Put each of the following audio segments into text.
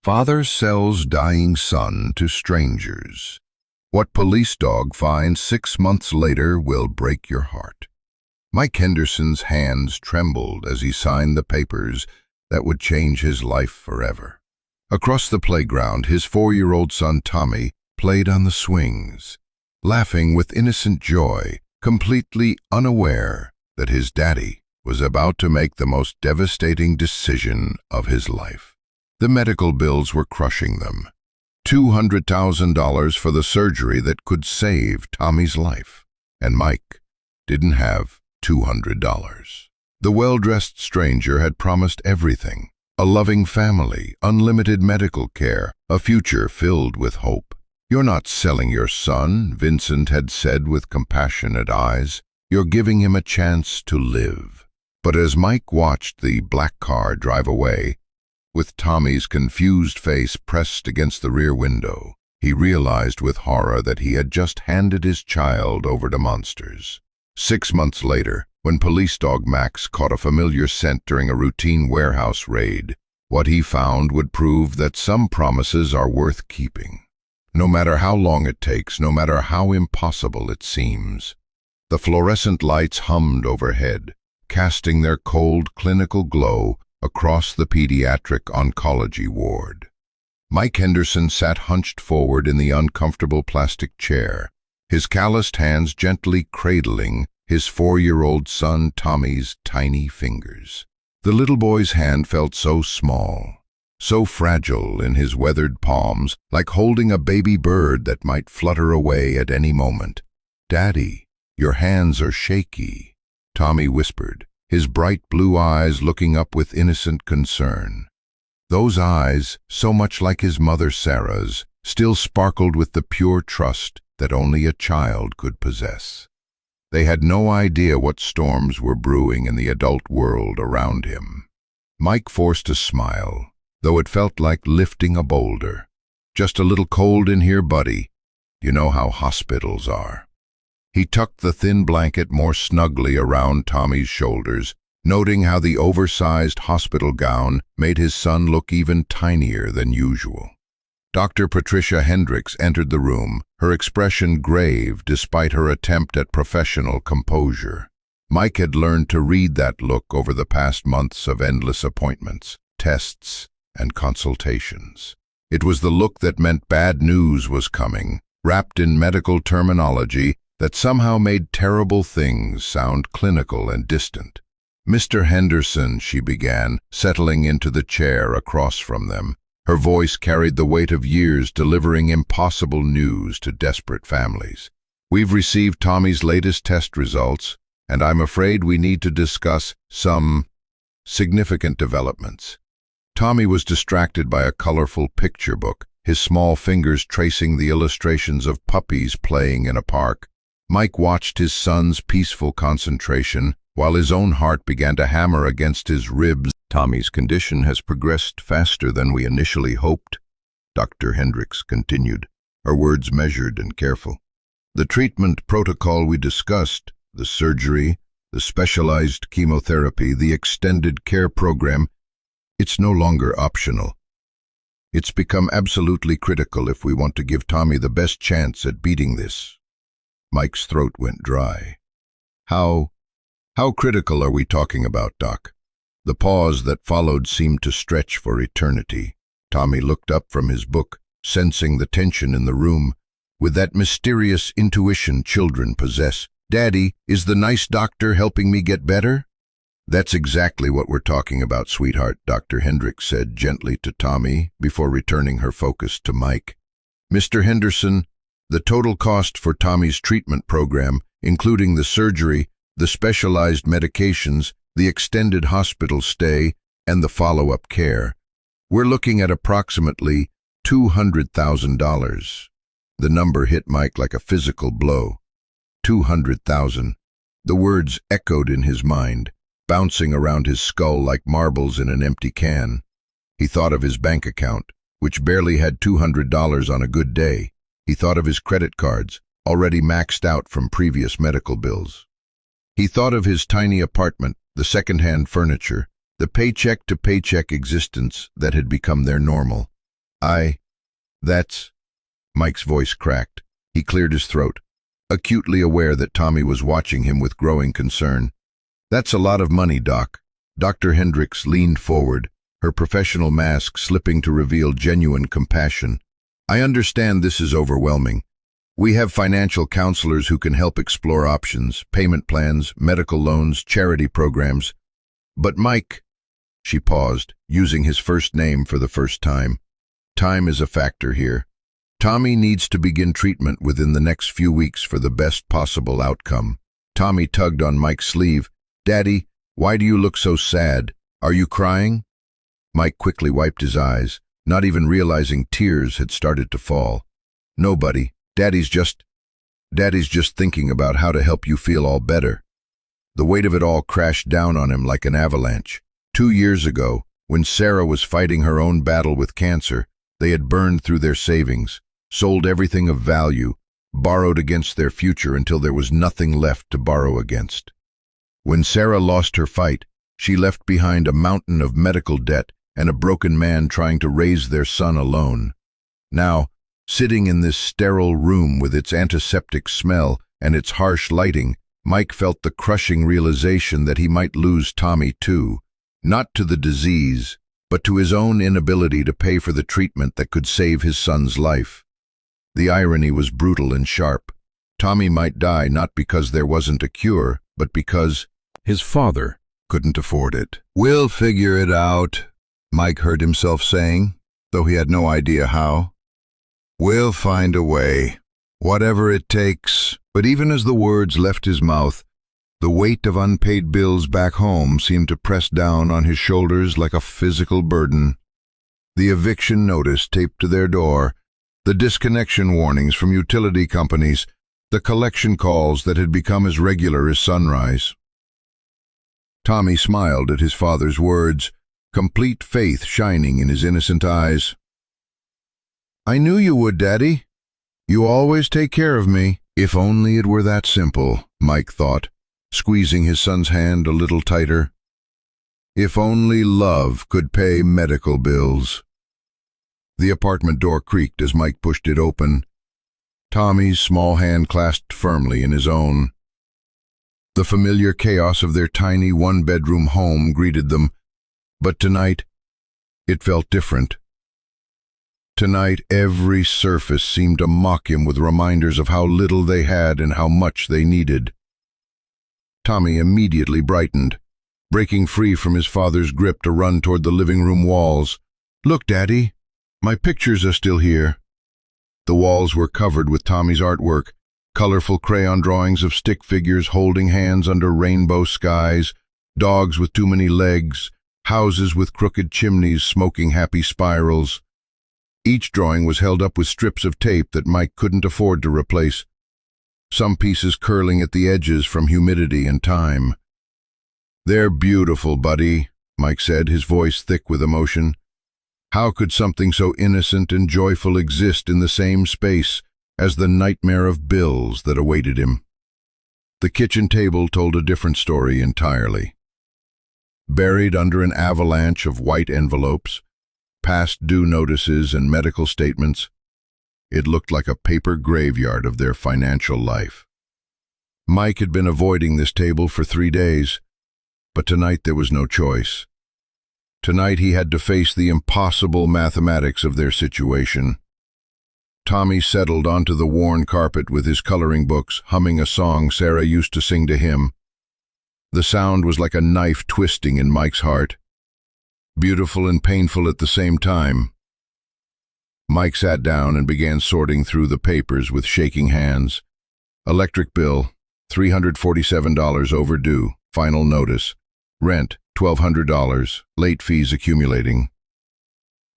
Father sells dying son to strangers. What police dog finds 6 months later will break your heart. Mike Henderson's hands trembled as he signed the papers that would change his life forever. Across the playground, his 4-year-old son Tommy played on the swings, laughing with innocent joy, completely unaware that his daddy was about to make the most devastating decision of his life. The medical bills were crushing them. $200,000 for the surgery that could save Tommy's life. And Mike didn't have $200. The well-dressed stranger had promised everything: a loving family, unlimited medical care, a future filled with hope. "You're not selling your son," Vincent had said with compassionate eyes. "You're giving him a chance to live." But as Mike watched the black car drive away, with Tommy's confused face pressed against the rear window, he realized with horror that he had just handed his child over to monsters. 6 months later, when police dog Max caught a familiar scent during a routine warehouse raid, what he found would prove that some promises are worth keeping, no matter how long it takes, no matter how impossible it seems. The fluorescent lights hummed overhead, casting their cold, clinical glow across the pediatric oncology ward. Mike Henderson sat hunched forward in the uncomfortable plastic chair, his calloused hands gently cradling his 4-year-old son Tommy's tiny fingers. The little boy's hand felt so small, so fragile in his weathered palms, like holding a baby bird that might flutter away at any moment. "Daddy, your hands are shaky," Tommy whispered, his bright blue eyes looking up with innocent concern. Those eyes, so much like his mother Sarah's, still sparkled with the pure trust that only a child could possess. They had no idea what storms were brewing in the adult world around him. Mike forced a smile, though it felt like lifting a boulder. "Just a little cold in here, buddy. You know how hospitals are." He tucked the thin blanket more snugly around Tommy's shoulders, noting how the oversized hospital gown made his son look even tinier than usual. Dr. Patricia Hendricks entered the room, her expression grave despite her attempt at professional composure. Mike had learned to read that look over the past months of endless appointments, tests, and consultations. It was the look that meant bad news was coming, wrapped in medical terminology that somehow made terrible things sound clinical and distant. "Mr. Henderson," she began, settling into the chair across from them. Her voice carried the weight of years delivering impossible news to desperate families. "We've received Tommy's latest test results, and I'm afraid we need to discuss some significant developments." Tommy was distracted by a colorful picture book, his small fingers tracing the illustrations of puppies playing in a park. Mike watched his son's peaceful concentration, while his own heart began to hammer against his ribs. "Tommy's condition has progressed faster than we initially hoped," Dr. Hendricks continued, her words measured and careful. "The treatment protocol we discussed, the surgery, the specialized chemotherapy, the extended care program, it's no longer optional. It's become absolutely critical if we want to give Tommy the best chance at beating this." Mike's throat went dry. How critical are we talking about, Doc?" The pause that followed seemed to stretch for eternity. Tommy looked up from his book, sensing the tension in the room, with that mysterious intuition children possess. "Daddy, is the nice doctor helping me get better?" "That's exactly what we're talking about, sweetheart," Dr. Hendricks said gently to Tommy before returning her focus to Mike. "Mr. Henderson, the total cost for Tommy's treatment program, including the surgery, the specialized medications, the extended hospital stay, and the follow-up care, we're looking at approximately $200,000. The number hit Mike like a physical blow. 200,000. The words echoed in his mind, bouncing around his skull like marbles in an empty can. He thought of his bank account, which barely had $200 on a good day. He thought of his credit cards, already maxed out from previous medical bills. He thought of his tiny apartment, the second-hand furniture, the paycheck-to-paycheck existence that had become their normal. That's... Mike's voice cracked. He cleared his throat, acutely aware that Tommy was watching him with growing concern. That's a lot of money, Doc. Dr. Hendricks leaned forward, her professional mask slipping to reveal genuine compassion. I understand this is overwhelming. We have financial counselors who can help explore options, payment plans, medical loans, charity programs. But Mike, she paused, using his first name for the first time. Time is a factor here. Tommy needs to begin treatment within the next few weeks for the best possible outcome. Tommy tugged on Mike's sleeve. Daddy, why do you look so sad? Are you crying? Mike quickly wiped his eyes, not even realizing tears had started to fall. No, buddy. Daddy's just thinking about how to help you feel all better. The weight of it all crashed down on him like an avalanche. 2 years ago, when Sarah was fighting her own battle with cancer, they had burned through their savings, sold everything of value, borrowed against their future until there was nothing left to borrow against. When Sarah lost her fight, she left behind a mountain of medical debt and a broken man trying to raise their son alone. Now, sitting in this sterile room with its antiseptic smell and its harsh lighting, Mike felt the crushing realization that he might lose Tommy too, not to the disease, but to his own inability to pay for the treatment that could save his son's life. The irony was brutal and sharp. Tommy might die not because there wasn't a cure, but because his father couldn't afford it. We'll figure it out, Mike heard himself saying, though he had no idea how. We'll find a way, whatever it takes. But even as the words left his mouth, the weight of unpaid bills back home seemed to press down on his shoulders like a physical burden. The eviction notice taped to their door, the disconnection warnings from utility companies, the collection calls that had become as regular as sunrise. Tommy smiled at his father's words, complete faith shining in his innocent eyes. I knew you would, Daddy. You always take care of me. If only it were that simple, Mike thought, squeezing his son's hand a little tighter. If only love could pay medical bills. The apartment door creaked as Mike pushed it open. Tommy's small hand clasped firmly in his own. The familiar chaos of their tiny one-bedroom home greeted them, but tonight, it felt different. Tonight, every surface seemed to mock him with reminders of how little they had and how much they needed. Tommy immediately brightened, breaking free from his father's grip to run toward the living room walls. Look, Daddy, my pictures are still here. The walls were covered with Tommy's artwork, colorful crayon drawings of stick figures holding hands under rainbow skies, dogs with too many legs, houses with crooked chimneys smoking happy spirals. Each drawing was held up with strips of tape that Mike couldn't afford to replace, some pieces curling at the edges from humidity and time. They're beautiful, buddy, Mike said, his voice thick with emotion. How could something so innocent and joyful exist in the same space as the nightmare of bills that awaited him? The kitchen table told a different story entirely. Buried under an avalanche of white envelopes, past due notices and medical statements, it looked like a paper graveyard of their financial life. Mike had been avoiding this table for 3 days, but tonight there was no choice. Tonight he had to face the impossible mathematics of their situation. Tommy settled onto the worn carpet with his coloring books, humming a song Sarah used to sing to him. The sound was like a knife twisting in Mike's heart, beautiful and painful at the same time. Mike sat down and began sorting through the papers with shaking hands. Electric bill, $347 overdue, final notice. Rent, $1,200, late fees accumulating.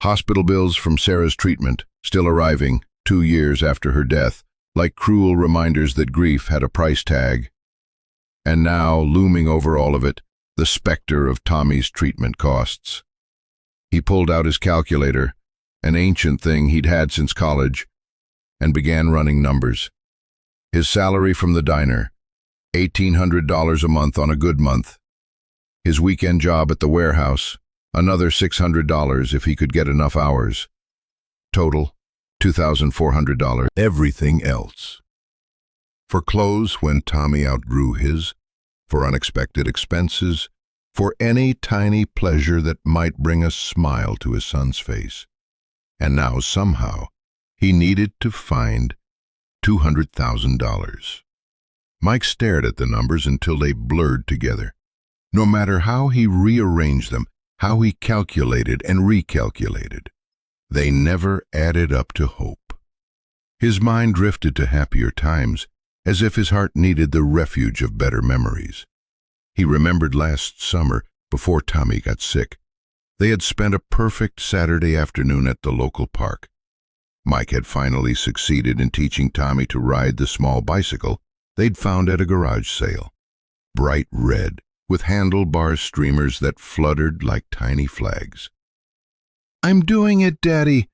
Hospital bills from Sarah's treatment, still arriving, 2 years after her death, like cruel reminders that grief had a price tag. And now, looming over all of it, the specter of Tommy's treatment costs. He pulled out his calculator, an ancient thing he'd had since college, and began running numbers. His salary from the diner, $1,800 a month on a good month. His weekend job at the warehouse, another $600 if he could get enough hours. Total, $2,400. Everything else. For clothes when Tommy outgrew his, for unexpected expenses, for any tiny pleasure that might bring a smile to his son's face. And now, somehow, he needed to find $200,000. Mike stared at the numbers until they blurred together. No matter how he rearranged them, how he calculated and recalculated, they never added up to hope. His mind drifted to happier times, as if his heart needed the refuge of better memories. He remembered last summer, before Tommy got sick. They had spent a perfect Saturday afternoon at the local park. Mike had finally succeeded in teaching Tommy to ride the small bicycle they'd found at a garage sale. Bright red, with handlebar streamers that fluttered like tiny flags. "I'm doing it, Daddy!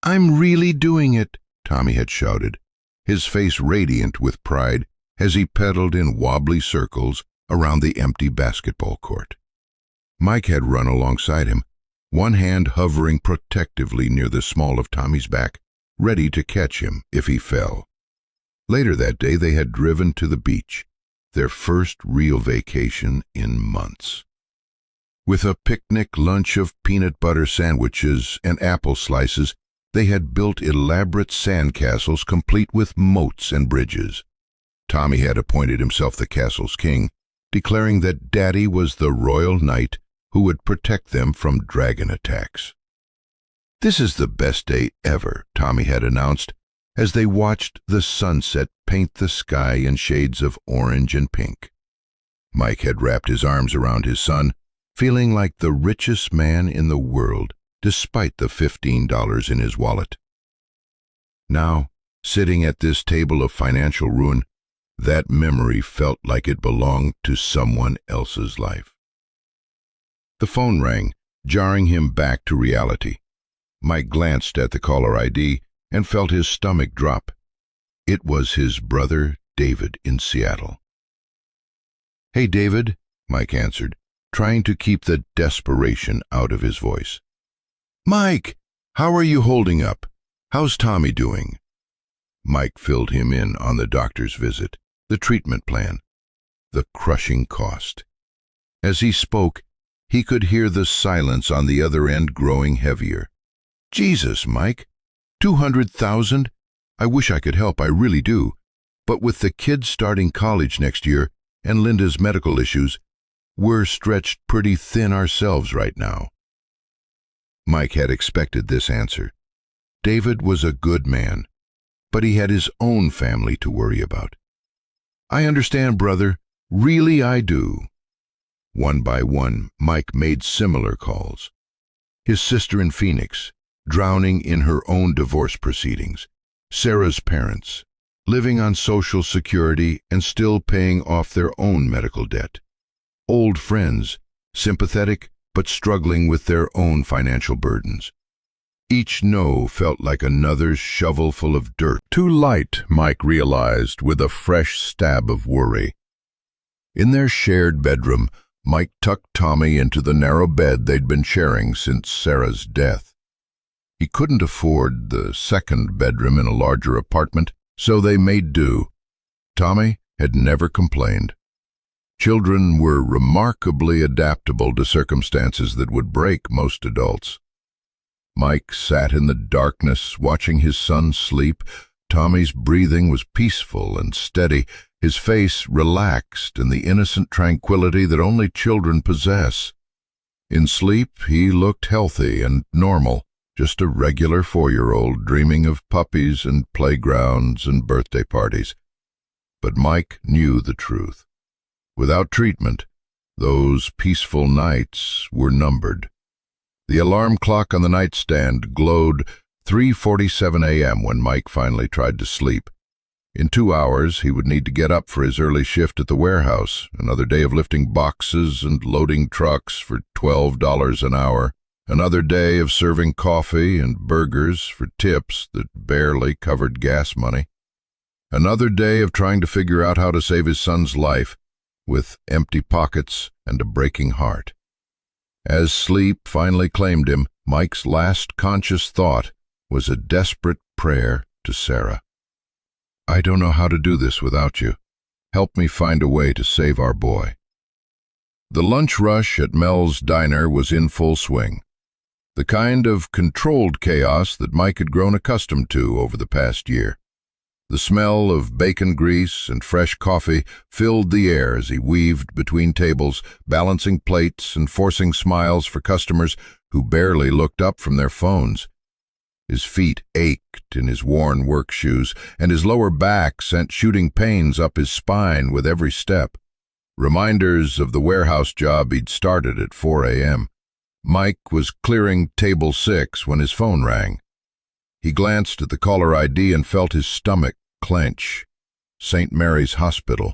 I'm really doing it!" Tommy had shouted, his face radiant with pride as he pedaled in wobbly circles around the empty basketball court. Mike had run alongside him, one hand hovering protectively near the small of Tommy's back, ready to catch him if he fell. Later that day they had driven to the beach, their first real vacation in months. With a picnic lunch of peanut butter sandwiches and apple slices, they had built elaborate sandcastles complete with moats and bridges. Tommy had appointed himself the castle's king, declaring that Daddy was the royal knight who would protect them from dragon attacks. "This is the best day ever," Tommy had announced, as they watched the sunset paint the sky in shades of orange and pink. Mike had wrapped his arms around his son, feeling like the richest man in the world, despite the $15 in his wallet. Now, sitting at this table of financial ruin, that memory felt like it belonged to someone else's life. The phone rang, jarring him back to reality. Mike glanced at the caller ID and felt his stomach drop. It was his brother, David, in Seattle. "Hey, David," Mike answered, trying to keep the desperation out of his voice. "Mike, how are you holding up? How's Tommy doing?" Mike filled him in on the doctor's visit, the treatment plan, the crushing cost. As he spoke, he could hear the silence on the other end growing heavier. "Jesus, Mike, 200,000? I wish I could help, I really do. But with the kids starting college next year and Linda's medical issues, we're stretched pretty thin ourselves right now." Mike had expected this answer. David was a good man, but he had his own family to worry about. "I understand, brother. Really, I do." One by one, Mike made similar calls. His sister in Phoenix, drowning in her own divorce proceedings. Sarah's parents, living on Social Security and still paying off their own medical debt. Old friends, sympathetic but struggling with their own financial burdens. Each no felt like another's shovelful of dirt. Too light, Mike realized, with a fresh stab of worry. In their shared bedroom, Mike tucked Tommy into the narrow bed they'd been sharing since Sarah's death. He couldn't afford the second bedroom in a larger apartment, so they made do. Tommy had never complained. Children were remarkably adaptable to circumstances that would break most adults. Mike sat in the darkness, watching his son sleep. Tommy's breathing was peaceful and steady, his face relaxed in the innocent tranquility that only children possess. In sleep, he looked healthy and normal, just a regular 4-year-old dreaming of puppies and playgrounds and birthday parties. But Mike knew the truth. Without treatment, those peaceful nights were numbered. The alarm clock on the nightstand glowed 3:47 a.m. when Mike finally tried to sleep. In 2 hours, he would need to get up for his early shift at the warehouse, another day of lifting boxes and loading trucks for $12 an hour, another day of serving coffee and burgers for tips that barely covered gas money, another day of trying to figure out how to save his son's life with empty pockets and a breaking heart. As sleep finally claimed him, Mike's last conscious thought was a desperate prayer to Sarah. "I don't know how to do this without you. Help me find a way to save our boy." The lunch rush at Mel's diner was in full swing, the kind of controlled chaos that Mike had grown accustomed to over the past year. The smell of bacon grease and fresh coffee filled the air as he weaved between tables, balancing plates and forcing smiles for customers who barely looked up from their phones. His feet ached in his worn work shoes, and his lower back sent shooting pains up his spine with every step. Reminders of the warehouse job he'd started at 4 a.m. Mike was clearing table 6 when his phone rang. He glanced at the caller ID and felt his stomach clench. St. Mary's Hospital.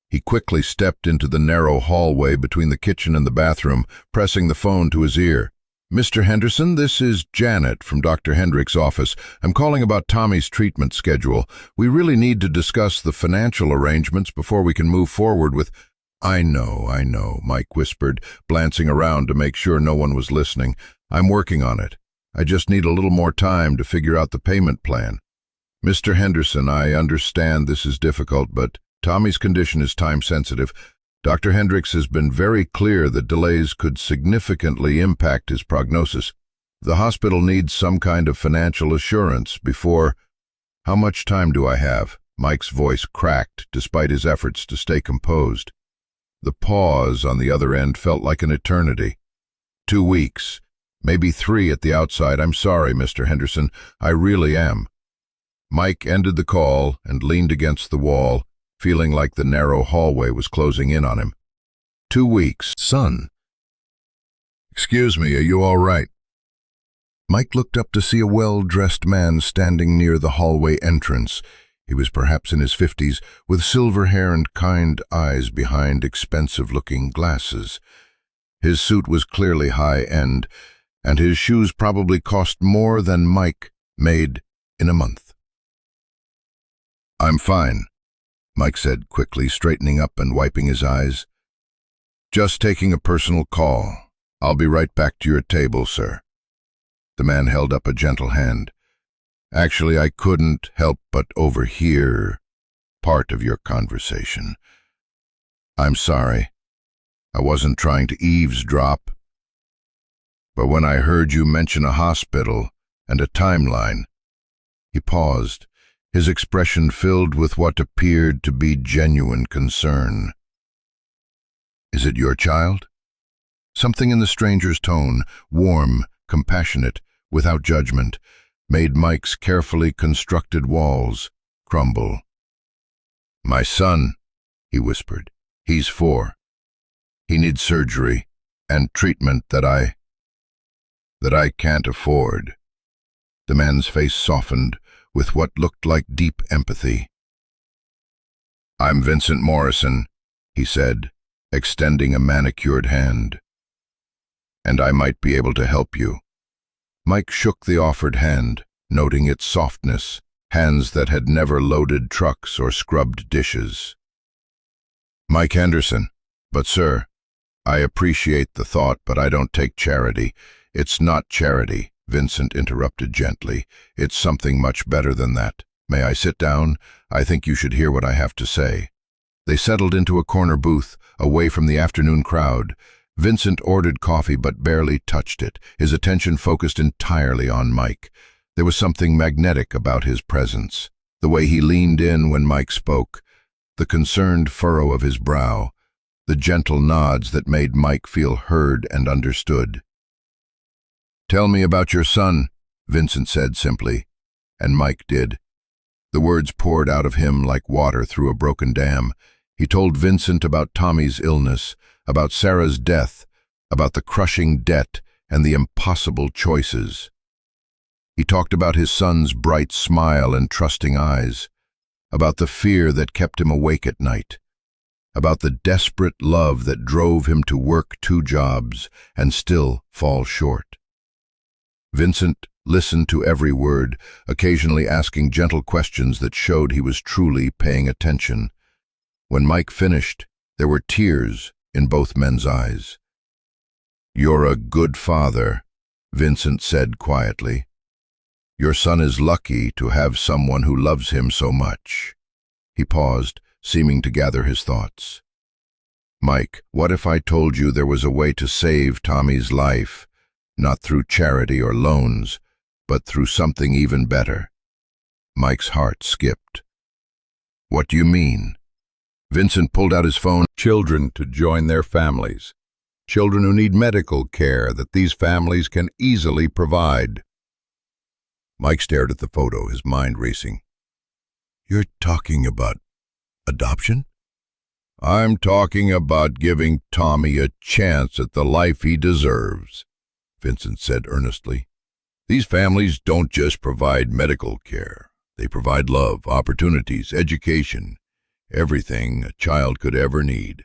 He quickly stepped into the narrow hallway between the kitchen and the bathroom, pressing the phone to his ear. "Mr. Henderson, this is Janet from Dr. Hendrick's office. I'm calling about Tommy's treatment schedule. We really need to discuss the financial arrangements before we can move forward with—" I know, Mike whispered, glancing around to make sure no one was listening. "I'm working on it. I just need a little more time to figure out the payment plan." "Mr. Henderson, I understand this is difficult, but Tommy's condition is time-sensitive. Dr. Hendricks has been very clear that delays could significantly impact his prognosis. The hospital needs some kind of financial assurance before—" "How much time do I have?" Mike's voice cracked despite his efforts to stay composed. The pause on the other end felt like an eternity. 2 weeks, maybe 3 at the outside. "I'm sorry, Mr. Henderson, I really am." Mike ended the call and leaned against the wall, feeling like the narrow hallway was closing in on him. 2 weeks, son. "Excuse me, are you all right?" Mike looked up to see a well-dressed man standing near the hallway entrance. He was perhaps in his 50s, with silver hair and kind eyes behind expensive-looking glasses. His suit was clearly high-end, and his shoes probably cost more than Mike made in a month. "I'm fine," Mike said quickly, straightening up and wiping his eyes. "Just taking a personal call. I'll be right back to your table, sir." The man held up a gentle hand. "Actually, I couldn't help but overhear part of your conversation. I'm sorry. I wasn't trying to eavesdrop. But when I heard you mention a hospital and a timeline—" He paused, his expression filled with what appeared to be genuine concern. "Is it your child?" Something in the stranger's tone, warm, compassionate, without judgment, made Mike's carefully constructed walls crumble. "My son," he whispered. "He's 4. He needs surgery and treatment that I can't afford." The man's face softened with what looked like deep empathy. "I'm Vincent Morrison," he said, extending a manicured hand. "And I might be able to help you." Mike shook the offered hand, noting its softness, hands that had never loaded trucks or scrubbed dishes. "Mike Henderson. But sir, I appreciate the thought, but I don't take charity." "It's not charity," Vincent interrupted gently. "It's something much better than that. May I sit down? I think you should hear what I have to say." They settled into a corner booth, away from the afternoon crowd. Vincent ordered coffee but barely touched it, his attention focused entirely on Mike. There was something magnetic about his presence, the way he leaned in when Mike spoke, the concerned furrow of his brow, the gentle nods that made Mike feel heard and understood. "Tell me about your son," Vincent said simply, and Mike did. The words poured out of him like water through a broken dam. He told Vincent about Tommy's illness, about Sarah's death, about the crushing debt and the impossible choices. He talked about his son's bright smile and trusting eyes, about the fear that kept him awake at night, about the desperate love that drove him to work 2 jobs and still fall short. Vincent listened to every word, occasionally asking gentle questions that showed he was truly paying attention. When Mike finished, there were tears in both men's eyes. "You're a good father," Vincent said quietly. Your son is lucky to have someone who loves him so much." He paused, seeming to gather his thoughts. "Mike, what if I told you there was a way to save Tommy's life, not through charity or loans, but through something even better?" Mike's heart skipped. "What do you mean?" Vincent pulled out his phone. Children to join their families. Children who need medical care that these families can easily provide. Mike stared at the photo, his mind racing. "You're talking about adoption?" "I'm talking about giving Tommy a chance at the life he deserves," Vincent said earnestly. "These families don't just provide medical care. They provide love, opportunities, education, everything a child could ever need.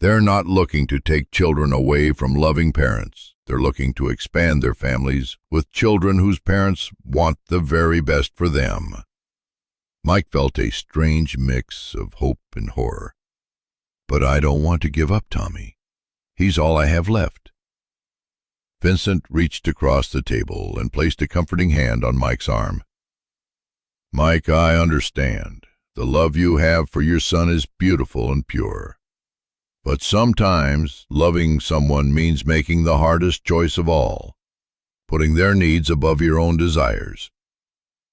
They're not looking to take children away from loving parents. They're looking to expand their families with children whose parents want the very best for them." Mike felt a strange mix of hope and horror. "But I don't want to give up Tommy. He's all I have left." Vincent reached across the table and placed a comforting hand on Mike's arm. "Mike, I understand. The love you have for your son is beautiful and pure. But sometimes loving someone means making the hardest choice of all, putting their needs above your own desires."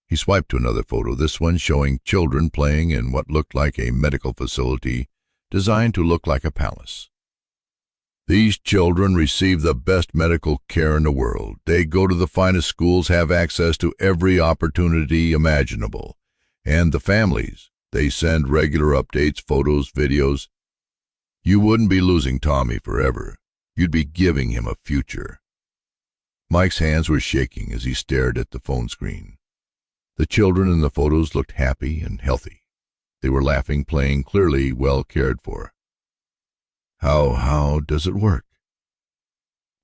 He swiped to another photo, this one showing children playing in what looked like a medical facility designed to look like a palace. "These children receive the best medical care in the world. They go to the finest schools, have access to every opportunity imaginable. And the families, they send regular updates, photos, videos. You wouldn't be losing Tommy forever. You'd be giving him a future." Mike's hands were shaking as he stared at the phone screen. The children in the photos looked happy and healthy. They were laughing, playing, clearly well cared for. How does it work?"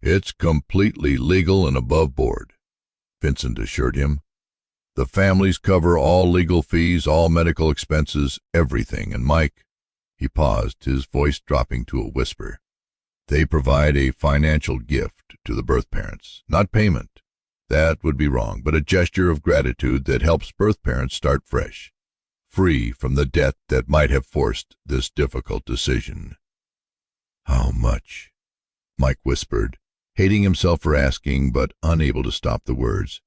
"It's completely legal and above board," Vincent assured him. "The families cover all legal fees, all medical expenses, everything. And Mike," he paused, his voice dropping to a whisper, "they provide a financial gift to the birth parents. Not payment. That would be wrong, but a gesture of gratitude that helps birth parents start fresh, free from the debt that might have forced this difficult decision." "How much?" Mike whispered, hating himself for asking, but unable to stop the words.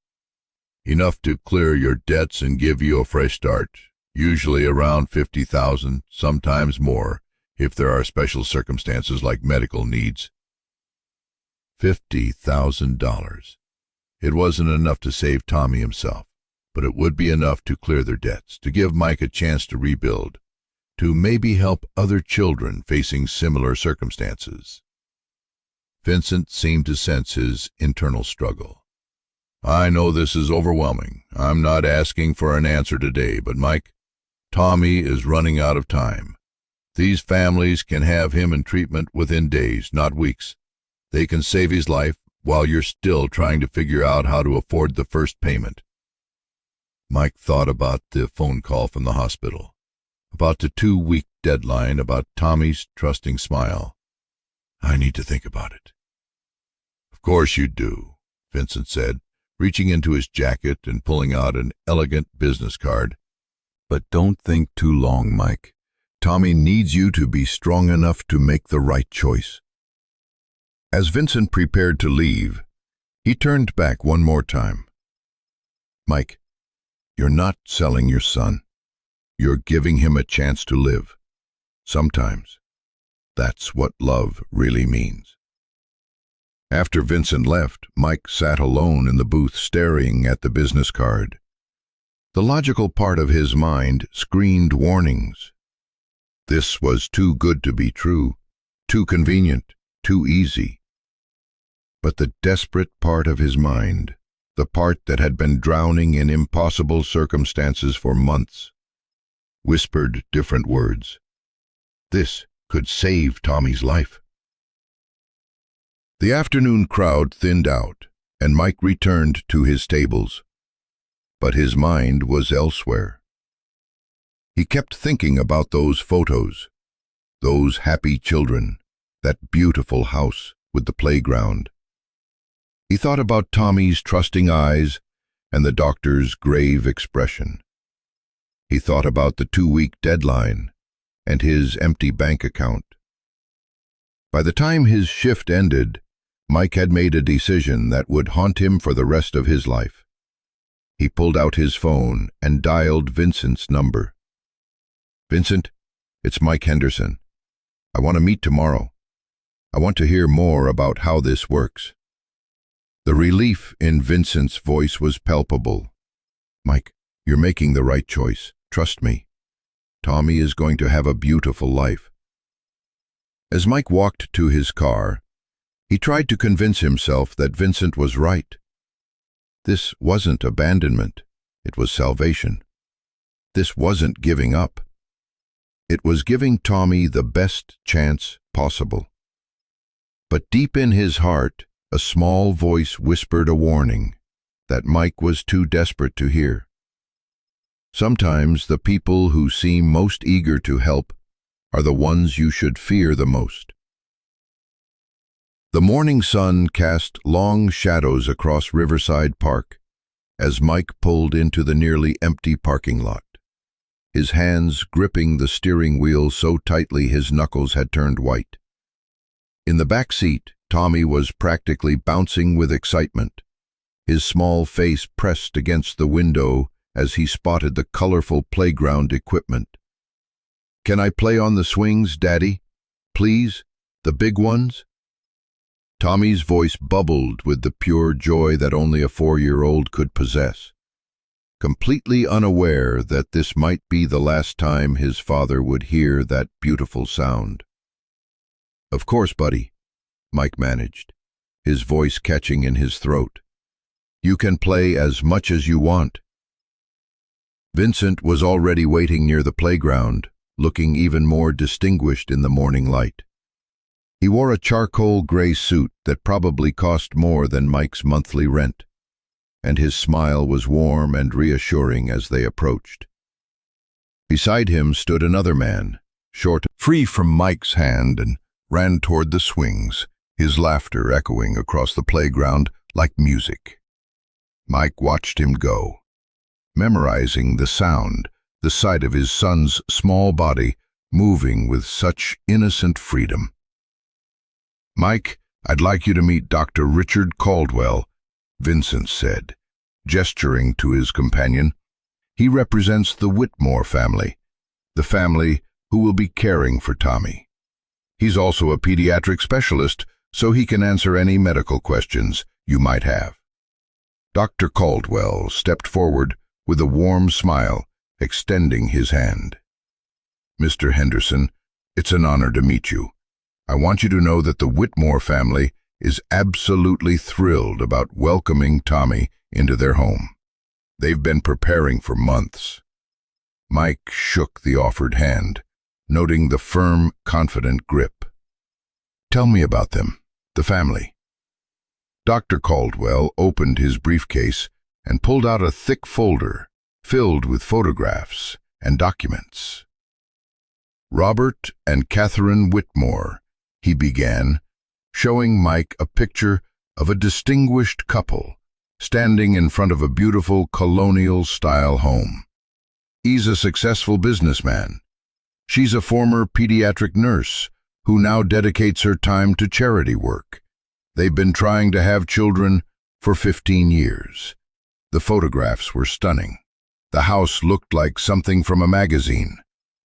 "Enough to clear your debts and give you a fresh start, usually around 50,000, sometimes more, if there are special circumstances like medical needs." $50,000. It wasn't enough to save Tommy himself, but it would be enough to clear their debts, to give Mike a chance to rebuild, to maybe help other children facing similar circumstances. Vincent seemed to sense his internal struggle. "I know this is overwhelming. I'm not asking for an answer today, but Mike, Tommy is running out of time. These families can have him in treatment within days, not weeks. They can save his life while you're still trying to figure out how to afford the first payment." Mike thought about the phone call from the hospital, about the 2-week deadline, about Tommy's trusting smile. "I need to think about it." "Of course you do," Vincent said, reaching into his jacket and pulling out an elegant business card. "But don't think too long, Mike. Tommy needs you to be strong enough to make the right choice." As Vincent prepared to leave, he turned back one more time. "Mike, you're not selling your son. You're giving him a chance to live. Sometimes, that's what love really means." After Vincent left, Mike sat alone in the booth staring at the business card. The logical part of his mind screamed warnings. This was too good to be true, too convenient, too easy. But the desperate part of his mind, the part that had been drowning in impossible circumstances for months, whispered different words. This could save Tommy's life. The afternoon crowd thinned out, and Mike returned to his tables. But his mind was elsewhere. He kept thinking about those photos, those happy children, that beautiful house with the playground. He thought about Tommy's trusting eyes and the doctor's grave expression. He thought about the 2-week deadline and his empty bank account. By the time his shift ended, Mike had made a decision that would haunt him for the rest of his life. He pulled out his phone and dialed Vincent's number. "Vincent, it's Mike Henderson. I want to meet tomorrow. I want to hear more about how this works." The relief in Vincent's voice was palpable. "Mike, you're making the right choice. Trust me. Tommy is going to have a beautiful life." As Mike walked to his car, he tried to convince himself that Vincent was right. This wasn't abandonment, it was salvation. This wasn't giving up. It was giving Tommy the best chance possible. But deep in his heart, a small voice whispered a warning that Mike was too desperate to hear. Sometimes the people who seem most eager to help are the ones you should fear the most. The morning sun cast long shadows across Riverside Park as Mike pulled into the nearly empty parking lot, his hands gripping the steering wheel so tightly his knuckles had turned white. In the back seat, Tommy was practically bouncing with excitement, his small face pressed against the window as he spotted the colorful playground equipment. "Can I play on the swings, Daddy? Please? The big ones?" Tommy's voice bubbled with the pure joy that only a 4-year-old could possess, completely unaware that this might be the last time his father would hear that beautiful sound. "Of course, buddy," Mike managed, his voice catching in his throat. "You can play as much as you want." Vincent was already waiting near the playground, looking even more distinguished in the morning light. He wore a charcoal gray suit that probably cost more than Mike's monthly rent, and his smile was warm and reassuring as they approached. Beside him stood another man, short, free from Mike's hand, and ran toward the swings, his laughter echoing across the playground like music. Mike watched him go, memorizing the sound, the sight of his son's small body moving with such innocent freedom. "Mike, I'd like you to meet Dr. Richard Caldwell," Vincent said, gesturing to his companion. "He represents the Whitmore family, the family who will be caring for Tommy. He's also a pediatric specialist, so he can answer any medical questions you might have." Dr. Caldwell stepped forward with a warm smile, extending his hand. "Mr. Henderson, it's an honor to meet you. I want you to know that the Whitmore family is absolutely thrilled about welcoming Tommy into their home. They've been preparing for months." Mike shook the offered hand, noting the firm, confident grip. "Tell me about them, the family." Dr. Caldwell opened his briefcase and pulled out a thick folder filled with photographs and documents. "Robert and Catherine Whitmore," he began, showing Mike a picture of a distinguished couple standing in front of a beautiful colonial-style home. "He's a successful businessman. She's a former pediatric nurse who now dedicates her time to charity work. They've been trying to have children for 15 years. The photographs were stunning. The house looked like something from a magazine.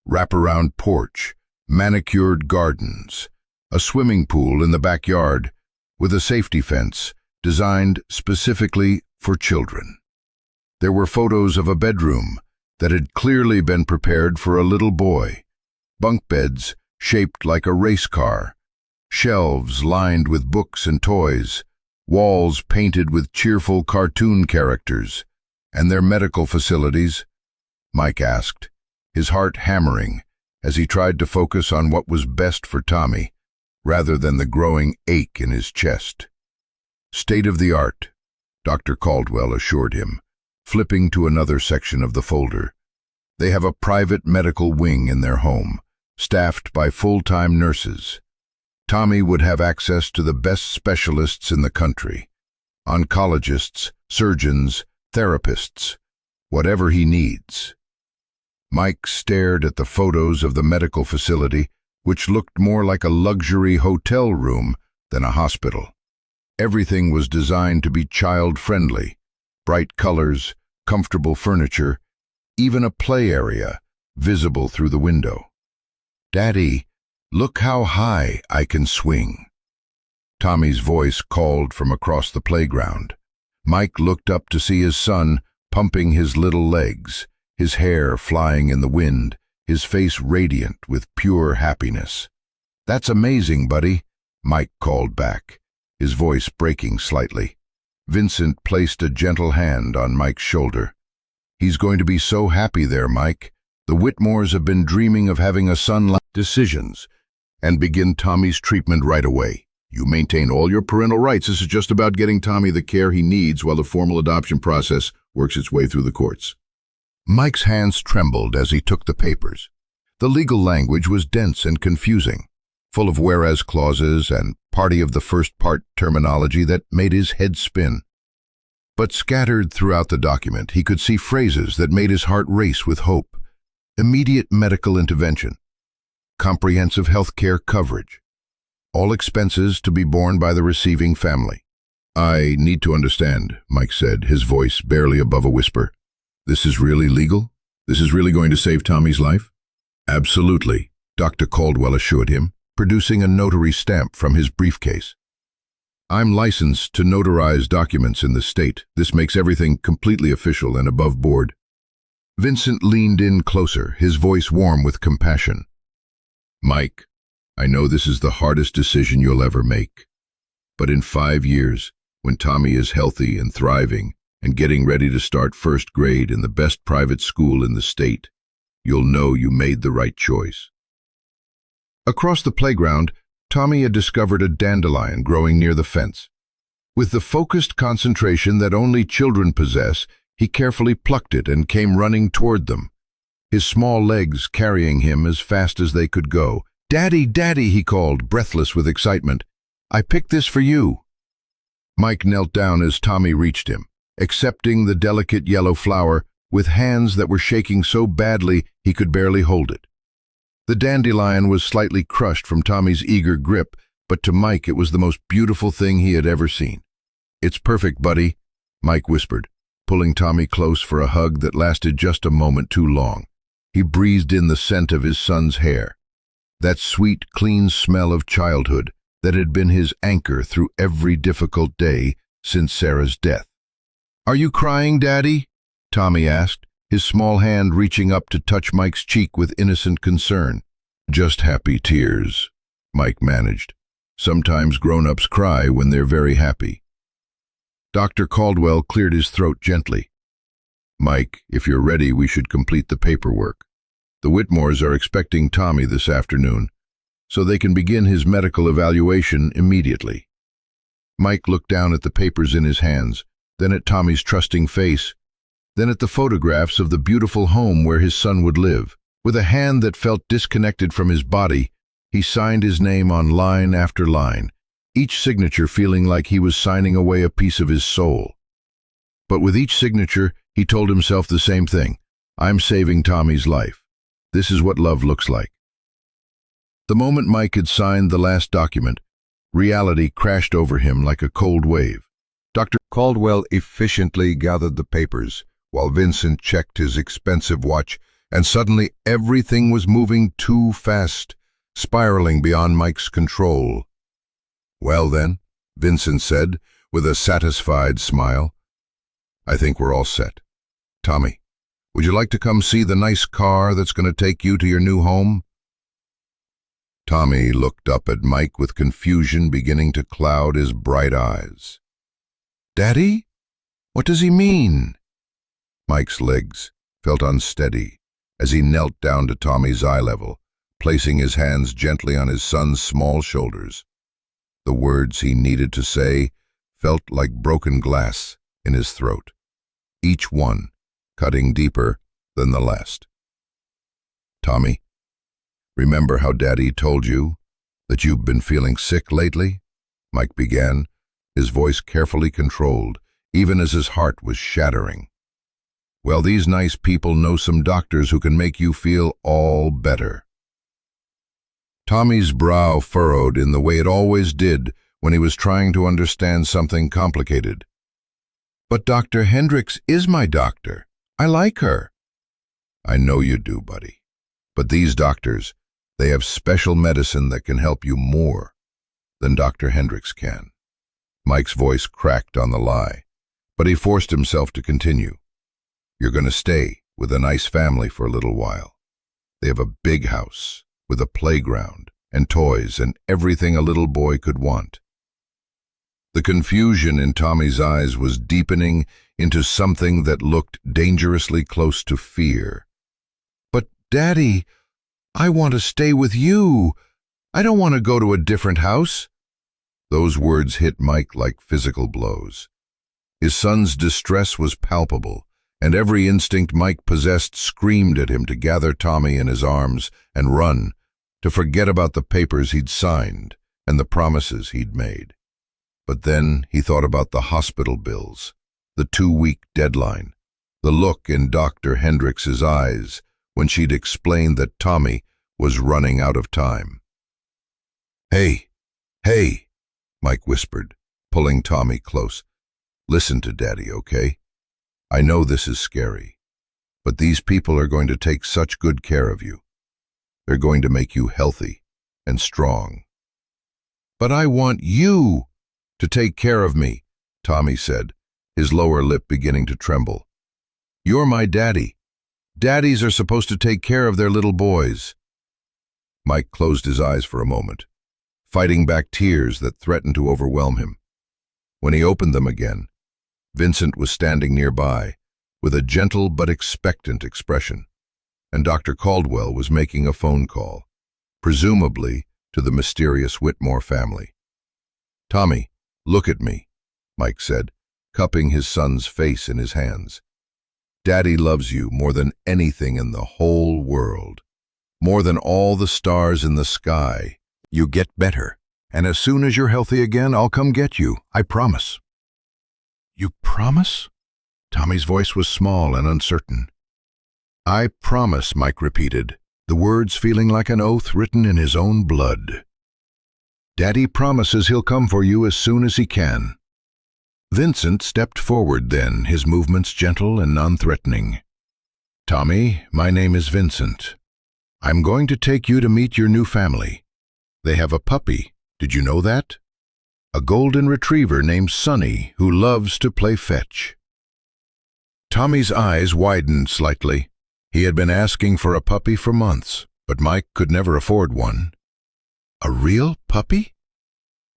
Wraparound porch, manicured gardens, a swimming pool in the backyard with a safety fence designed specifically for children. There were photos of a bedroom that had clearly been prepared for a little boy, bunk beds shaped like a race car, shelves lined with books and toys, walls painted with cheerful cartoon characters, and their medical facilities?" Mike asked, his heart hammering as he tried to focus on what was best for Tommy, rather than the growing ache in his chest. "State-of-the-art," Dr. Caldwell assured him, flipping to another section of the folder. "They have a private medical wing in their home, staffed by full-time nurses. Tommy would have access to the best specialists in the country, oncologists, surgeons, therapists, whatever he needs. Mike stared at the photos of the medical facility, which looked more like a luxury hotel room than a hospital. Everything was designed to be child-friendly: bright colors, comfortable furniture, even a play area visible through the window. "Daddy, look how high I can swing." Tommy's voice called from across the playground. Mike looked up to see his son pumping his little legs, his hair flying in the wind, his face radiant with pure happiness. "That's amazing, buddy," Mike called back, his voice breaking slightly. Vincent placed a gentle hand on Mike's shoulder. "He's going to be so happy there, Mike. The Whitmores have been dreaming of having a son like decisions, and begin Tommy's treatment right away. You maintain all your parental rights. This is just about getting Tommy the care he needs while the formal adoption process works its way through the courts." Mike's hands trembled as he took the papers. The legal language was dense and confusing, full of whereas clauses and party of the first part terminology that made his head spin. But scattered throughout the document, he could see phrases that made his heart race with hope: immediate medical intervention, comprehensive health care coverage, all expenses to be borne by the receiving family. "I need to understand," Mike said, his voice barely above a whisper. "This is really legal? This is really going to save Tommy's life?" "Absolutely," Dr. Caldwell assured him, producing a notary stamp from his briefcase. "I'm licensed to notarize documents in the state. This makes everything completely official and above board." Vincent leaned in closer, his voice warm with compassion. "Mike, I know this is the hardest decision you'll ever make. But in 5 years, when Tommy is healthy and thriving and getting ready to start first grade in the best private school in the state, you'll know you made the right choice." Across the playground, Tommy had discovered a dandelion growing near the fence. With the focused concentration that only children possess, he carefully plucked it and came running toward them, his small legs carrying him as fast as they could go. "Daddy, Daddy," he called, breathless with excitement. "I picked this for you." Mike knelt down as Tommy reached him, accepting the delicate yellow flower with hands that were shaking so badly he could barely hold it. The dandelion was slightly crushed from Tommy's eager grip, but to Mike it was the most beautiful thing he had ever seen. "It's perfect, buddy," Mike whispered, pulling Tommy close for a hug that lasted just a moment too long. He breathed in the scent of his son's hair, that sweet, clean smell of childhood that had been his anchor through every difficult day since Sarah's death. "Are you crying, Daddy?" Tommy asked, his small hand reaching up to touch Mike's cheek with innocent concern. "Just happy tears," Mike managed. "Sometimes grown-ups cry when they're very happy." Dr. Caldwell cleared his throat gently. "Mike, if you're ready, we should complete the paperwork. The Whitmores are expecting Tommy this afternoon, so they can begin his medical evaluation immediately." Mike looked down at the papers in his hands, then at Tommy's trusting face, then at the photographs of the beautiful home where his son would live. With a hand that felt disconnected from his body, he signed his name on line after line, each signature feeling like he was signing away a piece of his soul. But with each signature, he told himself the same thing: "I'm saving Tommy's life. This is what love looks like." The moment Mike had signed the last document, reality crashed over him like a cold wave. Dr. Caldwell efficiently gathered the papers, while Vincent checked his expensive watch, and suddenly everything was moving too fast, spiraling beyond Mike's control. "Well then," Vincent said, with a satisfied smile, "I think we're all set. Tommy, would you like to come see the nice car that's going to take you to your new home?" Tommy looked up at Mike with confusion beginning to cloud his bright eyes. "Daddy? What does he mean?" Mike's legs felt unsteady as he knelt down to Tommy's eye level, placing his hands gently on his son's small shoulders. The words he needed to say felt like broken glass in his throat, each one cutting deeper than the last. "Tommy, remember how Daddy told you that you've been feeling sick lately?" Mike began, his voice carefully controlled, even as his heart was shattering. Well, these nice people know some doctors who can make you feel all better. Tommy's brow furrowed in the way it always did when he was trying to understand something complicated. But Dr. Hendricks is my doctor. I like her. I know you do, buddy. But these doctors, they have special medicine that can help you more than Dr. Hendricks can. Mike's voice cracked on the lie, but he forced himself to continue. You're going to stay with a nice family for a little while. They have a big house with a playground and toys and everything a little boy could want. The confusion in Tommy's eyes was deepening into something that looked dangerously close to fear. But, Daddy, I want to stay with you. I don't want to go to a different house. Those words hit Mike like physical blows. His son's distress was palpable, and every instinct Mike possessed screamed at him to gather Tommy in his arms and run, to forget about the papers he'd signed and the promises he'd made. But then he thought about the hospital bills, the 2-week deadline, the look in Dr. Hendricks's eyes when she'd explained that Tommy was running out of time. Hey, Mike whispered, pulling Tommy close. Listen to Daddy, okay? I know this is scary, but these people are going to take such good care of you. They're going to make you healthy and strong. But I want you to take care of me, Tommy said, his lower lip beginning to tremble. You're my daddy. Daddies are supposed to take care of their little boys. Mike closed his eyes for a moment, fighting back tears that threatened to overwhelm him. When he opened them again, Vincent was standing nearby, with a gentle but expectant expression, and Dr. Caldwell was making a phone call, presumably to the mysterious Whitmore family. Tommy, look at me, Mike said, cupping his son's face in his hands. Daddy loves you more than anything in the whole world, more than all the stars in the sky. You get better, and as soon as you're healthy again, I'll come get you, I promise. You promise? Tommy's voice was small and uncertain. I promise, Mike repeated, the words feeling like an oath written in his own blood. Daddy promises he'll come for you as soon as he can. Vincent stepped forward then, his movements gentle and non-threatening. Tommy, my name is Vincent. I'm going to take you to meet your new family. They have a puppy, did you know that? A golden retriever named Sonny who loves to play fetch. Tommy's eyes widened slightly. He had been asking for a puppy for months, but Mike could never afford one. A real puppy?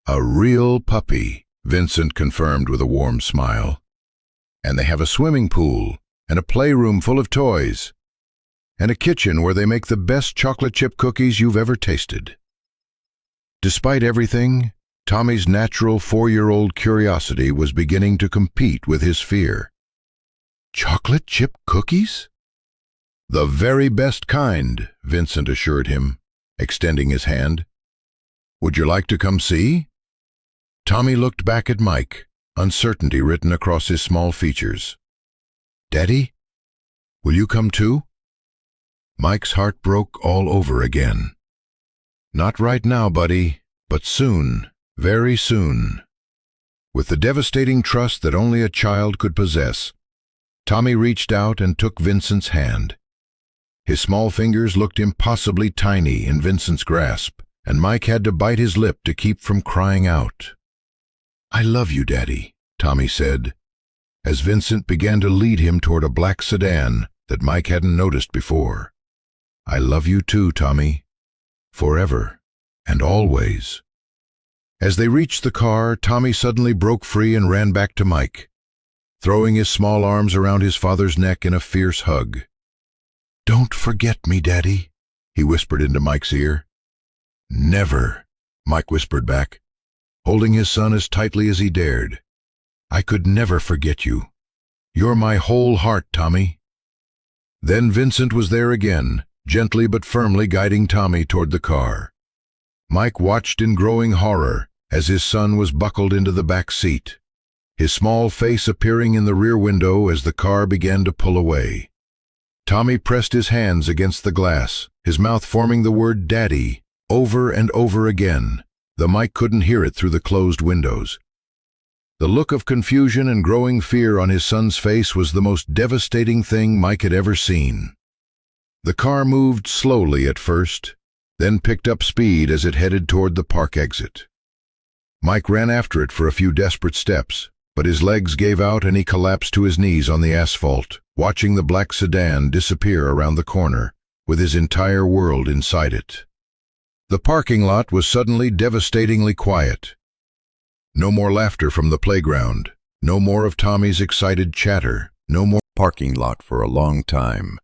A real puppy, Vincent confirmed with a warm smile. And they have a swimming pool, and a playroom full of toys, and a kitchen where they make the best chocolate chip cookies you've ever tasted. Despite everything, Tommy's natural 4-year-old curiosity was beginning to compete with his fear. Chocolate chip cookies? The very best kind, Vincent assured him, extending his hand. Would you like to come see? Tommy looked back at Mike, uncertainty written across his small features. Daddy, will you come too? Mike's heart broke all over again. Not right now, buddy, but soon, very soon. With the devastating trust that only a child could possess, Tommy reached out and took Vincent's hand. His small fingers looked impossibly tiny in Vincent's grasp, and Mike had to bite his lip to keep from crying out. I love you, Daddy, Tommy said, as Vincent began to lead him toward a black sedan that Mike hadn't noticed before. I love you too, Tommy. Forever and always. As they reached the car, Tommy suddenly broke free and ran back to Mike, throwing his small arms around his father's neck in a fierce hug. Don't forget me, Daddy, he whispered into Mike's ear. Never, Mike whispered back, holding his son as tightly as he dared. I could never forget you. You're my whole heart, Tommy. Then Vincent was there again, gently but firmly guiding Tommy toward the car. Mike watched in growing horror as his son was buckled into the back seat. his small face appearing in the rear window as the car began to pull away. Tommy pressed his hands against the glass, his mouth forming the word "Daddy" over and over again, though Mike couldn't hear it through the closed windows. The look of confusion and growing fear on his son's face was the most devastating thing Mike had ever seen. The car moved slowly at first, then picked up speed as it headed toward the park exit. Mike ran after it for a few desperate steps, but his legs gave out and he collapsed to his knees on the asphalt, watching the black sedan disappear around the corner, with his entire world inside it. The parking lot was suddenly devastatingly quiet. No more laughter from the playground, no more of Tommy's excited chatter, no more parking lot for a long time,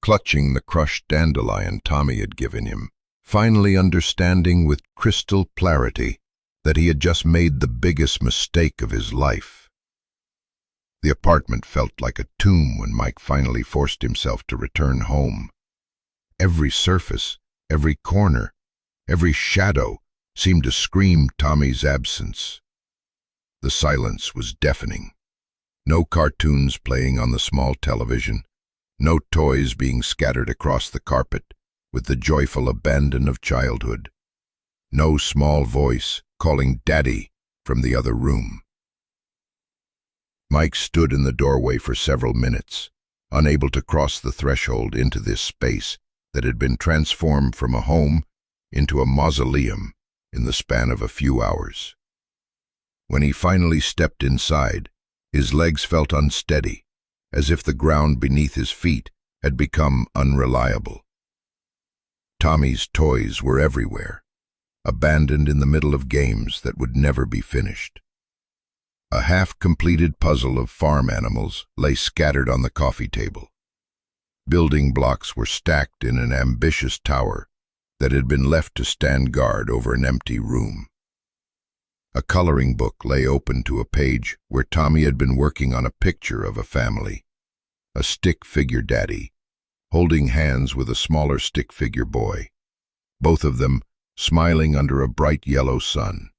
clutching the crushed dandelion Tommy had given him, finally understanding with crystal clarity that he had just made the biggest mistake of his life. The apartment felt like a tomb when Mike finally forced himself to return home. Every surface, every corner, every shadow seemed to scream Tommy's absence. The silence was deafening. No cartoons playing on the small television, no toys being scattered across the carpet with the joyful abandon of childhood, no small voice calling "Daddy" from the other room. Mike stood in the doorway for several minutes, unable to cross the threshold into this space that had been transformed from a home into a mausoleum in the span of a few hours. When he finally stepped inside, his legs felt unsteady, as if the ground beneath his feet had become unreliable. Tommy's toys were everywhere, abandoned in the middle of games that would never be finished. A half-completed puzzle of farm animals lay scattered on the coffee table. Building blocks were stacked in an ambitious tower that had been left to stand guard over an empty room. A coloring book lay open to a page where Tommy had been working on a picture of a family, a stick-figure daddy, holding hands with a smaller stick-figure boy, both of them smiling under a bright yellow sun.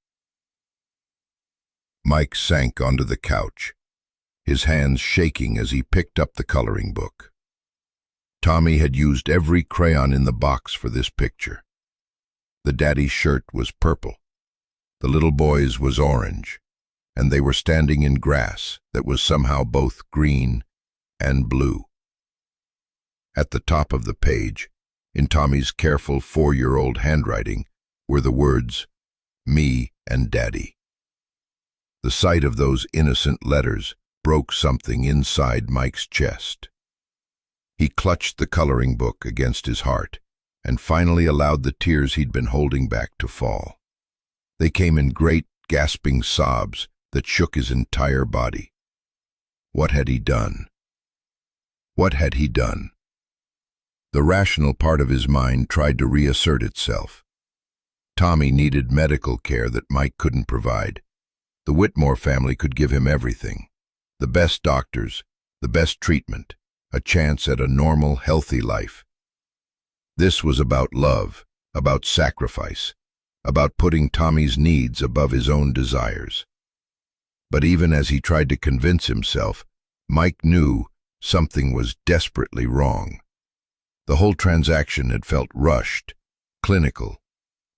Mike sank onto the couch, his hands shaking as he picked up the coloring book. Tommy had used every crayon in the box for this picture. The daddy's shirt was purple, the little boy's was orange, and they were standing in grass that was somehow both green and blue. At the top of the page, in Tommy's careful 4-year-old handwriting, were the words, "Me and Daddy." The sight of those innocent letters broke something inside Mike's chest. He clutched the coloring book against his heart and finally allowed the tears he'd been holding back to fall. They came in great, gasping sobs that shook his entire body. What had he done? What had he done? The rational part of his mind tried to reassert itself. Tommy needed medical care that Mike couldn't provide. The Whitmore family could give him everything. The best doctors, the best treatment, a chance at a normal, healthy life. This was about love, about sacrifice, about putting Tommy's needs above his own desires. But even as he tried to convince himself, Mike knew something was desperately wrong. The whole transaction had felt rushed, clinical,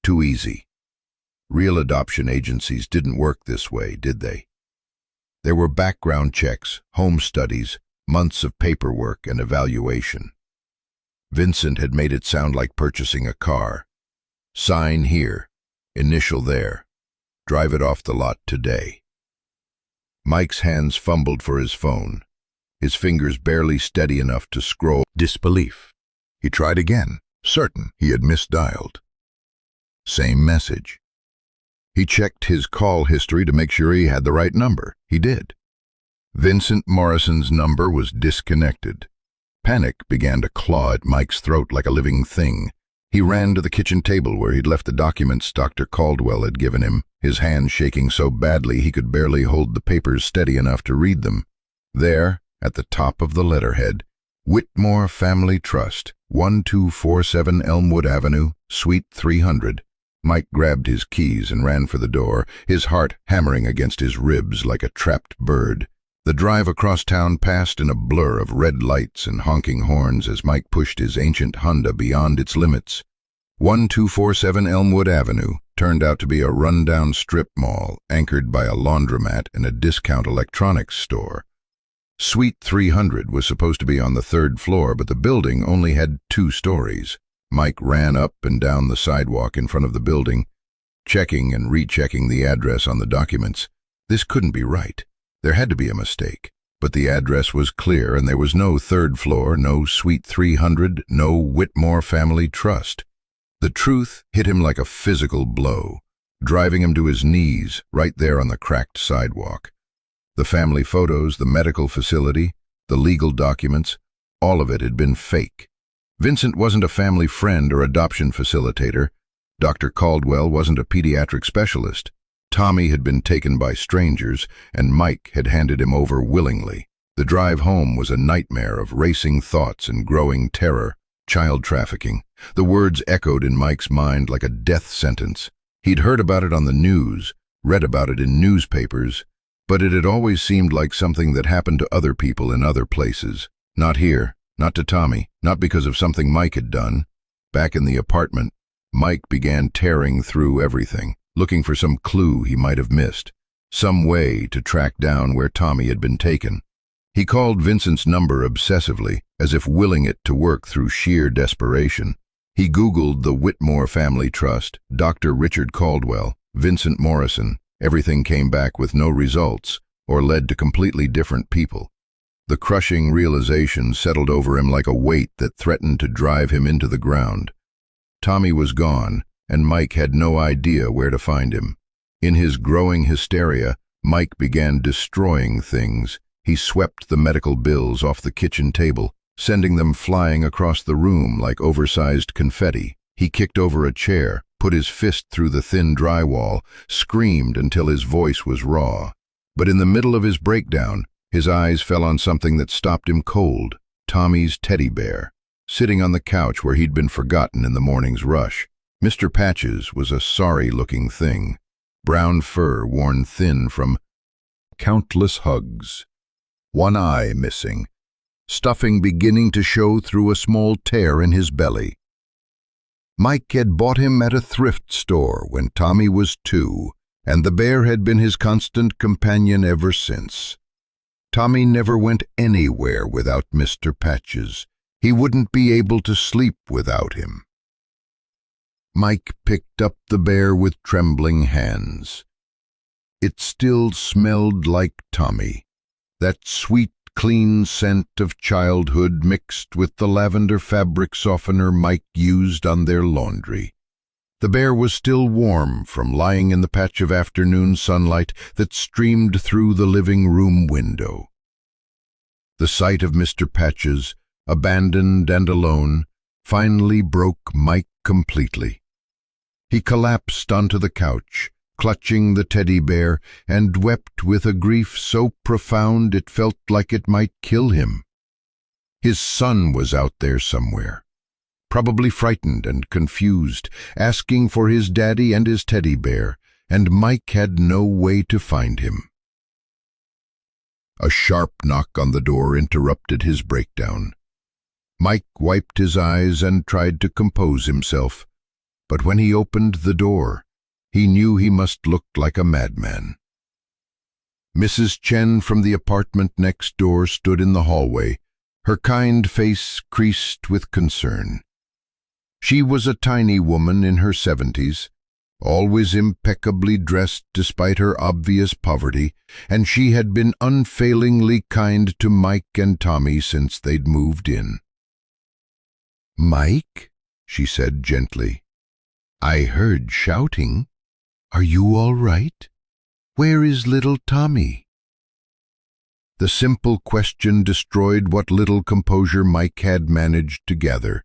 too easy. Real adoption agencies didn't work this way, did they? There were background checks, home studies, months of paperwork and evaluation. Vincent had made it sound like purchasing a car. Sign here, initial there, drive it off the lot today. Mike's hands fumbled for his phone, his fingers barely steady enough to scroll. Disbelief. He tried again, certain he had misdialed. Same message. He checked his call history to make sure he had the right number. He did. Vincent Morrison's number was disconnected. Panic began to claw at Mike's throat like a living thing. He ran to the kitchen table where he'd left the documents Dr. Caldwell had given him, his hands shaking so badly he could barely hold the papers steady enough to read them. There, at the top of the letterhead, Whitmore Family Trust, 1247 Elmwood Avenue, Suite 300, Mike grabbed his keys and ran for the door, his heart hammering against his ribs like a trapped bird. The drive across town passed in a blur of red lights and honking horns as Mike pushed his ancient Honda beyond its limits. 1247 Elmwood Avenue turned out to be a rundown strip mall anchored by a laundromat and a discount electronics store. Suite 300 was supposed to be on the third floor, but the building only had 2 stories. Mike ran up and down the sidewalk in front of the building, checking and rechecking the address on the documents. This couldn't be right. There had to be a mistake. But the address was clear, and there was no third floor, no Suite 300, no Whitmore Family Trust. The truth hit him like a physical blow, driving him to his knees right there on the cracked sidewalk. The family photos, the medical facility, the legal documents, all of it had been fake. Vincent wasn't a family friend or adoption facilitator. Dr. Caldwell wasn't a pediatric specialist. Tommy had been taken by strangers, and Mike had handed him over willingly. The drive home was a nightmare of racing thoughts and growing terror. Child trafficking. The words echoed in Mike's mind like a death sentence. He'd heard about it on the news, read about it in newspapers, but it had always seemed like something that happened to other people in other places. Not here, not to Tommy, not because of something Mike had done. Back in the apartment, Mike began tearing through everything, looking for some clue he might have missed, some way to track down where Tommy had been taken. He called Vincent's number obsessively, as if willing it to work through sheer desperation. He Googled the Whitmore Family Trust, Dr. Richard Caldwell, Vincent Morrison. Everything came back with no results, or led to completely different people. The crushing realization settled over him like a weight that threatened to drive him into the ground. Tommy was gone, and Mike had no idea where to find him. In his growing hysteria, Mike began destroying things. He swept the medical bills off the kitchen table, sending them flying across the room like oversized confetti. He kicked over a chair, put his fist through the thin drywall, screamed until his voice was raw. But in the middle of his breakdown, his eyes fell on something that stopped him cold. Tommy's teddy bear, sitting on the couch where he'd been forgotten in the morning's rush. Mr. Patches was a sorry-looking thing, brown fur worn thin from countless hugs, one eye missing, stuffing beginning to show through a small tear in his belly. Mike had bought him at a thrift store when Tommy was 2, and the bear had been his constant companion ever since. Tommy never went anywhere without Mr. Patches. He wouldn't be able to sleep without him. Mike picked up the bear with trembling hands. It still smelled like Tommy, that sweet, clean scent of childhood mixed with the lavender fabric softener Mike used on their laundry. The bear was still warm from lying in the patch of afternoon sunlight that streamed through the living room window. The sight of Mr. Patches, abandoned and alone, finally broke Mike completely. He collapsed onto the couch, clutching the teddy bear, and wept with a grief so profound it felt like it might kill him. His son was out there somewhere, probably frightened and confused, asking for his daddy and his teddy bear, and Mike had no way to find him. A sharp knock on the door interrupted his breakdown. Mike wiped his eyes and tried to compose himself, but when he opened the door, he knew he must look like a madman. Mrs. Chen from the apartment next door stood in the hallway, her kind face creased with concern. She was a tiny woman in her 70s, always impeccably dressed despite her obvious poverty, and she had been unfailingly kind to Mike and Tommy since they'd moved in. "Mike," she said gently, "I heard shouting. Are you all right? Where is little Tommy?" The simple question destroyed what little composure Mike had managed to gather.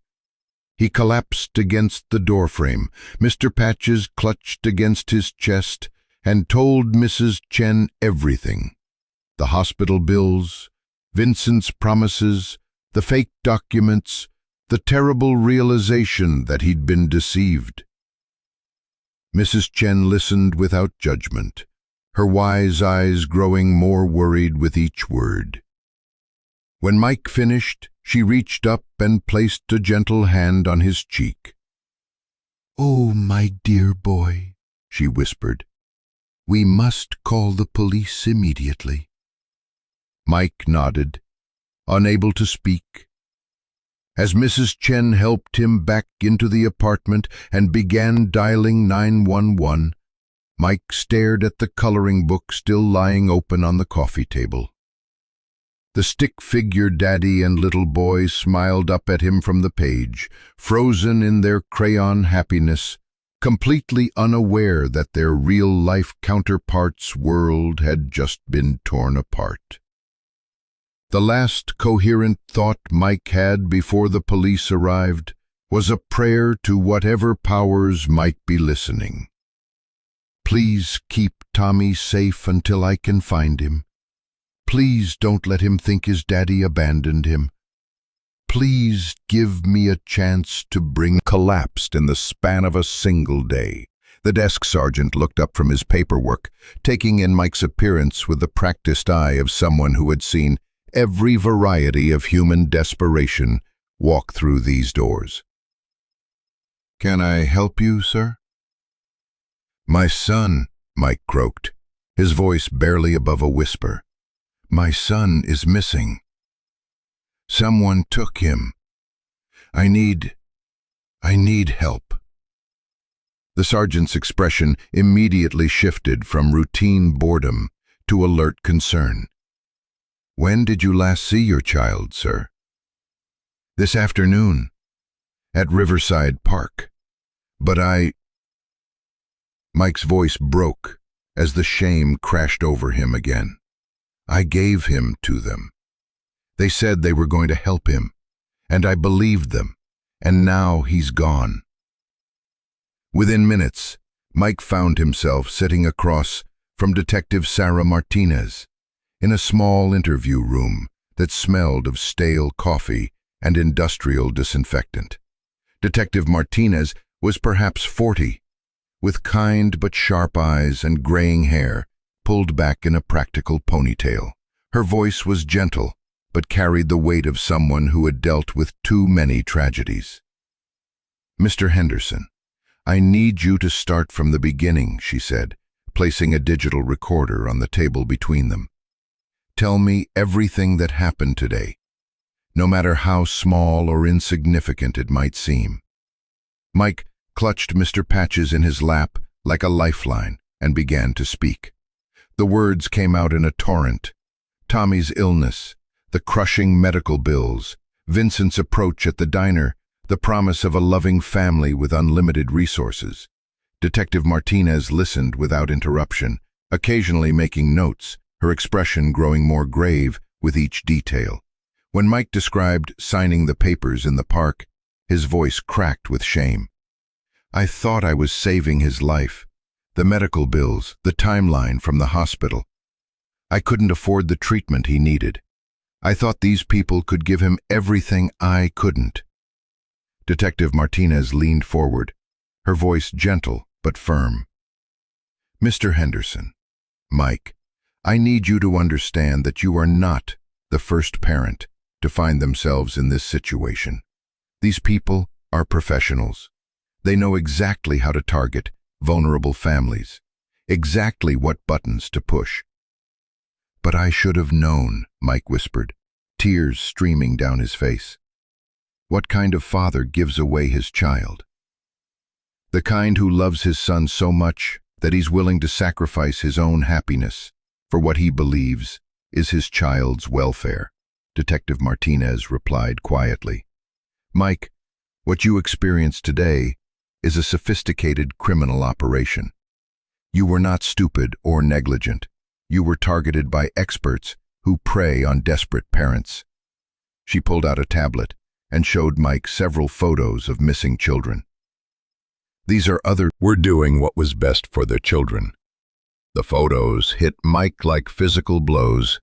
He collapsed against the doorframe. Mr. Patches clutched against his chest and told Mrs. Chen everything. The hospital bills, Vincent's promises, the fake documents, the terrible realization that he'd been deceived. Mrs. Chen listened without judgment, her wise eyes growing more worried with each word. When Mike finished, she reached up and placed a gentle hand on his cheek. "Oh, my dear boy," she whispered, "we must call the police immediately." Mike nodded, unable to speak. As Mrs. Chen helped him back into the apartment and began dialing 911, Mike stared at the coloring book still lying open on the coffee table. The stick-figure daddy and little boy smiled up at him from the page, frozen in their crayon happiness, completely unaware that their real-life counterparts' world had just been torn apart. The last coherent thought Mike had before the police arrived was a prayer to whatever powers might be listening. "Please keep Tommy safe until I can find him. Please don't let him think his daddy abandoned him. Please give me a chance to bring—" Collapsed in the span of a single day. The desk sergeant looked up from his paperwork, taking in Mike's appearance with the practiced eye of someone who had seen every variety of human desperation walk through these doors. "Can I help you, sir?" "My son," Mike croaked, his voice barely above a whisper. "My son is missing. Someone took him. I need help." The sergeant's expression immediately shifted from routine boredom to alert concern. "When did you last see your child, sir?" "This afternoon, at Riverside Park. But Mike's voice broke as the shame crashed over him again. "I gave him to them. They said they were going to help him, and I believed them, and now he's gone." Within minutes, Mike found himself sitting across from Detective Sarah Martinez in a small interview room that smelled of stale coffee and industrial disinfectant. Detective Martinez was perhaps 40, with kind but sharp eyes and graying hair pulled back in a practical ponytail. Her voice was gentle, but carried the weight of someone who had dealt with too many tragedies. "Mr. Henderson, I need you to start from the beginning," she said, placing a digital recorder on the table between them. "Tell me everything that happened today, no matter how small or insignificant it might seem." Mike clutched Mr. Patches in his lap like a lifeline and began to speak. The words came out in a torrent. Tommy's illness, the crushing medical bills, Vincent's approach at the diner, the promise of a loving family with unlimited resources. Detective Martinez listened without interruption, occasionally making notes, her expression growing more grave with each detail. When Mike described signing the papers in the park, his voice cracked with shame. "I thought I was saving his life. The medical bills, the timeline from the hospital. I couldn't afford the treatment he needed. I thought these people could give him everything I couldn't." Detective Martinez leaned forward, her voice gentle but firm. "Mr. Henderson, Mike, I need you to understand that you are not the first parent to find themselves in this situation. These people are professionals. They know exactly how to target vulnerable families, exactly what buttons to push." "But I should have known," Mike whispered, tears streaming down his face. "What kind of father gives away his child? The kind who loves his son so much that he's willing to sacrifice his own happiness for what he believes is his child's welfare," Detective Martinez replied quietly. "Mike, what you experienced today is a sophisticated criminal operation. You were not stupid or negligent. You were targeted by experts who prey on desperate parents." She pulled out a tablet and showed Mike several photos of missing children. "These are other were doing what was best for their children." The photos hit Mike like physical blows.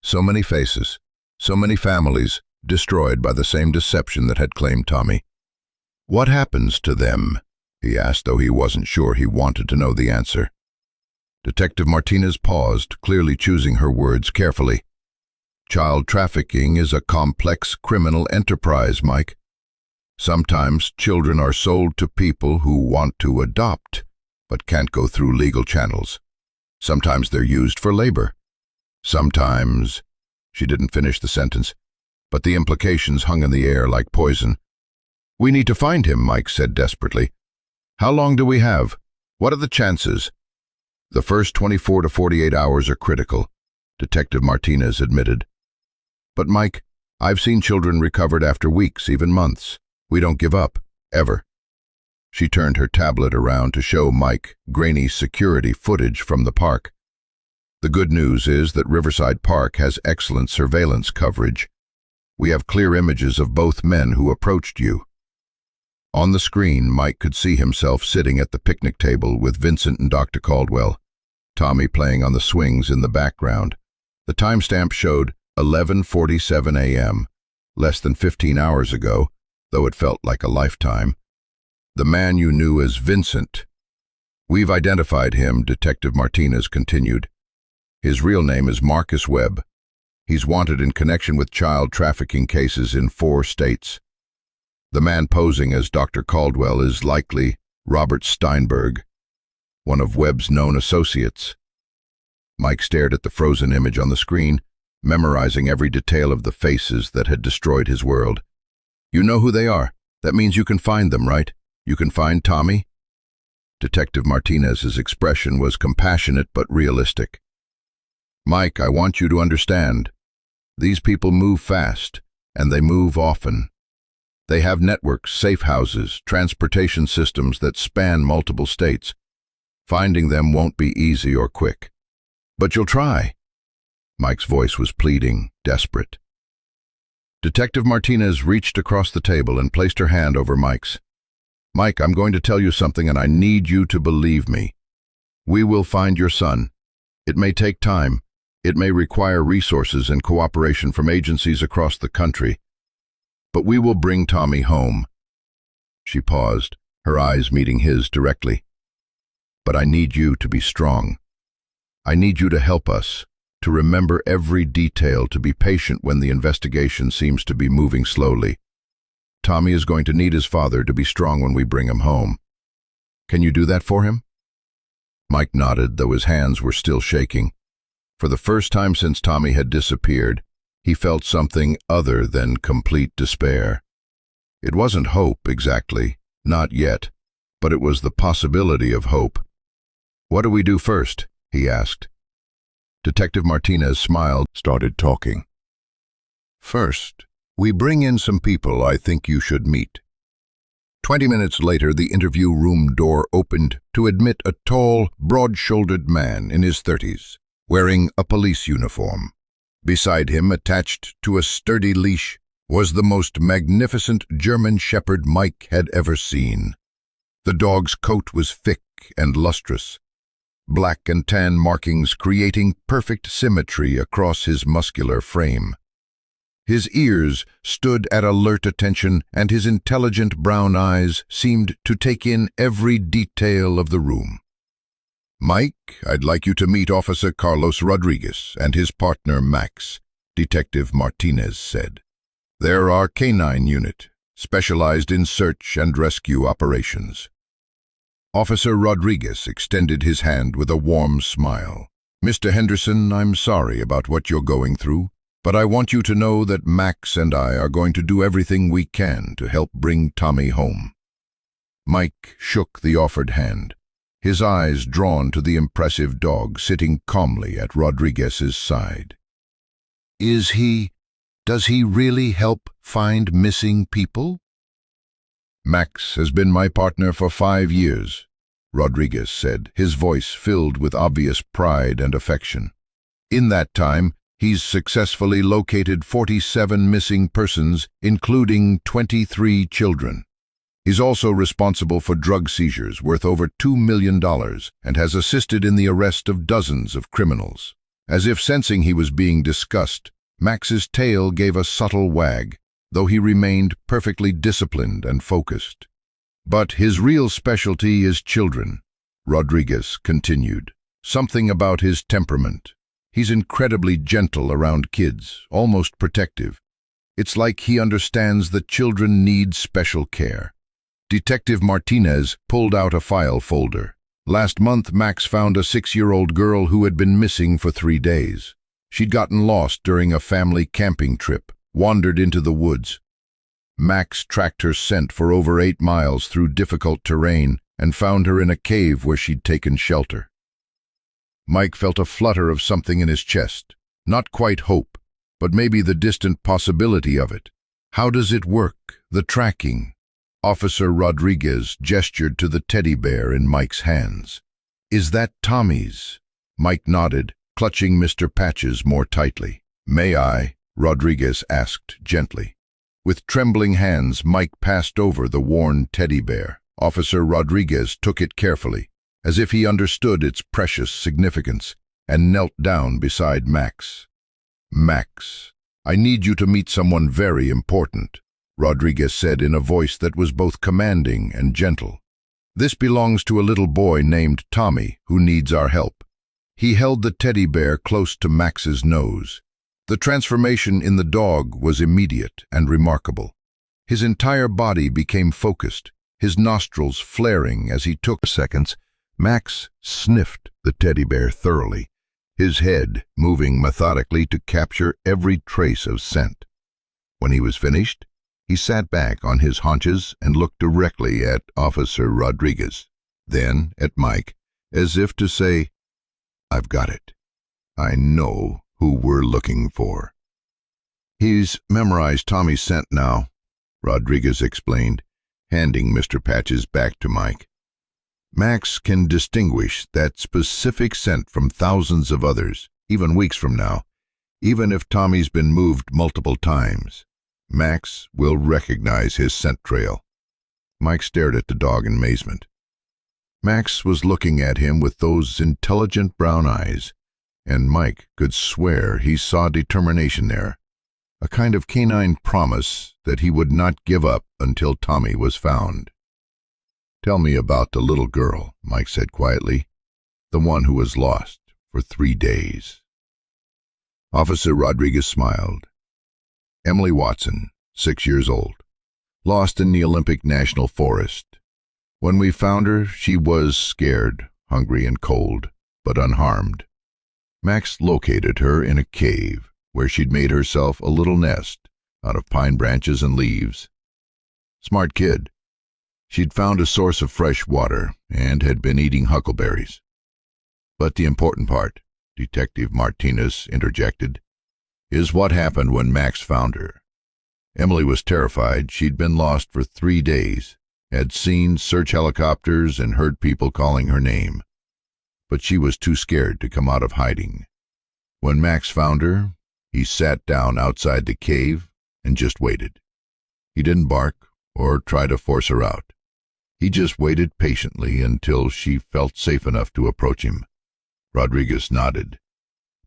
So many faces, so many families destroyed by the same deception that had claimed Tommy. "What happens to them?" he asked, though he wasn't sure he wanted to know the answer. Detective Martinez paused, clearly choosing her words carefully. Child trafficking is a complex criminal enterprise, Mike. Sometimes children are sold to people who want to adopt, but can't go through legal channels. Sometimes they're used for labor. Sometimes— She didn't finish the sentence, but the implications hung in the air like poison. "We need to find him," Mike said desperately. "How long do we have? What are the chances?" "The first 24 to 48 hours are critical," Detective Martinez admitted. "But Mike, I've seen children recovered after weeks, even months. We don't give up, ever." She turned her tablet around to show Mike grainy security footage from the park. "The good news is that Riverside Park has excellent surveillance coverage. We have clear images of both men who approached you." On the screen, Mike could see himself sitting at the picnic table with Vincent and Dr. Caldwell, Tommy playing on the swings in the background. The timestamp showed 11:47 a.m., less than 15 hours ago, though it felt like a lifetime. "The man you knew as Vincent. We've identified him," Detective Martinez continued. "His real name is Marcus Webb. He's wanted in connection with child trafficking cases in 4 states. The man posing as Dr. Caldwell is likely Robert Steinberg, one of Webb's known associates." Mike stared at the frozen image on the screen, memorizing every detail of the faces that had destroyed his world. "You know who they are. That means you can find them, right? You can find Tommy?" Detective Martinez's expression was compassionate but realistic. "Mike, I want you to understand. These people move fast, and they move often. They have networks, safe houses, transportation systems that span multiple states. Finding them won't be easy or quick. But you'll try." Mike's voice was pleading, desperate. Detective Martinez reached across the table and placed her hand over Mike's. "Mike, I'm going to tell you something, and I need you to believe me. We will find your son. It may take time. It may require resources and cooperation from agencies across the country. But we will bring Tommy home." She paused, her eyes meeting his directly. "But I need you to be strong. I need you to help us, to remember every detail, to be patient when the investigation seems to be moving slowly. Tommy is going to need his father to be strong when we bring him home. Can you do that for him?" Mike nodded, though his hands were still shaking. For the first time since Tommy had disappeared, he felt something other than complete despair. It wasn't hope, exactly, not yet, but it was the possibility of hope. "What do we do first?" he asked. Detective Martinez smiled, started talking. "First, we bring in some people I think you should meet." 20 minutes later, the interview room door opened to admit a tall, broad-shouldered man in his 30s, wearing a police uniform. Beside him, attached to a sturdy leash, was the most magnificent German shepherd Mike had ever seen. The dog's coat was thick and lustrous, black and tan markings creating perfect symmetry across his muscular frame. His ears stood at alert attention, and his intelligent brown eyes seemed to take in every detail of the room. "Mike, I'd like you to meet Officer Carlos Rodriguez and his partner Max," Detective Martinez said. "They're our canine unit, specialized in search and rescue operations." Officer Rodriguez extended his hand with a warm smile. "Mr. Henderson, I'm sorry about what you're going through, but I want you to know that Max and I are going to do everything we can to help bring Tommy home." Mike shook the offered hand, his eyes drawn to the impressive dog sitting calmly at Rodriguez's side. Does he really help find missing people?" "Max has been my partner for 5 years," Rodriguez said, his voice filled with obvious pride and affection. "In that time, he's successfully located 47 missing persons, including 23 children. He's also responsible for drug seizures worth over $2 million and has assisted in the arrest of dozens of criminals." As if sensing he was being discussed, Max's tail gave a subtle wag, though he remained perfectly disciplined and focused. But his real specialty is children, Rodriguez continued. Something about his temperament. He's incredibly gentle around kids, almost protective. It's like he understands that children need special care. Detective Martinez pulled out a file folder. Last month, Max found a 6-year-old girl who had been missing for 3 days. She'd gotten lost during a family camping trip, wandered into the woods. Max tracked her scent for over 8 miles through difficult terrain and found her in a cave where she'd taken shelter. Mike felt a flutter of something in his chest. Not quite hope, but maybe the distant possibility of it. How does it work, the tracking? Officer Rodriguez gestured to the teddy bear in Mike's hands. Is that Tommy's? Mike nodded, clutching Mr. Patches more tightly. May I? Rodriguez asked gently. With trembling hands, Mike passed over the worn teddy bear. Officer Rodriguez took it carefully, as if he understood its precious significance, and knelt down beside Max. Max, I need you to meet someone very important, Rodriguez said in a voice that was both commanding and gentle. This belongs to a little boy named Tommy who needs our help. He held the teddy bear close to Max's nose. The transformation in the dog was immediate and remarkable. His entire body became focused, his nostrils flaring as he took seconds. Max sniffed the teddy bear thoroughly, his head moving methodically to capture every trace of scent. When he was finished, he sat back on his haunches and looked directly at Officer Rodriguez, then at Mike, as if to say, I've got it. I know who we're looking for. He's memorized Tommy's scent now, Rodriguez explained, handing Mr. Patches back to Mike. Max can distinguish that specific scent from thousands of others, even weeks from now, even if Tommy's been moved multiple times. Max will recognize his scent trail. Mike stared at the dog in amazement. Max was looking at him with those intelligent brown eyes, and Mike could swear he saw determination there, a kind of canine promise that he would not give up until Tommy was found. Tell me about the little girl, Mike said quietly, the one who was lost for 3 days. Officer Rodriguez smiled. Emily Watson, 6 years old, lost in the Olympic National Forest. When we found her, she was scared, hungry and cold, but unharmed. Max located her in a cave where she'd made herself a little nest out of pine branches and leaves. Smart kid. She'd found a source of fresh water and had been eating huckleberries. But the important part, Detective Martinez interjected, is what happened when Max found her. Emily was terrified. She'd been lost for 3 days, had seen search helicopters and heard people calling her name. But she was too scared to come out of hiding. When Max found her, he sat down outside the cave and just waited. He didn't bark or try to force her out. He just waited patiently until she felt safe enough to approach him. Rodriguez nodded.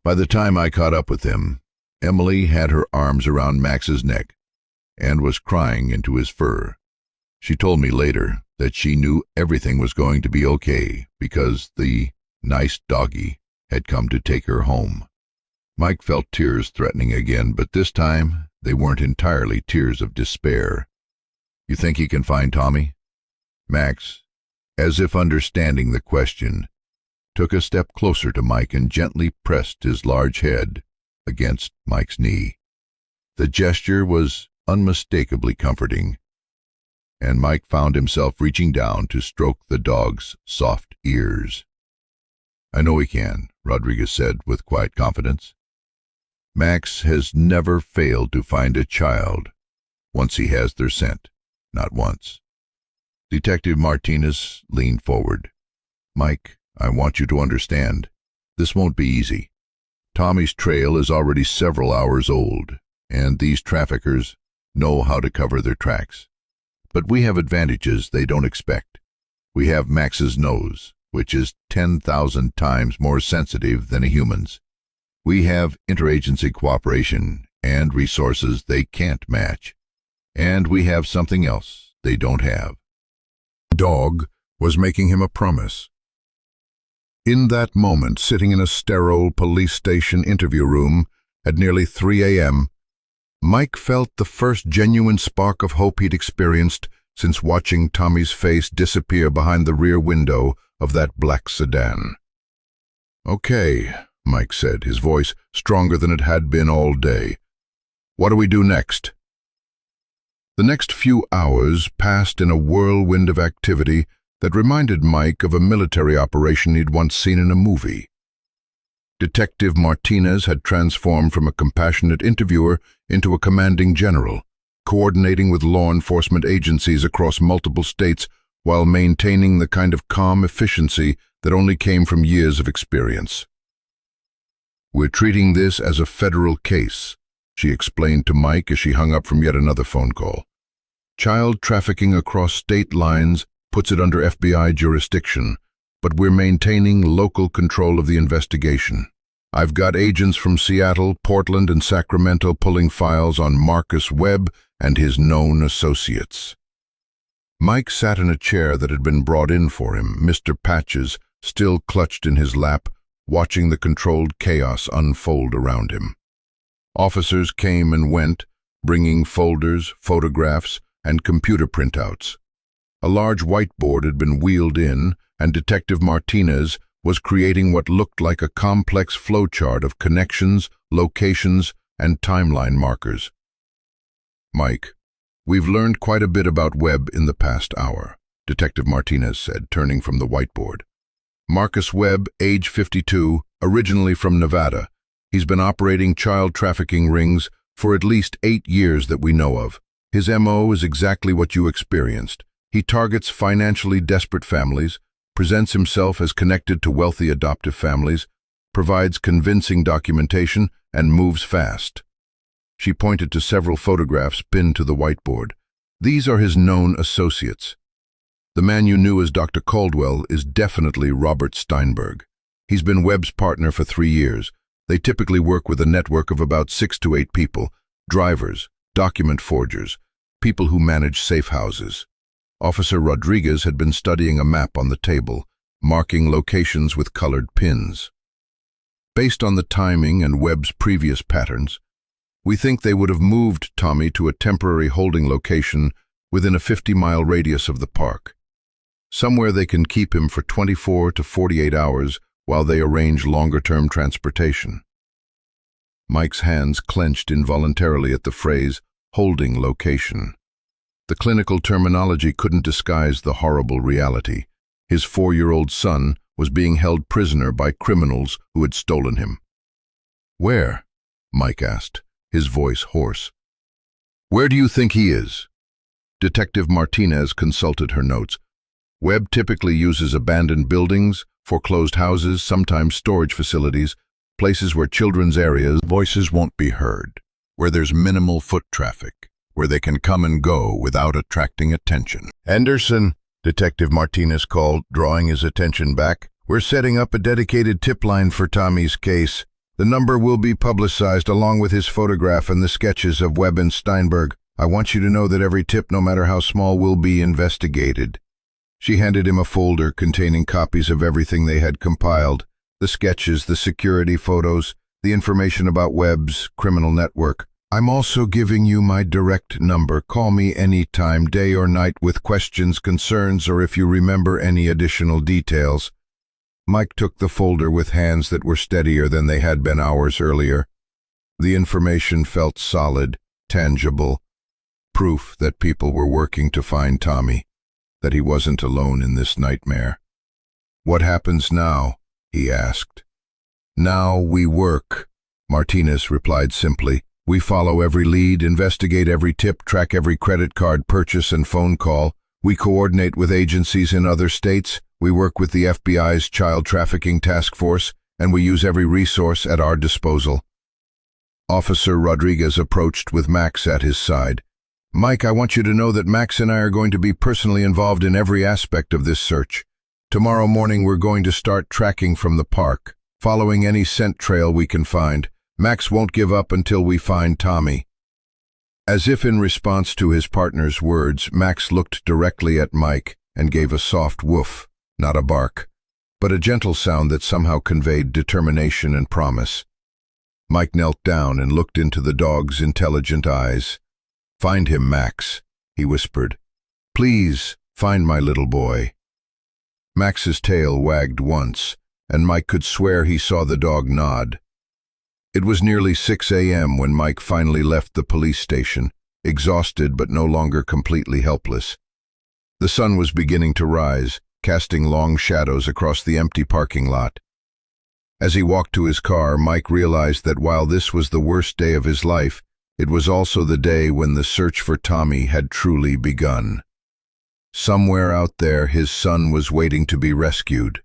By the time I caught up with him, Emily had her arms around Max's neck and was crying into his fur. She told me later that she knew everything was going to be okay because the nice doggy had come to take her home. Mike felt tears threatening again, but this time they weren't entirely tears of despair. You think he can find Tommy? Max, as if understanding the question, took a step closer to Mike and gently pressed his large head against Mike's knee. The gesture was unmistakably comforting, and Mike found himself reaching down to stroke the dog's soft ears. I know he can, Rodriguez said with quiet confidence. Max has never failed to find a child once he has their scent, not once. Detective Martinez leaned forward. Mike, I want you to understand, this won't be easy. Tommy's trail is already several hours old, and these traffickers know how to cover their tracks. But we have advantages they don't expect. We have Max's nose, which is 10,000 times more sensitive than a human's. We have interagency cooperation and resources they can't match. And we have something else they don't have. Dog was making him a promise. In that moment, sitting in a sterile police station interview room at nearly 3 a.m., Mike felt the first genuine spark of hope he'd experienced since watching Tommy's face disappear behind the rear window of that black sedan. "Okay," Mike said, his voice stronger than it had been all day. "What do we do next?" The next few hours passed in a whirlwind of activity that reminded Mike of a military operation he'd once seen in a movie. Detective Martinez had transformed from a compassionate interviewer into a commanding general, coordinating with law enforcement agencies across multiple states while maintaining the kind of calm efficiency that only came from years of experience. "We're treating this as a federal case," she explained to Mike as she hung up from yet another phone call. "Child trafficking across state lines puts it under FBI jurisdiction, but we're maintaining local control of the investigation. I've got agents from Seattle, Portland, and Sacramento pulling files on Marcus Webb and his known associates." Mike sat in a chair that had been brought in for him, Mr. Patches still clutched in his lap, watching the controlled chaos unfold around him. Officers came and went, bringing folders, photographs, and computer printouts. A large whiteboard had been wheeled in, and Detective Martinez was creating what looked like a complex flowchart of connections, locations, and timeline markers. "Mike, we've learned quite a bit about Webb in the past hour," Detective Martinez said, turning from the whiteboard. "Marcus Webb, age 52, originally from Nevada. He's been operating child trafficking rings for at least 8 years that we know of. His MO is exactly what you experienced. He targets financially desperate families, presents himself as connected to wealthy adoptive families, provides convincing documentation, and moves fast." She pointed to several photographs pinned to the whiteboard. "These are his known associates. The man you knew as Dr. Caldwell is definitely Robert Steinberg. He's been Webb's partner for 3 years. They typically work with a network of about 6 to 8 people: drivers, document forgers, people who manage safe houses." Officer Rodriguez had been studying a map on the table, marking locations with colored pins. "Based on the timing and Webb's previous patterns, we think they would have moved Tommy to a temporary holding location within a 50-mile radius of the park. Somewhere they can keep him for 24 to 48 hours while they arrange longer-term transportation." Mike's hands clenched involuntarily at the phrase, "holding location." The clinical terminology couldn't disguise the horrible reality. His 4-year-old son was being held prisoner by criminals who had stolen him. "Where?" Mike asked, his voice hoarse. "Where do you think he is?" Detective Martinez consulted her notes. "Webb typically uses abandoned buildings, foreclosed houses, sometimes storage facilities, places where children's areas voices won't be heard, where there's minimal foot traffic, where they can come and go without attracting attention." "Anderson," Detective Martinez called, drawing his attention back. "We're setting up a dedicated tip line for Tommy's case. The number will be publicized along with his photograph and the sketches of Webb and Steinberg. I want you to know that every tip, no matter how small, will be investigated." She handed him a folder containing copies of everything they had compiled: the sketches, the security photos, the information about Webb's criminal network. "I'm also giving you my direct number. Call me any time, day or night, with questions, concerns, or if you remember any additional details." Mike took the folder with hands that were steadier than they had been hours earlier. The information felt solid, tangible, proof that people were working to find Tommy, that he wasn't alone in this nightmare. "What happens now?" he asked. "Now we work," Martinez replied simply. "We follow every lead, investigate every tip, track every credit card purchase and phone call. We coordinate with agencies in other states. We work with the FBI's Child Trafficking Task Force, and we use every resource at our disposal." Officer Rodriguez approached with Max at his side. "Mike, I want you to know that Max and I are going to be personally involved in every aspect of this search. Tomorrow morning we're going to start tracking from the park, following any scent trail we can find. Max won't give up until we find Tommy." As if in response to his partner's words, Max looked directly at Mike, and gave a soft woof, not a bark, but a gentle sound that somehow conveyed determination and promise. Mike knelt down and looked into the dog's intelligent eyes. "Find him, Max," he whispered. "Please, find my little boy." Max's tail wagged once, and Mike could swear he saw the dog nod. It was nearly 6 a.m. when Mike finally left the police station, exhausted but no longer completely helpless. The sun was beginning to rise, casting long shadows across the empty parking lot. As he walked to his car, Mike realized that while this was the worst day of his life, it was also the day when the search for Tommy had truly begun. Somewhere out there, his son was waiting to be rescued.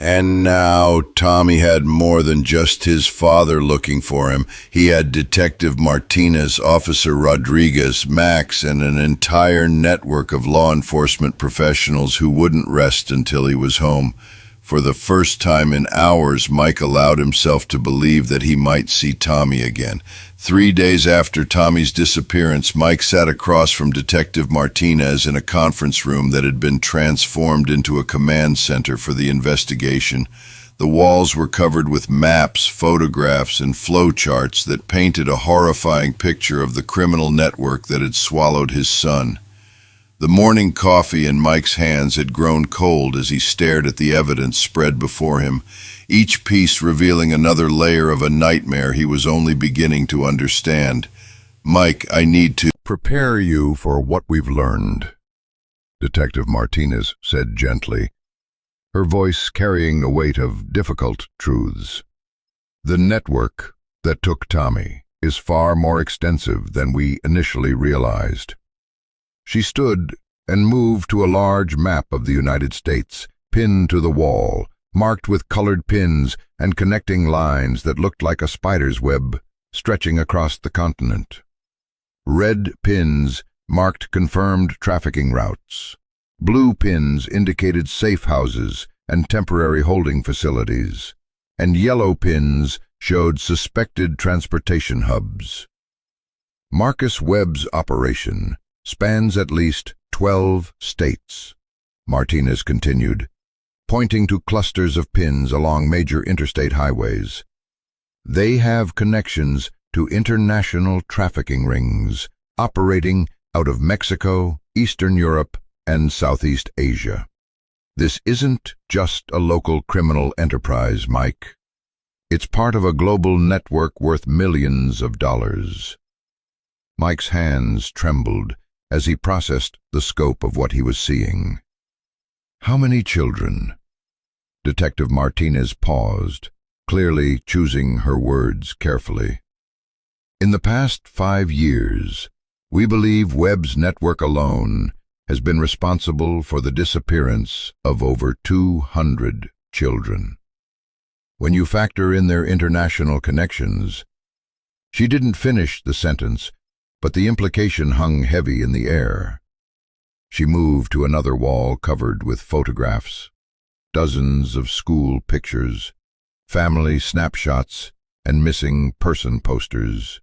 And now Tommy had more than just his father looking for him. He had Detective Martinez, Officer Rodriguez, Max, and an entire network of law enforcement professionals who wouldn't rest until he was home. For the first time in hours, Mike allowed himself to believe that he might see Tommy again. 3 days after Tommy's disappearance, Mike sat across from Detective Martinez in a conference room that had been transformed into a command center for the investigation. The walls were covered with maps, photographs, and flowcharts that painted a horrifying picture of the criminal network that had swallowed his son. The morning coffee in Mike's hands had grown cold as he stared at the evidence spread before him, each piece revealing another layer of a nightmare he was only beginning to understand. "Mike, I need to prepare you for what we've learned," Detective Martinez said gently, her voice carrying the weight of difficult truths. "The network that took Tommy is far more extensive than we initially realized." She stood and moved to a large map of the United States, pinned to the wall, marked with colored pins and connecting lines that looked like a spider's web stretching across the continent. Red pins marked confirmed trafficking routes. Blue pins indicated safe houses and temporary holding facilities, and yellow pins showed suspected transportation hubs. Marcus Webb's operation spans at least 12 states, Martinez continued, pointing to clusters of pins along major interstate highways. They have connections to international trafficking rings operating out of Mexico, Eastern Europe, and Southeast Asia. This isn't just a local criminal enterprise, Mike. It's part of a global network worth millions of dollars. Mike's hands trembled as he processed the scope of what he was seeing. "How many children?" Detective Martinez paused, clearly choosing her words carefully. "In the past 5 years, we believe Webb's network alone has been responsible for the disappearance of over 200 children. When you factor in their international connections..." She didn't finish the sentence, but the implication hung heavy in the air. She moved to another wall covered with photographs, dozens of school pictures, family snapshots, and missing person posters.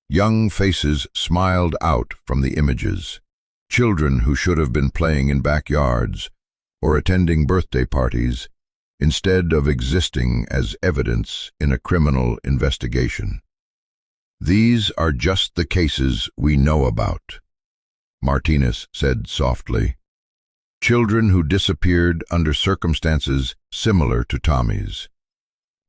Young faces smiled out from the images, children who should have been playing in backyards or attending birthday parties instead of existing as evidence in a criminal investigation. "These are just the cases we know about," Martinez said softly. "Children who disappeared under circumstances similar to Tommy's.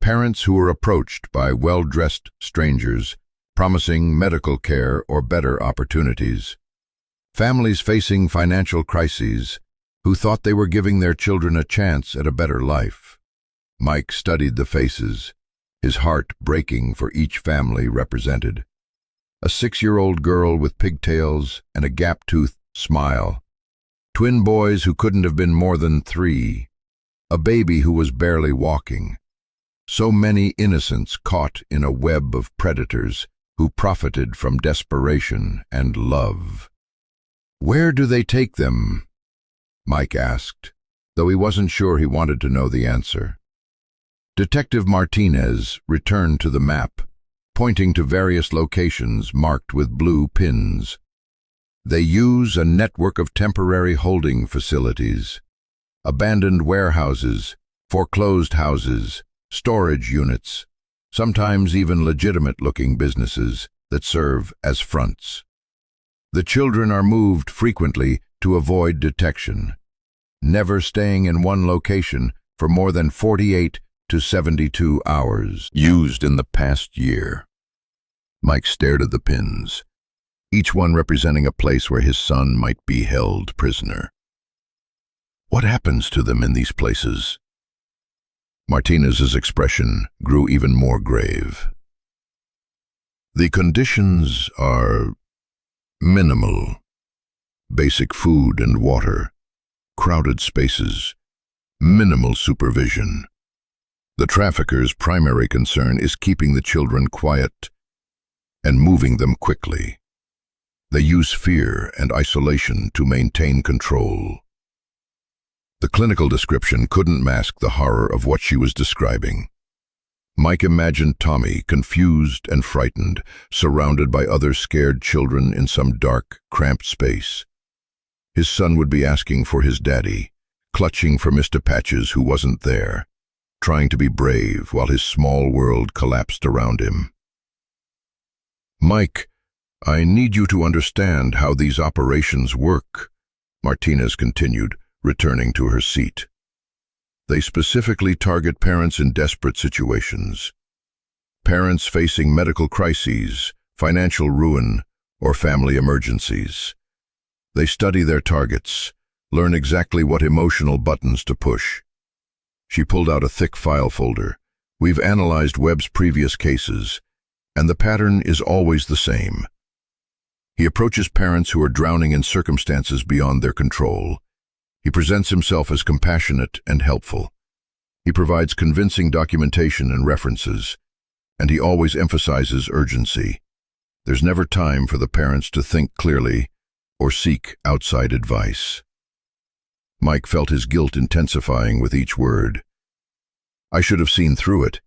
Parents who were approached by well-dressed strangers promising medical care or better opportunities. Families facing financial crises who thought they were giving their children a chance at a better life." Mike studied the faces, his heart breaking for each family represented. A 6-year-old girl with pigtails and a gap-toothed smile. Twin boys who couldn't have been more than 3. A baby who was barely walking. So many innocents caught in a web of predators who profited from desperation and love. "Where do they take them?" Mike asked, though he wasn't sure he wanted to know the answer. Detective Martinez returned to the map, pointing to various locations marked with blue pins. They use a network of temporary holding facilities, abandoned warehouses, foreclosed houses, storage units, sometimes even legitimate-looking businesses that serve as fronts. The children are moved frequently to avoid detection, never staying in one location for more than 48 to 72 hours. Used in the past year. Mike stared at the pins, each one representing a place where his son might be held prisoner. What happens to them in these places? Martinez's expression grew even more grave. The conditions are minimal. Basic food and water, crowded spaces, minimal supervision. The traffickers' primary concern is keeping the children quiet and moving them quickly. They use fear and isolation to maintain control. The clinical description couldn't mask the horror of what she was describing. Mike imagined Tommy, confused and frightened, surrounded by other scared children in some dark, cramped space. His son would be asking for his daddy, clutching for Mr. Patches who wasn't there, trying to be brave while his small world collapsed around him. Mike, I need you to understand how these operations work, Martinez continued, returning to her seat. They specifically target parents in desperate situations. Parents facing medical crises, financial ruin, or family emergencies. They study their targets, learn exactly what emotional buttons to push. She pulled out a thick file folder. We've analyzed Webb's previous cases, and the pattern is always the same. He approaches parents who are drowning in circumstances beyond their control. He presents himself as compassionate and helpful. He provides convincing documentation and references, and he always emphasizes urgency. There's never time for the parents to think clearly or seek outside advice. Mike felt his guilt intensifying with each word. I should have seen through it.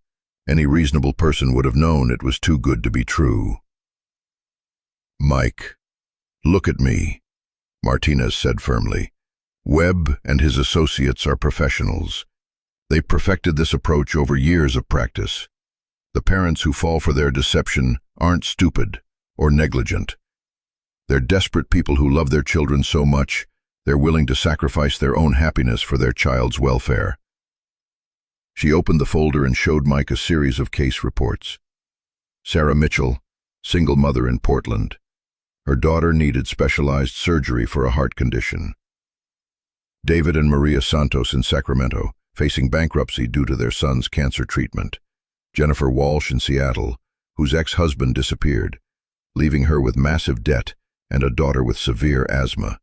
Any reasonable person would have known it was too good to be true. Mike, look at me, Martinez said firmly. Webb and his associates are professionals. They perfected this approach over years of practice. The parents who fall for their deception aren't stupid or negligent. They're desperate people who love their children so much, they're willing to sacrifice their own happiness for their child's welfare. She opened the folder and showed Mike a series of case reports. Sarah Mitchell, single mother in Portland. Her daughter needed specialized surgery for a heart condition. David and Maria Santos in Sacramento, facing bankruptcy due to their son's cancer treatment. Jennifer Walsh in Seattle, whose ex-husband disappeared, leaving her with massive debt and a daughter with severe asthma.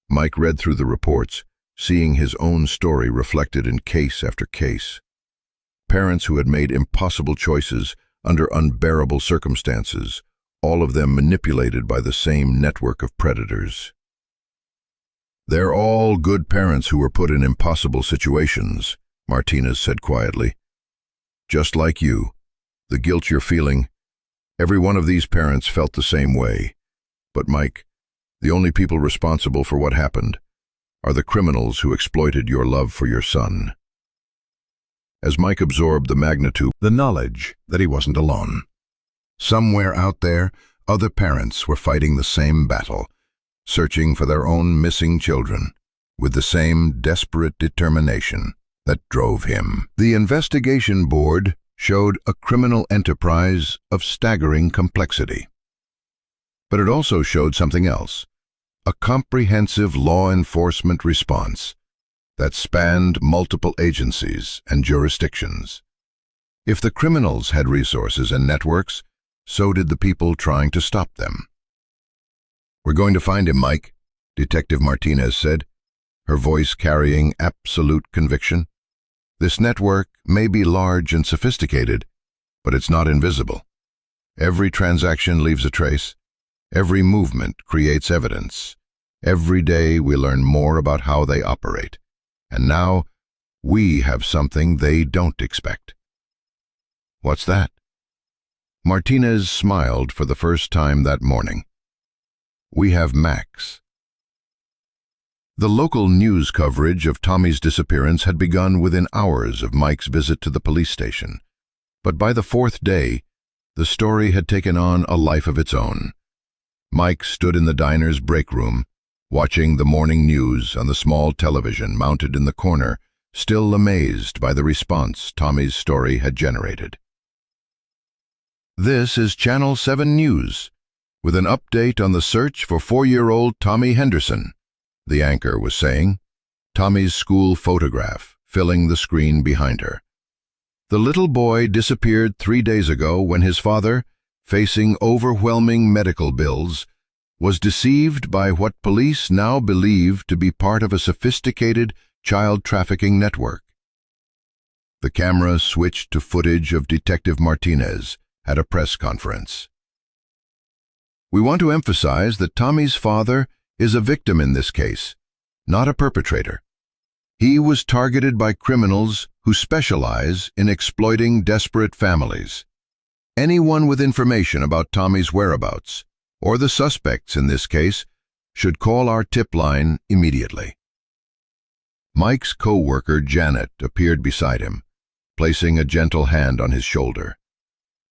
Mike read through the reports, seeing his own story reflected in case after case. Parents who had made impossible choices under unbearable circumstances, all of them manipulated by the same network of predators. They're all good parents who were put in impossible situations, Martinez said quietly. Just like you, the guilt you're feeling, every one of these parents felt the same way. But Mike, the only people responsible for what happened are the criminals who exploited your love for your son. As Mike absorbed the magnitude, the knowledge that he wasn't alone. Somewhere out there, other parents were fighting the same battle, searching for their own missing children, with the same desperate determination that drove him. The investigation board showed a criminal enterprise of staggering complexity. But it also showed something else, a comprehensive law enforcement response that spanned multiple agencies and jurisdictions. If the criminals had resources and networks, so did the people trying to stop them. We're going to find him, Mike, Detective Martinez said, her voice carrying absolute conviction. This network may be large and sophisticated, but it's not invisible. Every transaction leaves a trace. Every movement creates evidence. Every day we learn more about how they operate. And now, we have something they don't expect. What's that? Martinez smiled for the first time that morning. we have Max. The local news coverage of Tommy's disappearance had begun within hours of Mike's visit to the police station. But by the fourth day, the story had taken on a life of its own. Mike stood in the diner's break room, watching the morning news on the small television mounted in the corner, still amazed by the response Tommy's story had generated. This is Channel 7 News, with an update on the search for 4-year-old Tommy Henderson, the anchor was saying, Tommy's school photograph filling the screen behind her. The little boy disappeared 3 days ago when his father, facing overwhelming medical bills, was deceived by what police now believe to be part of a sophisticated child trafficking network. The camera switched to footage of Detective Martinez at a press conference. We want to emphasize that Tommy's father is a victim in this case, not a perpetrator. He was targeted by criminals who specialize in exploiting desperate families. Anyone with information about Tommy's whereabouts, or the suspects in this case, should call our tip line immediately. Mike's co-worker Janet appeared beside him, placing a gentle hand on his shoulder.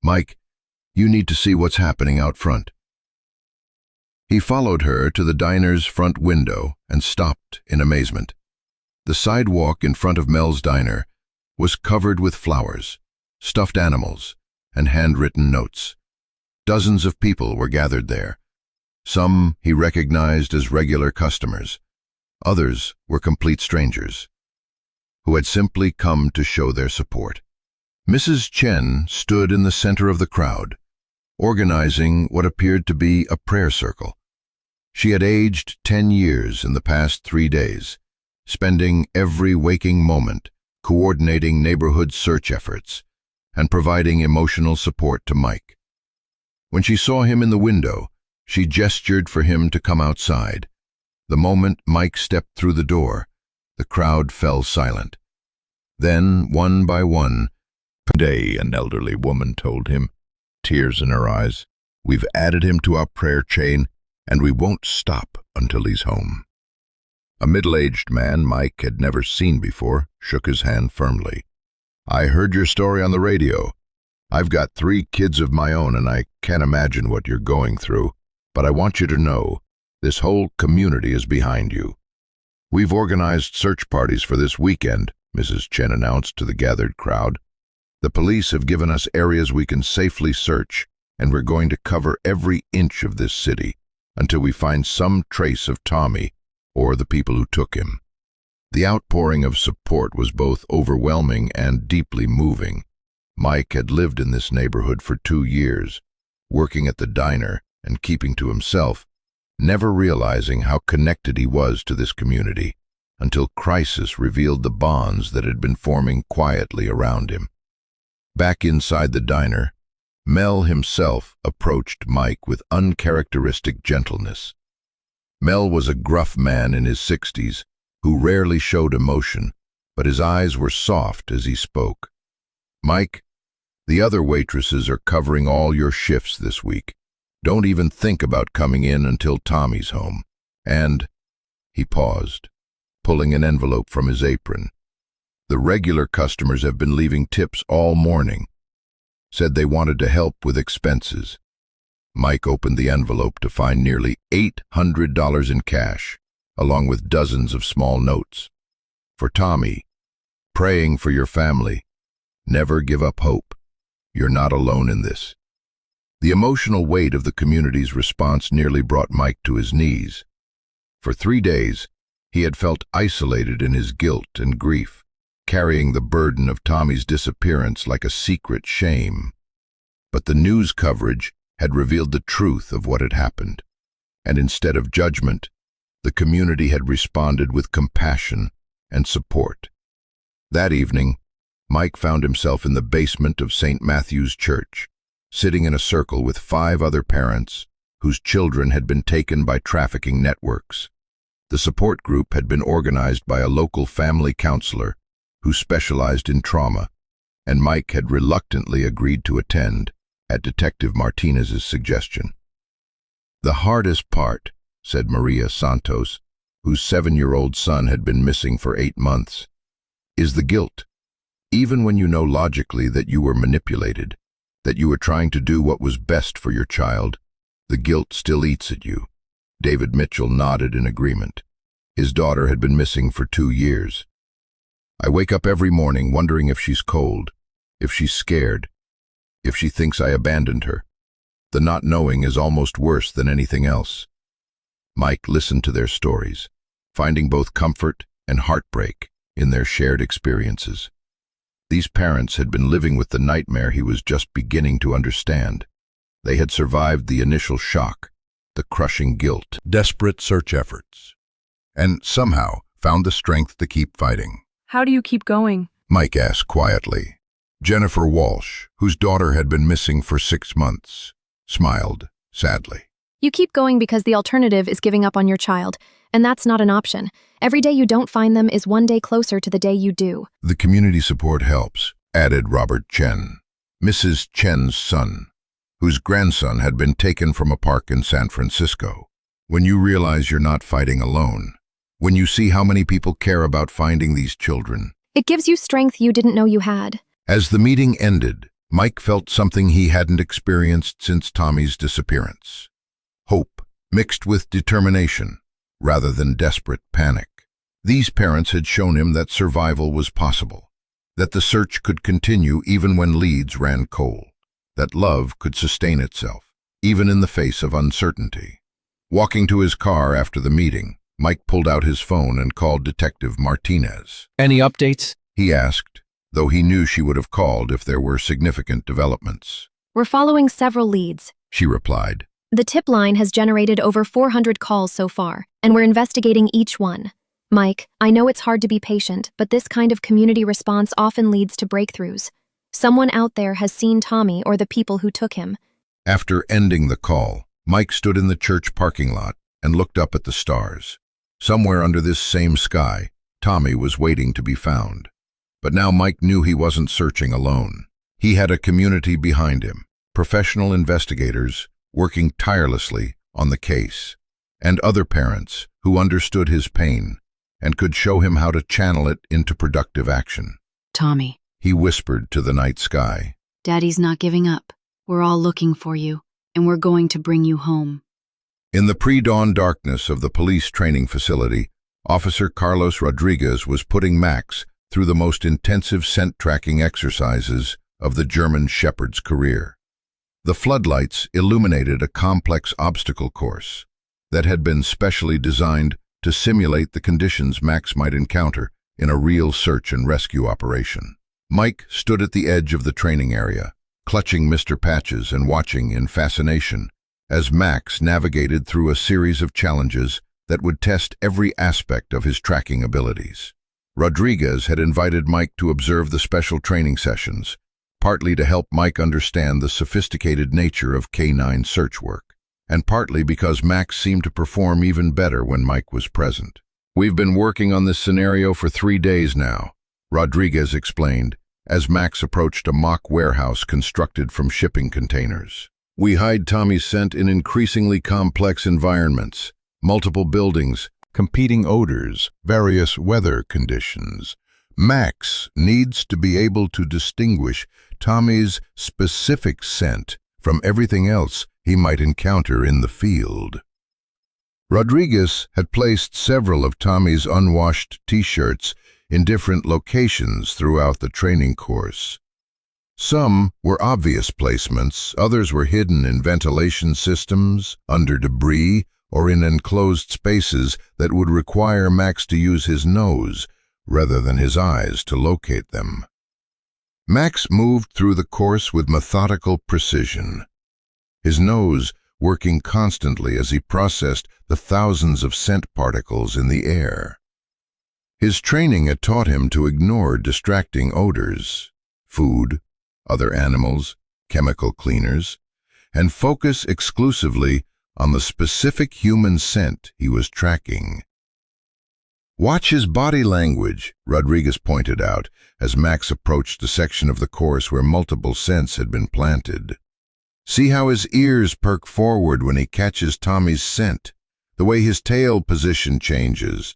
Mike, you need to see what's happening out front. He followed her to the diner's front window and stopped in amazement. The sidewalk in front of Mel's diner was covered with flowers, stuffed animals, and handwritten notes. Dozens of people were gathered there. Some he recognized as regular customers. Others were complete strangers, who had simply come to show their support. Mrs. Chen stood in the center of the crowd, organizing what appeared to be a prayer circle. She had aged 10 years in the past 3 days, spending every waking moment coordinating neighborhood search efforts and providing emotional support to Mike. When she saw him in the window, she gestured for him to come outside. The moment Mike stepped through the door, the crowd fell silent. Then, one by one, "Today," an elderly woman told him, tears in her eyes, "we've added him to our prayer chain, and we won't stop until he's home." A middle-aged man Mike had never seen before shook his hand firmly. "I heard your story on the radio. I've got 3 kids of my own, and I can't imagine what you're going through, but I want you to know, this whole community is behind you. We've organized search parties for this weekend," Mrs. Chen announced to the gathered crowd. "The police have given us areas we can safely search, and we're going to cover every inch of this city until we find some trace of Tommy or the people who took him." The outpouring of support was both overwhelming and deeply moving. Mike had lived in this neighborhood for 2 years, working at the diner and keeping to himself, never realizing how connected he was to this community, until crisis revealed the bonds that had been forming quietly around him. Back inside the diner, Mel himself approached Mike with uncharacteristic gentleness. Mel was a gruff man in his 60s who rarely showed emotion, but his eyes were soft as he spoke. "Mike, the other waitresses are covering all your shifts this week. Don't even think about coming in until Tommy's home. And," he paused, pulling an envelope from his apron, "the regular customers have been leaving tips all morning. Said they wanted to help with expenses." Mike opened the envelope to find nearly $800 in cash, along with dozens of small notes. "For Tommy, praying for your family. Never give up hope. You're not alone in this." The emotional weight of the community's response nearly brought Mike to his knees. For 3 days, he had felt isolated in his guilt and grief, carrying the burden of Tommy's disappearance like a secret shame. But the news coverage had revealed the truth of what had happened, and instead of judgment, the community had responded with compassion and support. That evening, Mike found himself in the basement of St. Matthew's Church, sitting in a circle with 5 other parents whose children had been taken by trafficking networks. The support group had been organized by a local family counselor who specialized in trauma, and Mike had reluctantly agreed to attend at Detective Martinez's suggestion. "The hardest part," said Maria Santos, whose 7-year-old son had been missing for 8 months, "is the guilt. Even when you know logically that you were manipulated, that you were trying to do what was best for your child, the guilt still eats at you." David Mitchell nodded in agreement. His daughter had been missing for 2 years. "I wake up every morning wondering if she's cold, if she's scared, if she thinks I abandoned her. The not knowing is almost worse than anything else." Mike listened to their stories, finding both comfort and heartbreak in their shared experiences. These parents had been living with the nightmare he was just beginning to understand. They had survived the initial shock, the crushing guilt, Desperate search efforts, and somehow found the strength to keep fighting. How do you keep going? Mike asked quietly. Jennifer Walsh, whose daughter had been missing for 6 months, smiled sadly. You keep going because the alternative is giving up on your child, and that's not an option. Every day you don't find them is one day closer to the day you do. The community support helps, added Robert Chen, Mrs. Chen's son, whose grandson had been taken from a park in San Francisco. When you realize you're not fighting alone, when you see how many people care about finding these children. It gives you strength you didn't know you had. As the meeting ended, Mike felt something he hadn't experienced since Tommy's disappearance. Hope, mixed with determination, rather than desperate panic. These parents had shown him that survival was possible, that the search could continue even when leads ran cold, that love could sustain itself, even in the face of uncertainty. Walking to his car after the meeting, Mike pulled out his phone and called Detective Martinez. Any updates? He asked, though he knew she would have called if there were significant developments. We're following several leads. She replied. The tip line has generated over 400 calls so far, and we're investigating each one. Mike, I know it's hard to be patient, but this kind of community response often leads to breakthroughs. Someone out there has seen Tommy or the people who took him. After ending the call, Mike stood in the church parking lot and looked up at the stars. Somewhere under this same sky, Tommy was waiting to be found. But now Mike knew he wasn't searching alone. He had a community behind him, professional investigators working tirelessly on the case, and other parents who understood his pain and could show him how to channel it into productive action. Tommy, He whispered to the night sky. Daddy's not giving up. We're all looking for you, and we're going to bring you home. In the pre-dawn darkness of the police training facility, Officer Carlos Rodriguez was putting Max through the most intensive scent tracking exercises of the German Shepherd's career. The floodlights illuminated a complex obstacle course that had been specially designed to simulate the conditions Max might encounter in a real search and rescue operation. Mike stood at the edge of the training area, clutching Mr. Patches and watching in fascination as Max navigated through a series of challenges that would test every aspect of his tracking abilities. Rodriguez had invited Mike to observe the special training sessions, partly to help Mike understand the sophisticated nature of canine search work, and partly because Max seemed to perform even better when Mike was present. "We've been working on this scenario for 3 days now," Rodriguez explained, as Max approached a mock warehouse constructed from shipping containers. "We hide Tommy's scent in increasingly complex environments, multiple buildings, competing odors, various weather conditions. Max needs to be able to distinguish Tommy's specific scent from everything else he might encounter in the field." Rodriguez had placed several of Tommy's unwashed T-shirts in different locations throughout the training course. Some were obvious placements, others were hidden in ventilation systems, under debris, or in enclosed spaces that would require Max to use his nose rather than his eyes to locate them. Max moved through the course with methodical precision, his nose working constantly as he processed the thousands of scent particles in the air. His training had taught him to ignore distracting odors, food, other animals, chemical cleaners, and focus exclusively on the specific human scent he was tracking. "Watch his body language," Rodriguez pointed out, as Max approached the section of the course where multiple scents had been planted. See how his ears perk forward when he catches Tommy's scent, the way his tail position changes.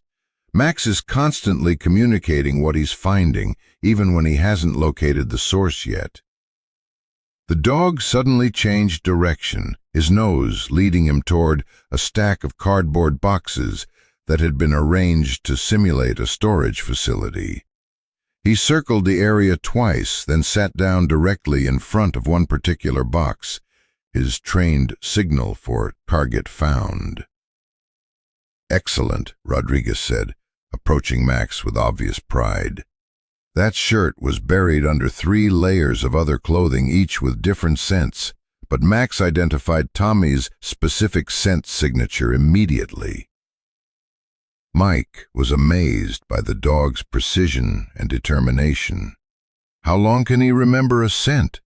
Max is constantly communicating what he's finding, even when he hasn't located the source yet. The dog suddenly changed direction, his nose leading him toward a stack of cardboard boxes that had been arranged to simulate a storage facility. He circled the area twice, then sat down directly in front of one particular box, his trained signal for target found. "Excellent," Rodriguez said, approaching Max with obvious pride. That shirt was buried under 3 layers of other clothing, each with different scents, but Max identified Tommy's specific scent signature immediately. Mike was amazed by the dog's precision and determination. "How long can he remember a scent?"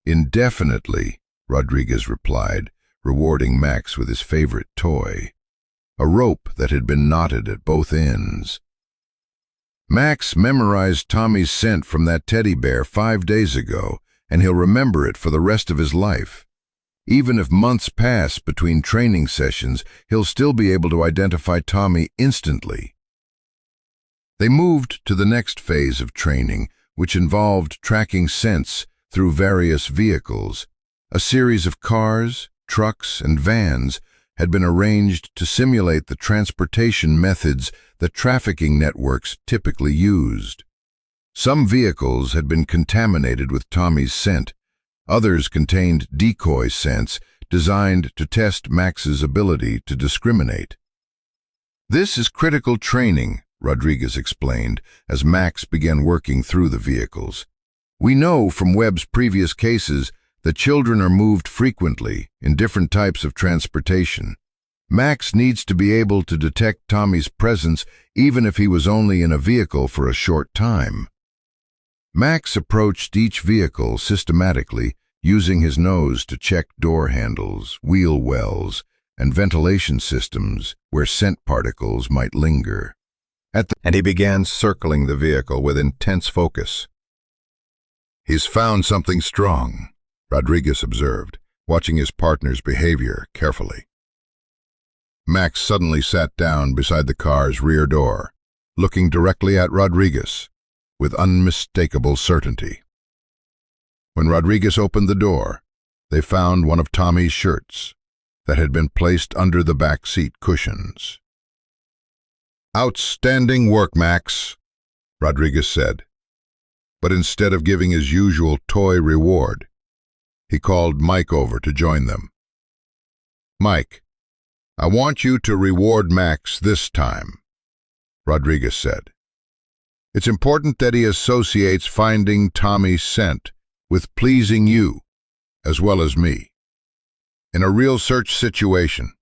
"Indefinitely," Rodriguez replied, rewarding Max with his favorite toy, a rope that had been knotted at both ends. "Max memorized Tommy's scent from that teddy bear 5 days ago, and he'll remember it for the rest of his life. Even if months pass between training sessions, he'll still be able to identify Tommy instantly." They moved to the next phase of training, which involved tracking scents through various vehicles. A series of cars, trucks, and vans had been arranged to simulate the transportation methods that trafficking networks typically used. Some vehicles had been contaminated with Tommy's scent. Others contained decoy scents designed to test Max's ability to discriminate. "This is critical training," Rodriguez explained as Max began working through the vehicles. "We know from Webb's previous cases that children are moved frequently in different types of transportation. Max needs to be able to detect Tommy's presence even if he was only in a vehicle for a short time." Max approached each vehicle systematically, using his nose to check door handles, wheel wells, and ventilation systems where scent particles might linger. And he began circling the vehicle with intense focus. "He's found something strong," Rodriguez observed, watching his partner's behavior carefully. Max suddenly sat down beside the car's rear door, looking directly at Rodriguez with unmistakable certainty. When Rodriguez opened the door, they found one of Tommy's shirts that had been placed under the back seat cushions. "Outstanding work, Max," Rodriguez said. But instead of giving his usual toy reward, he called Mike over to join them. "Mike, I want you to reward Max this time," Rodriguez said. "It's important that he associates finding Tommy's scent with pleasing you, as well as me. In a real search situation,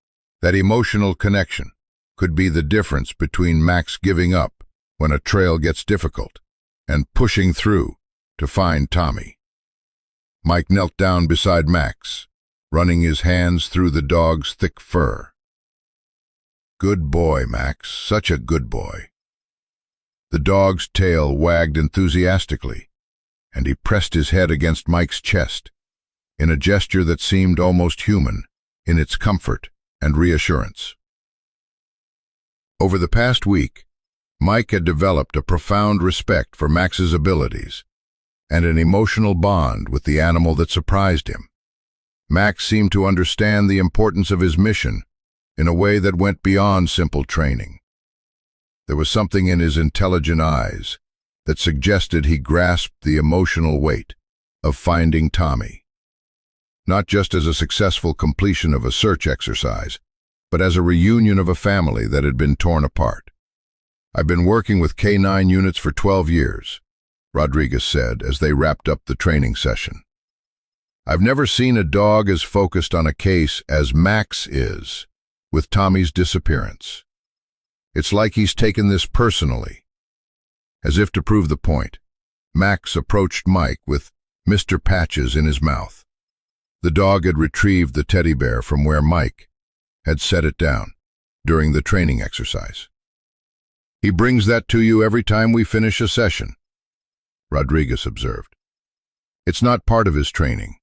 that emotional connection could be the difference between Max giving up when a trail gets difficult and pushing through to find Tommy." Mike knelt down beside Max, running his hands through the dog's thick fur. "Good boy, Max, such a good boy." The dog's tail wagged enthusiastically, and he pressed his head against Mike's chest, in a gesture that seemed almost human in its comfort and reassurance. Over the past week, Mike had developed a profound respect for Max's abilities and an emotional bond with the animal that surprised him. Max seemed to understand the importance of his mission in a way that went beyond simple training. There was something in his intelligent eyes that suggested he grasped the emotional weight of finding Tommy, not just as a successful completion of a search exercise, but as a reunion of a family that had been torn apart. "I've been working with canine units for 12 years, Rodriguez said as they wrapped up the training session. "I've never seen a dog as focused on a case as Max is with Tommy's disappearance. It's like he's taken this personally." As if to prove the point, Max approached Mike with Mr. Patches in his mouth. The dog had retrieved the teddy bear from where Mike had set it down during the training exercise. "He brings that to you every time we finish a session," Rodriguez observed. "It's not part of his training.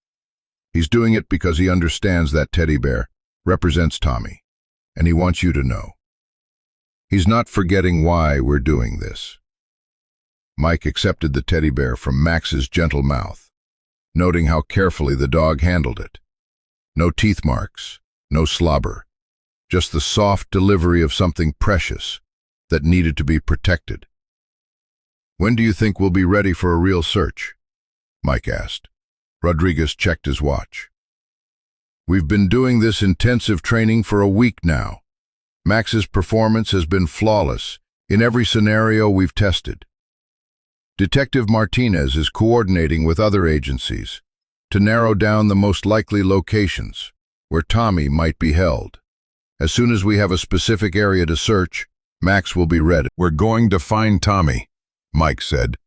He's doing it because he understands that teddy bear represents Tommy, and he wants you to know. He's not forgetting why we're doing this. Mike accepted the teddy bear from Max's gentle mouth, noting how carefully the dog handled it. No teeth marks, no slobber, just the soft delivery of something precious that needed to be protected. "When do you think we'll be ready for a real search?" Mike asked. Rodriguez checked his watch. "We've been doing this intensive training for a week now. Max's performance has been flawless in every scenario we've tested. Detective Martinez is coordinating with other agencies to narrow down the most likely locations where Tommy might be held. As soon as we have a specific area to search, Max will be ready." "We're going to find Tommy," Mike said,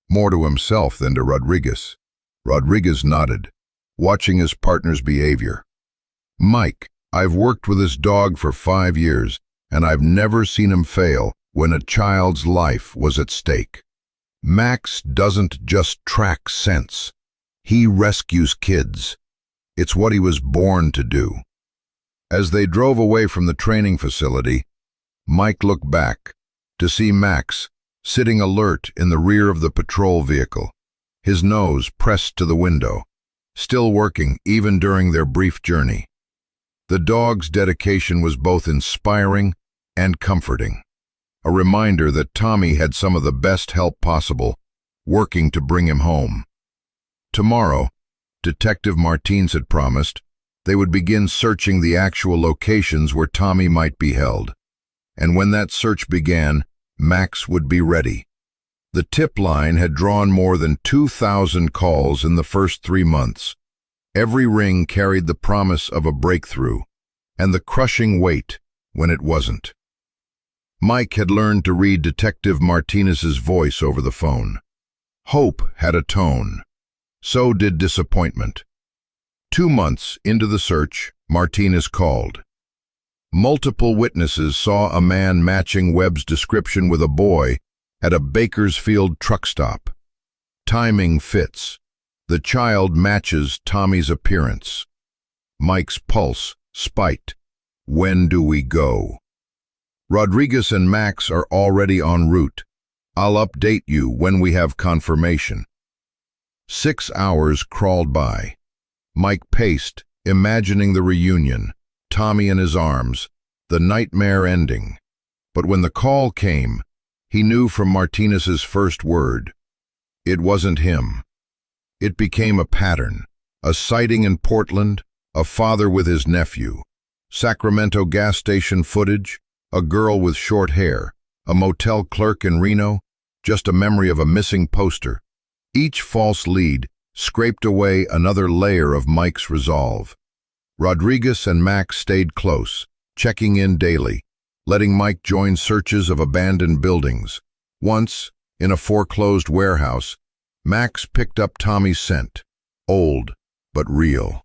more to himself than to Rodriguez. Rodriguez nodded, watching his partner's behavior. "Mike, I've worked with this dog for 5 years, and I've never seen him fail when a child's life was at stake. Max doesn't just track scents. He rescues kids. It's what he was born to do." As they drove away from the training facility, Mike looked back to see Max sitting alert in the rear of the patrol vehicle, his nose pressed to the window, still working even during their brief journey. The dog's dedication was both inspiring and comforting, a reminder that Tommy had some of the best help possible, working to bring him home. Tomorrow, Detective Martinez had promised, they would begin searching the actual locations where Tommy might be held. And when that search began, Max would be ready. The tip line had drawn more than 2,000 calls in the first 3 months. Every ring carried the promise of a breakthrough, and the crushing weight when it wasn't. Mike had learned to read Detective Martinez's voice over the phone. Hope had a tone. So did disappointment. 2 months into the search, Martinez called. Multiple witnesses saw a man matching Webb's description with a boy at a Bakersfield truck stop. Timing fits. The child matches Tommy's appearance. Mike's pulse spiked. When do we go? Rodriguez and Max are already en route. I'll update you when we have confirmation. 6 hours crawled by. Mike paced, imagining the reunion, Tommy in his arms, the nightmare ending. But when the call came, he knew from Martinez's first word. It wasn't him. It became a pattern. A sighting in Portland, a father with his nephew. Sacramento gas station footage, a girl with short hair. A motel clerk in Reno, just a memory of a missing poster. Each false lead scraped away another layer of Mike's resolve. Rodriguez and Max stayed close, checking in daily, letting Mike join searches of abandoned buildings. Once, in a foreclosed warehouse, Max picked up Tommy's scent, old but real.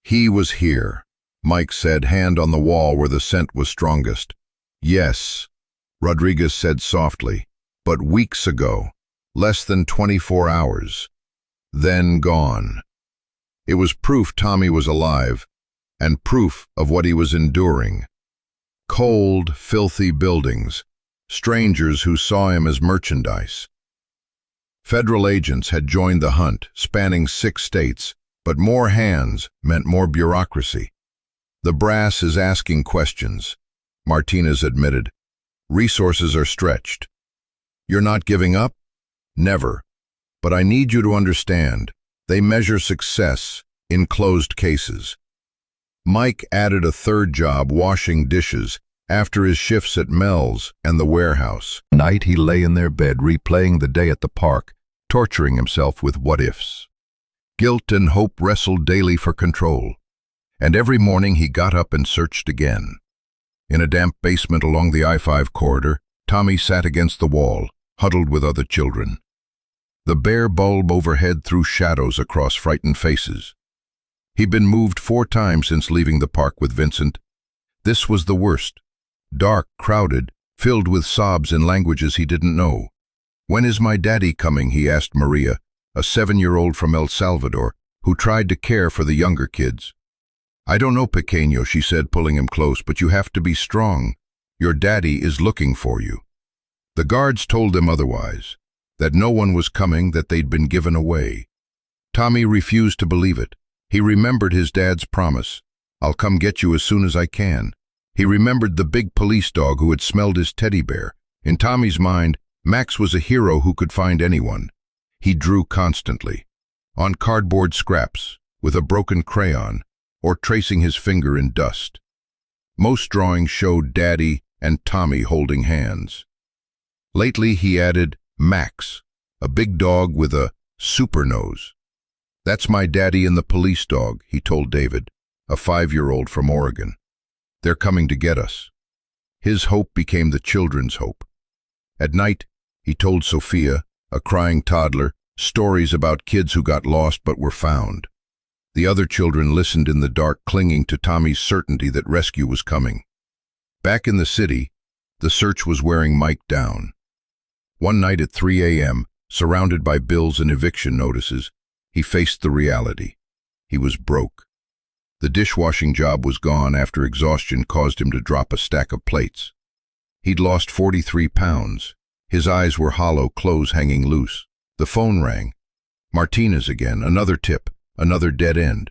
He was here, Mike said, hand on the wall where the scent was strongest. Yes, Rodriguez said softly, but weeks ago, less than 24 hours. Then gone. It was proof Tommy was alive, and proof of what he was enduring. Cold, filthy buildings, strangers who saw him as merchandise. Federal agents had joined the hunt, spanning 6 states, but more hands meant more bureaucracy. The brass is asking questions, Martinez admitted. Resources are stretched. You're not giving up? Never. But I need you to understand, they measure success in closed cases. Mike added a third job, washing dishes, after his shifts at Mel's and the warehouse. At night he lay in their bed replaying the day at the park, torturing himself with what-ifs. Guilt and hope wrestled daily for control. And every morning he got up and searched again. In a damp basement along the I-5 corridor, Tommy sat against the wall, huddled with other children. The bare bulb overhead threw shadows across frightened faces. He'd been moved 4 times since leaving the park with Vincent. This was the worst. Dark, crowded, filled with sobs in languages he didn't know. "When is my daddy coming?" he asked Maria, a 7-year-old from El Salvador, who tried to care for the younger kids. "I don't know, Pequeño," she said, pulling him close, "but you have to be strong. Your daddy is looking for you." The guards told them otherwise, that no one was coming, that they'd been given away. Tommy refused to believe it. He remembered his dad's promise, "I'll come get you as soon as I can." He remembered the big police dog who had smelled his teddy bear. In Tommy's mind, Max was a hero who could find anyone. He drew constantly, on cardboard scraps, with a broken crayon, or tracing his finger in dust. Most drawings showed Daddy and Tommy holding hands. Lately he added Max, a big dog with a super nose. "That's my daddy and the police dog," he told David, a 5-year-old from Oregon. "They're coming to get us." His hope became the children's hope. At night, he told Sophia, a crying toddler, stories about kids who got lost but were found. The other children listened in the dark, clinging to Tommy's certainty that rescue was coming. Back in the city, the search was wearing Mike down. One night at 3 a.m., surrounded by bills and eviction notices, he faced the reality. He was broke. The dishwashing job was gone after exhaustion caused him to drop a stack of plates. He'd lost 43 pounds. His eyes were hollow, clothes hanging loose. The phone rang. Martinez again, another tip, another dead end.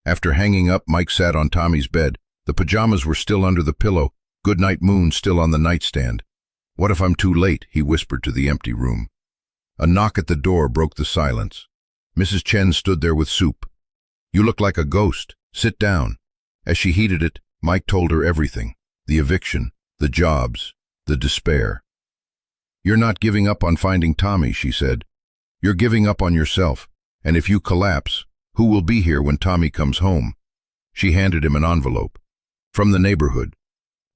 After hanging up, Mike sat on Tommy's bed. The pajamas were still under the pillow, goodnight moon still on the nightstand. "What if I'm too late?" he whispered to the empty room. A knock at the door broke the silence. Mrs. Chen stood there with soup. "You look like a ghost. Sit down." As she heated it, Mike told her everything. The eviction, the jobs, the despair. "You're not giving up on finding Tommy," she said. "You're giving up on yourself, and if you collapse, who will be here when Tommy comes home?" She handed him an envelope. "From the neighborhood.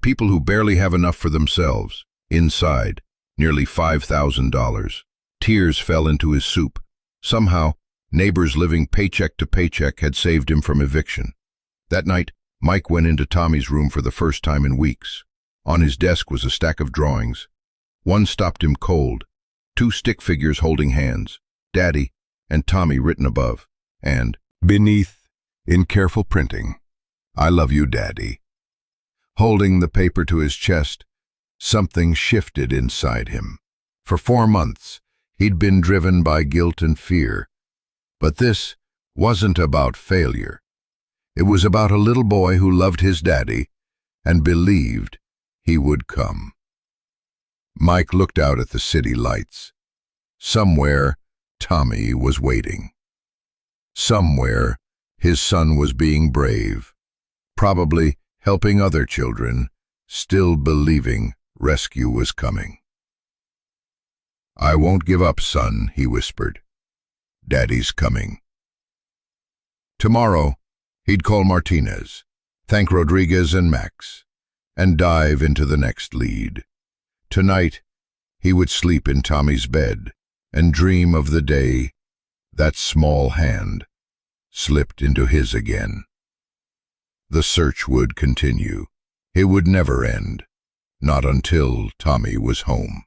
People who barely have enough for themselves. Inside, nearly $5,000. Tears fell into his soup. Somehow, neighbors living paycheck to paycheck had saved him from eviction. That night, Mike went into Tommy's room for the first time in weeks. On his desk was a stack of drawings. One stopped him cold. 2 stick figures holding hands, Daddy and Tommy written above, and beneath, in careful printing, "I love you, Daddy." Holding the paper to his chest, something shifted inside him. For 4 months, he'd been driven by guilt and fear. But this wasn't about failure. It was about a little boy who loved his daddy and believed he would come. Mike looked out at the city lights. Somewhere, Tommy was waiting. Somewhere, his son was being brave, probably helping other children, still believing rescue was coming. "I won't give up, son," he whispered. "Daddy's coming." Tomorrow, he'd call Martinez, thank Rodriguez and Max, and dive into the next lead. Tonight, he would sleep in Tommy's bed and dream of the day that small hand slipped into his again. The search would continue. It would never end, not until Tommy was home.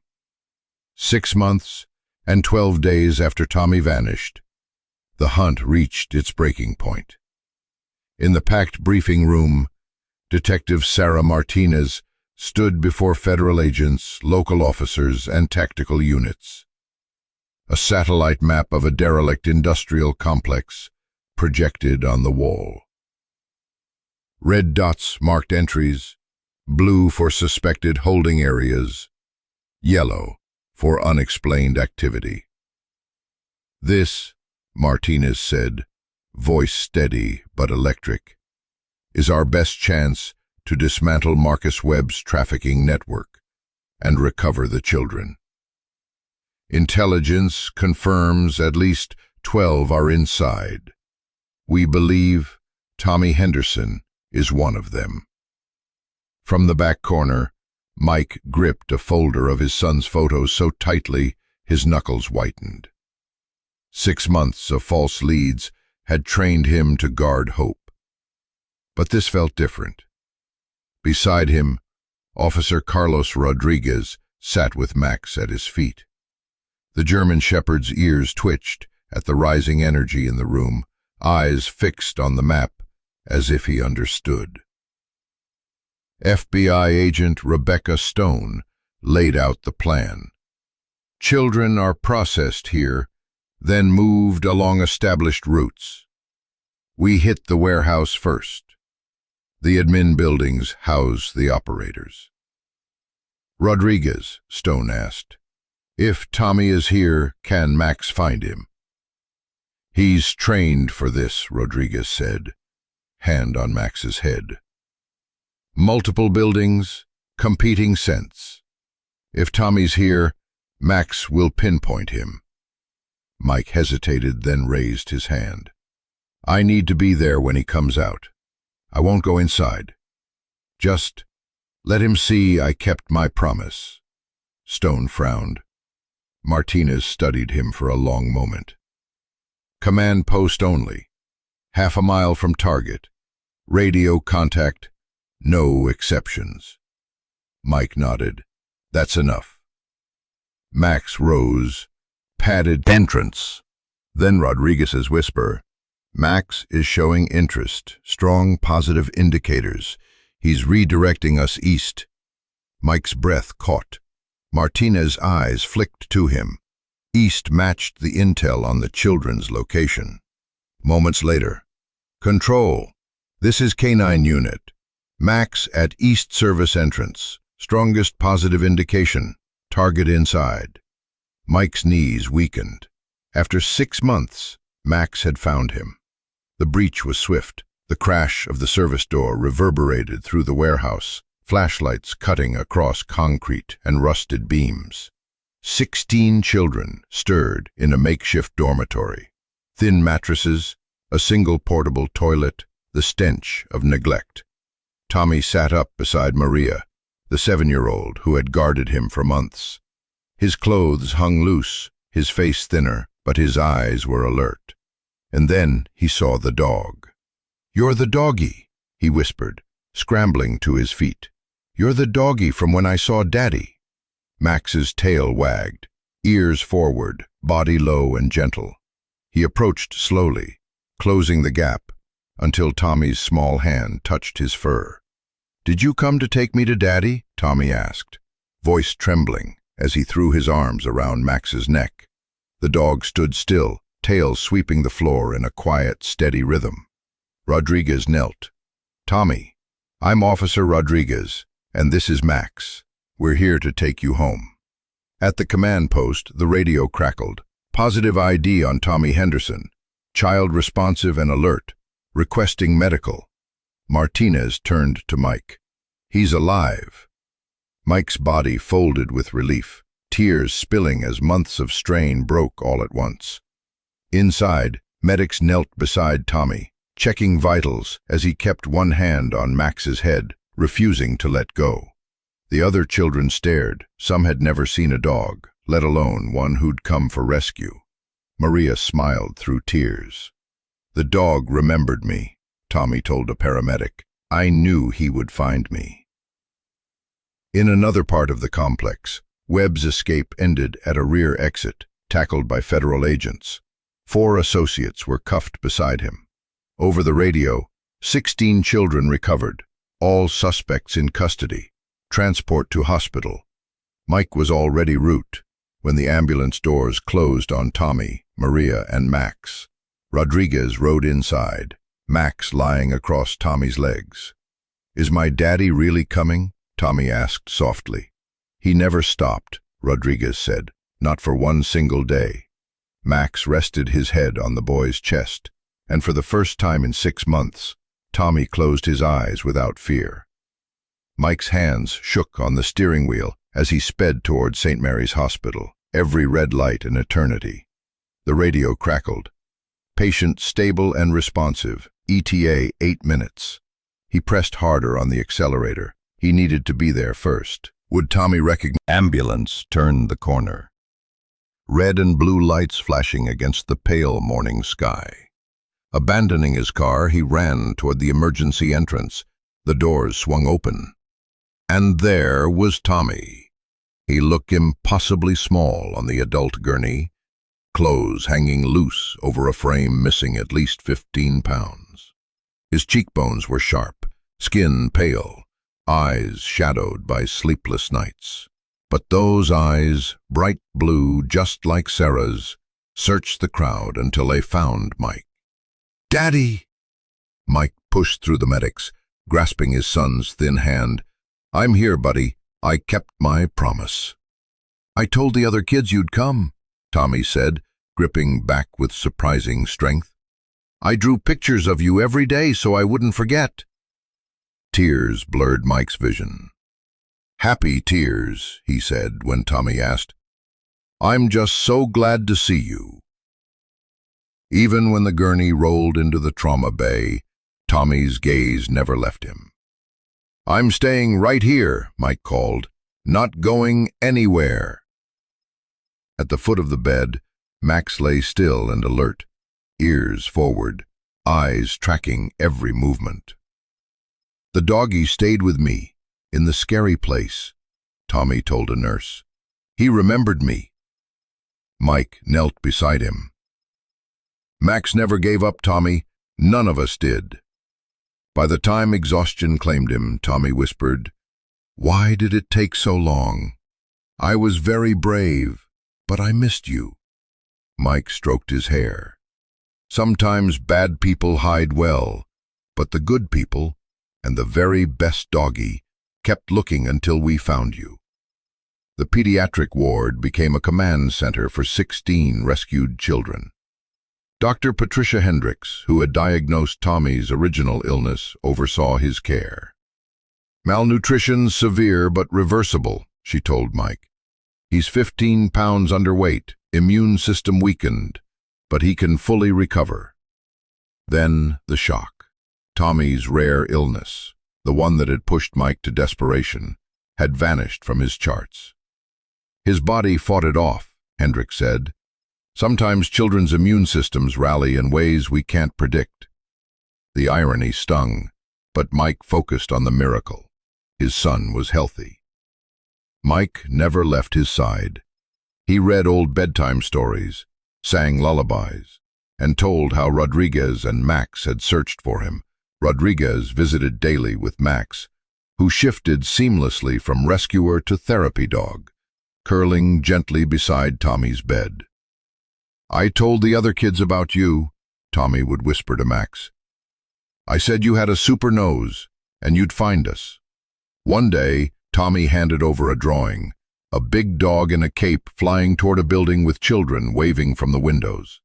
6 months and 12 days after Tommy vanished, the hunt reached its breaking point. In the packed briefing room, Detective Sarah Martinez stood before federal agents, local officers, and tactical units. A satellite map of a derelict industrial complex projected on the wall. Red dots marked entries, blue for suspected holding areas, yellow for unexplained activity. "This," Martinez said, voice steady but electric, "is our best chance to dismantle Marcus Webb's trafficking network and recover the children. Intelligence confirms at least 12 are inside. We believe Tommy Henderson is one of them." From the back corner, Mike gripped a folder of his son's photos so tightly his knuckles whitened. 6 months of false leads had trained him to guard hope. But this felt different. Beside him, Officer Carlos Rodriguez sat with Max at his feet. The German shepherd's ears twitched at the rising energy in the room, eyes fixed on the map as if he understood. FBI agent Rebecca Stone laid out the plan. Children are processed here, then moved along established routes. We hit the warehouse first. The admin buildings house the operators. Rodriguez, Stone asked. If Tommy is here, can Max find him? He's trained for this, Rodriguez said, hand on Max's head. Multiple buildings, competing scents. If Tommy's here, Max will pinpoint him. Mike hesitated, then raised his hand. I need to be there when he comes out. I won't go inside. Just let him see I kept my promise. Stone frowned. Martinez studied him for a long moment. Command post only. Half a mile from target. Radio contact. No exceptions. Mike nodded. That's enough. Max rose, padded entrance. Then Rodriguez's whisper. Max is showing interest, strong positive indicators. He's redirecting us east. Mike's breath caught. Martinez's eyes flicked to him. East matched the intel on the children's location. Moments later. Control. This is Canine Unit. Max at East Service entrance. Strongest positive indication. Target inside. Mike's knees weakened. After 6 months, Max had found him. The breach was swift. The crash of the service door reverberated through the warehouse, flashlights cutting across concrete and rusted beams. 16 children stirred in a makeshift dormitory. Thin mattresses, a single portable toilet, the stench of neglect. Tommy sat up beside Maria, the 7-year-old who had guarded him for months. His clothes hung loose, his face thinner, but his eyes were alert. And then he saw the dog. You're the doggy, he whispered, scrambling to his feet. You're the doggy from when I saw Daddy. Max's tail wagged, ears forward, body low and gentle. He approached slowly, closing the gap, until Tommy's small hand touched his fur. Did you come to take me to Daddy? Tommy asked, voice trembling as he threw his arms around Max's neck. The dog stood still, tail sweeping the floor in a quiet, steady rhythm. Rodriguez knelt. Tommy, I'm Officer Rodriguez, and this is Max. We're here to take you home. At the command post, the radio crackled. Positive ID on Tommy Henderson. Child responsive and alert. Requesting medical. Martinez turned to Mike. He's alive. Mike's body folded with relief, tears spilling as months of strain broke all at once. Inside, medics knelt beside Tommy, checking vitals as he kept one hand on Max's head, refusing to let go. The other children stared. Some had never seen a dog, let alone one who'd come for rescue. Maria smiled through tears. The dog remembered me, Tommy told a paramedic. I knew he would find me. In another part of the complex, Webb's escape ended at a rear exit, tackled by federal agents. 4 associates were cuffed beside him. Over the radio, 16 children recovered, all suspects in custody. Transport to hospital. Mike was already route when the ambulance doors closed on Tommy, Maria, and Max. Rodriguez rode inside, Max lying across Tommy's legs. Is my daddy really coming? Tommy asked softly. He never stopped, Rodriguez said, not for one single day. Max rested his head on the boy's chest, and for the first time in 6 months, Tommy closed his eyes without fear. Mike's hands shook on the steering wheel as he sped toward St. Mary's Hospital, every red light an eternity. The radio crackled. Patient stable and responsive, ETA 8 minutes. He pressed harder on the accelerator. He needed to be there first. Would Tommy recognize? Ambulance turned the corner. Red and blue lights flashing against the pale morning sky. Abandoning his car, he ran toward the emergency entrance. The doors swung open. And there was Tommy. He looked impossibly small on the adult gurney, clothes hanging loose over a frame missing at least 15 pounds. His cheekbones were sharp, skin pale, eyes shadowed by sleepless nights. But those eyes, bright blue just like Sarah's, searched the crowd until they found Mike. "Daddy!" Mike pushed through the medics, grasping his son's thin hand. "I'm here, buddy. I kept my promise." "I told the other kids you'd come," Tommy said, gripping back with surprising strength. "I drew pictures of you every day so I wouldn't forget." Tears blurred Mike's vision. "Happy tears," he said when Tommy asked. "I'm just so glad to see you." Even when the gurney rolled into the trauma bay, Tommy's gaze never left him. "I'm staying right here," Mike called, "not going anywhere." At the foot of the bed, Max lay still and alert, ears forward, eyes tracking every movement. "The doggy stayed with me, in the scary place," Tommy told a nurse. "He remembered me." Mike knelt beside him. "Max never gave up, Tommy. None of us did." By the time exhaustion claimed him, Tommy whispered, "Why did it take so long? I was very brave, but I missed you." Mike stroked his hair. "Sometimes bad people hide well, but the good people, and the very best doggy, kept looking until we found you." The pediatric ward became a command center for 16 rescued children. Dr. Patricia Hendricks, who had diagnosed Tommy's original illness, oversaw his care. "Malnutrition severe but reversible," she told Mike. "He's 15 pounds underweight, immune system weakened, but he can fully recover." Then the shock. Tommy's rare illness, the one that had pushed Mike to desperation, had vanished from his charts. "His body fought it off," Hendricks said. "Sometimes children's immune systems rally in ways we can't predict." The irony stung, but Mike focused on the miracle. His son was healthy. Mike never left his side. He read old bedtime stories, sang lullabies, and told how Rodriguez and Max had searched for him. Rodriguez visited daily with Max, who shifted seamlessly from rescuer to therapy dog, curling gently beside Tommy's bed. "I told the other kids about you," Tommy would whisper to Max. "I said you had a super nose, and you'd find us." One day, Tommy handed over a drawing, a big dog in a cape flying toward a building with children waving from the windows.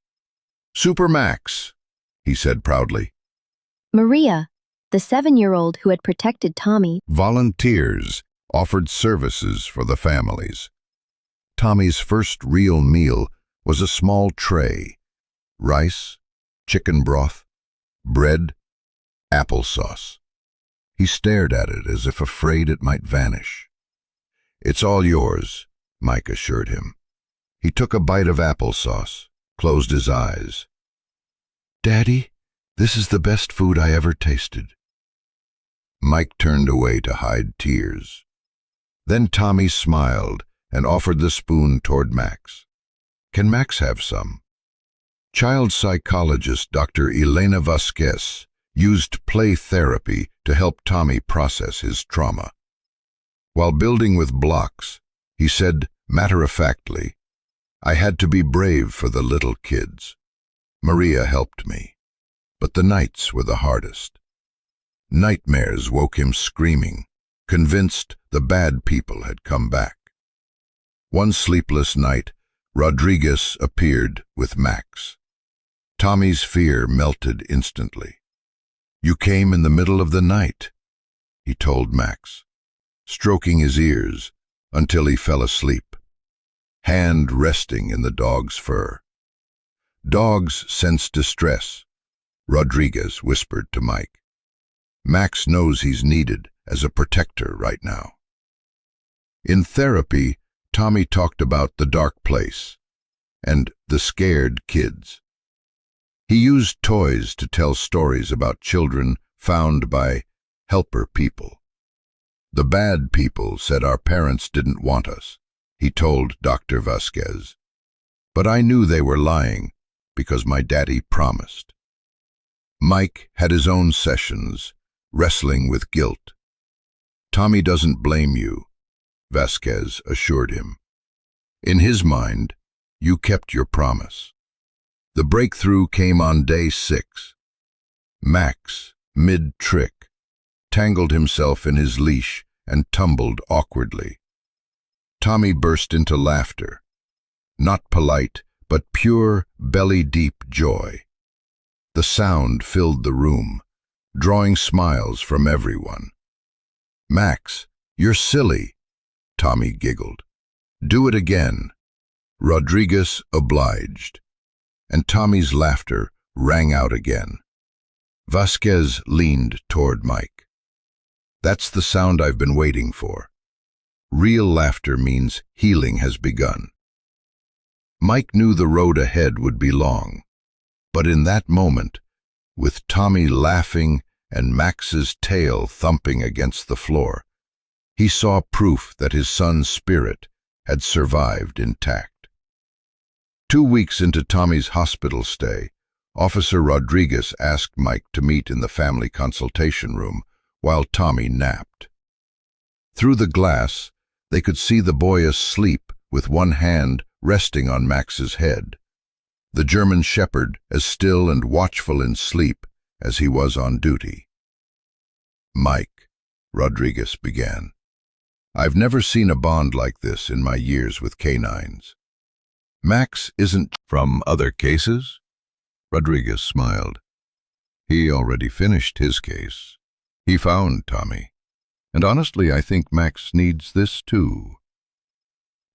"Super Max," he said proudly. Maria, the 7-year-old who had protected Tommy, Volunteers offered services for the families. Tommy's first real meal was a small tray: rice, chicken broth, bread, applesauce. He stared at it as if afraid it might vanish. "It's all yours," Mike assured him. He took a bite of applesauce, closed his eyes. "Daddy, this is the best food I ever tasted." Mike turned away to hide tears. Then Tommy smiled and offered the spoon toward Max. "Can Max have some?" Child psychologist Dr. Elena Vasquez used play therapy to help Tommy process his trauma. While building with blocks, he said matter-of-factly, "I had to be brave for the little kids. Maria helped me, but the nights were the hardest." Nightmares woke him screaming, convinced the bad people had come back. One sleepless night, Rodriguez appeared with Max. Tommy's fear melted instantly. "You came in the middle of the night," he told Max, stroking his ears until he fell asleep, hand resting in the dog's fur. "Dogs sense distress," Rodriguez whispered to Mike. "Max knows he's needed as a protector right now." In therapy, Tommy talked about the dark place and the scared kids. He used toys to tell stories about children found by helper people. "The bad people said our parents didn't want us," he told Dr. Vasquez. But I knew they were lying because my daddy promised. Mike had his own sessions, wrestling with guilt. Tommy doesn't blame you, Vasquez assured him. In his mind, you kept your promise. The breakthrough came on day 6. Max, mid-trick, tangled himself in his leash and tumbled awkwardly. Tommy burst into laughter. Not polite, but pure, belly-deep joy. The sound filled the room, drawing smiles from everyone. "Max, you're silly," Tommy giggled. "Do it again." Rodriguez obliged, and Tommy's laughter rang out again. Vasquez leaned toward Mike. "That's the sound I've been waiting for. Real laughter means healing has begun." Mike knew the road ahead would be long, but in that moment, with Tommy laughing and Max's tail thumping against the floor, he saw proof that his son's spirit had survived intact. 2 weeks into Tommy's hospital stay, Officer Rodriguez asked Mike to meet in the family consultation room while Tommy napped. Through the glass, they could see the boy asleep with one hand resting on Max's head, the German shepherd as still and watchful in sleep as he was on duty. "Mike," Rodriguez began, "I've never seen a bond like this in my years with canines. Max isn't from other cases?" Rodriguez smiled. "He already finished his case. He found Tommy. And honestly, I think Max needs this too."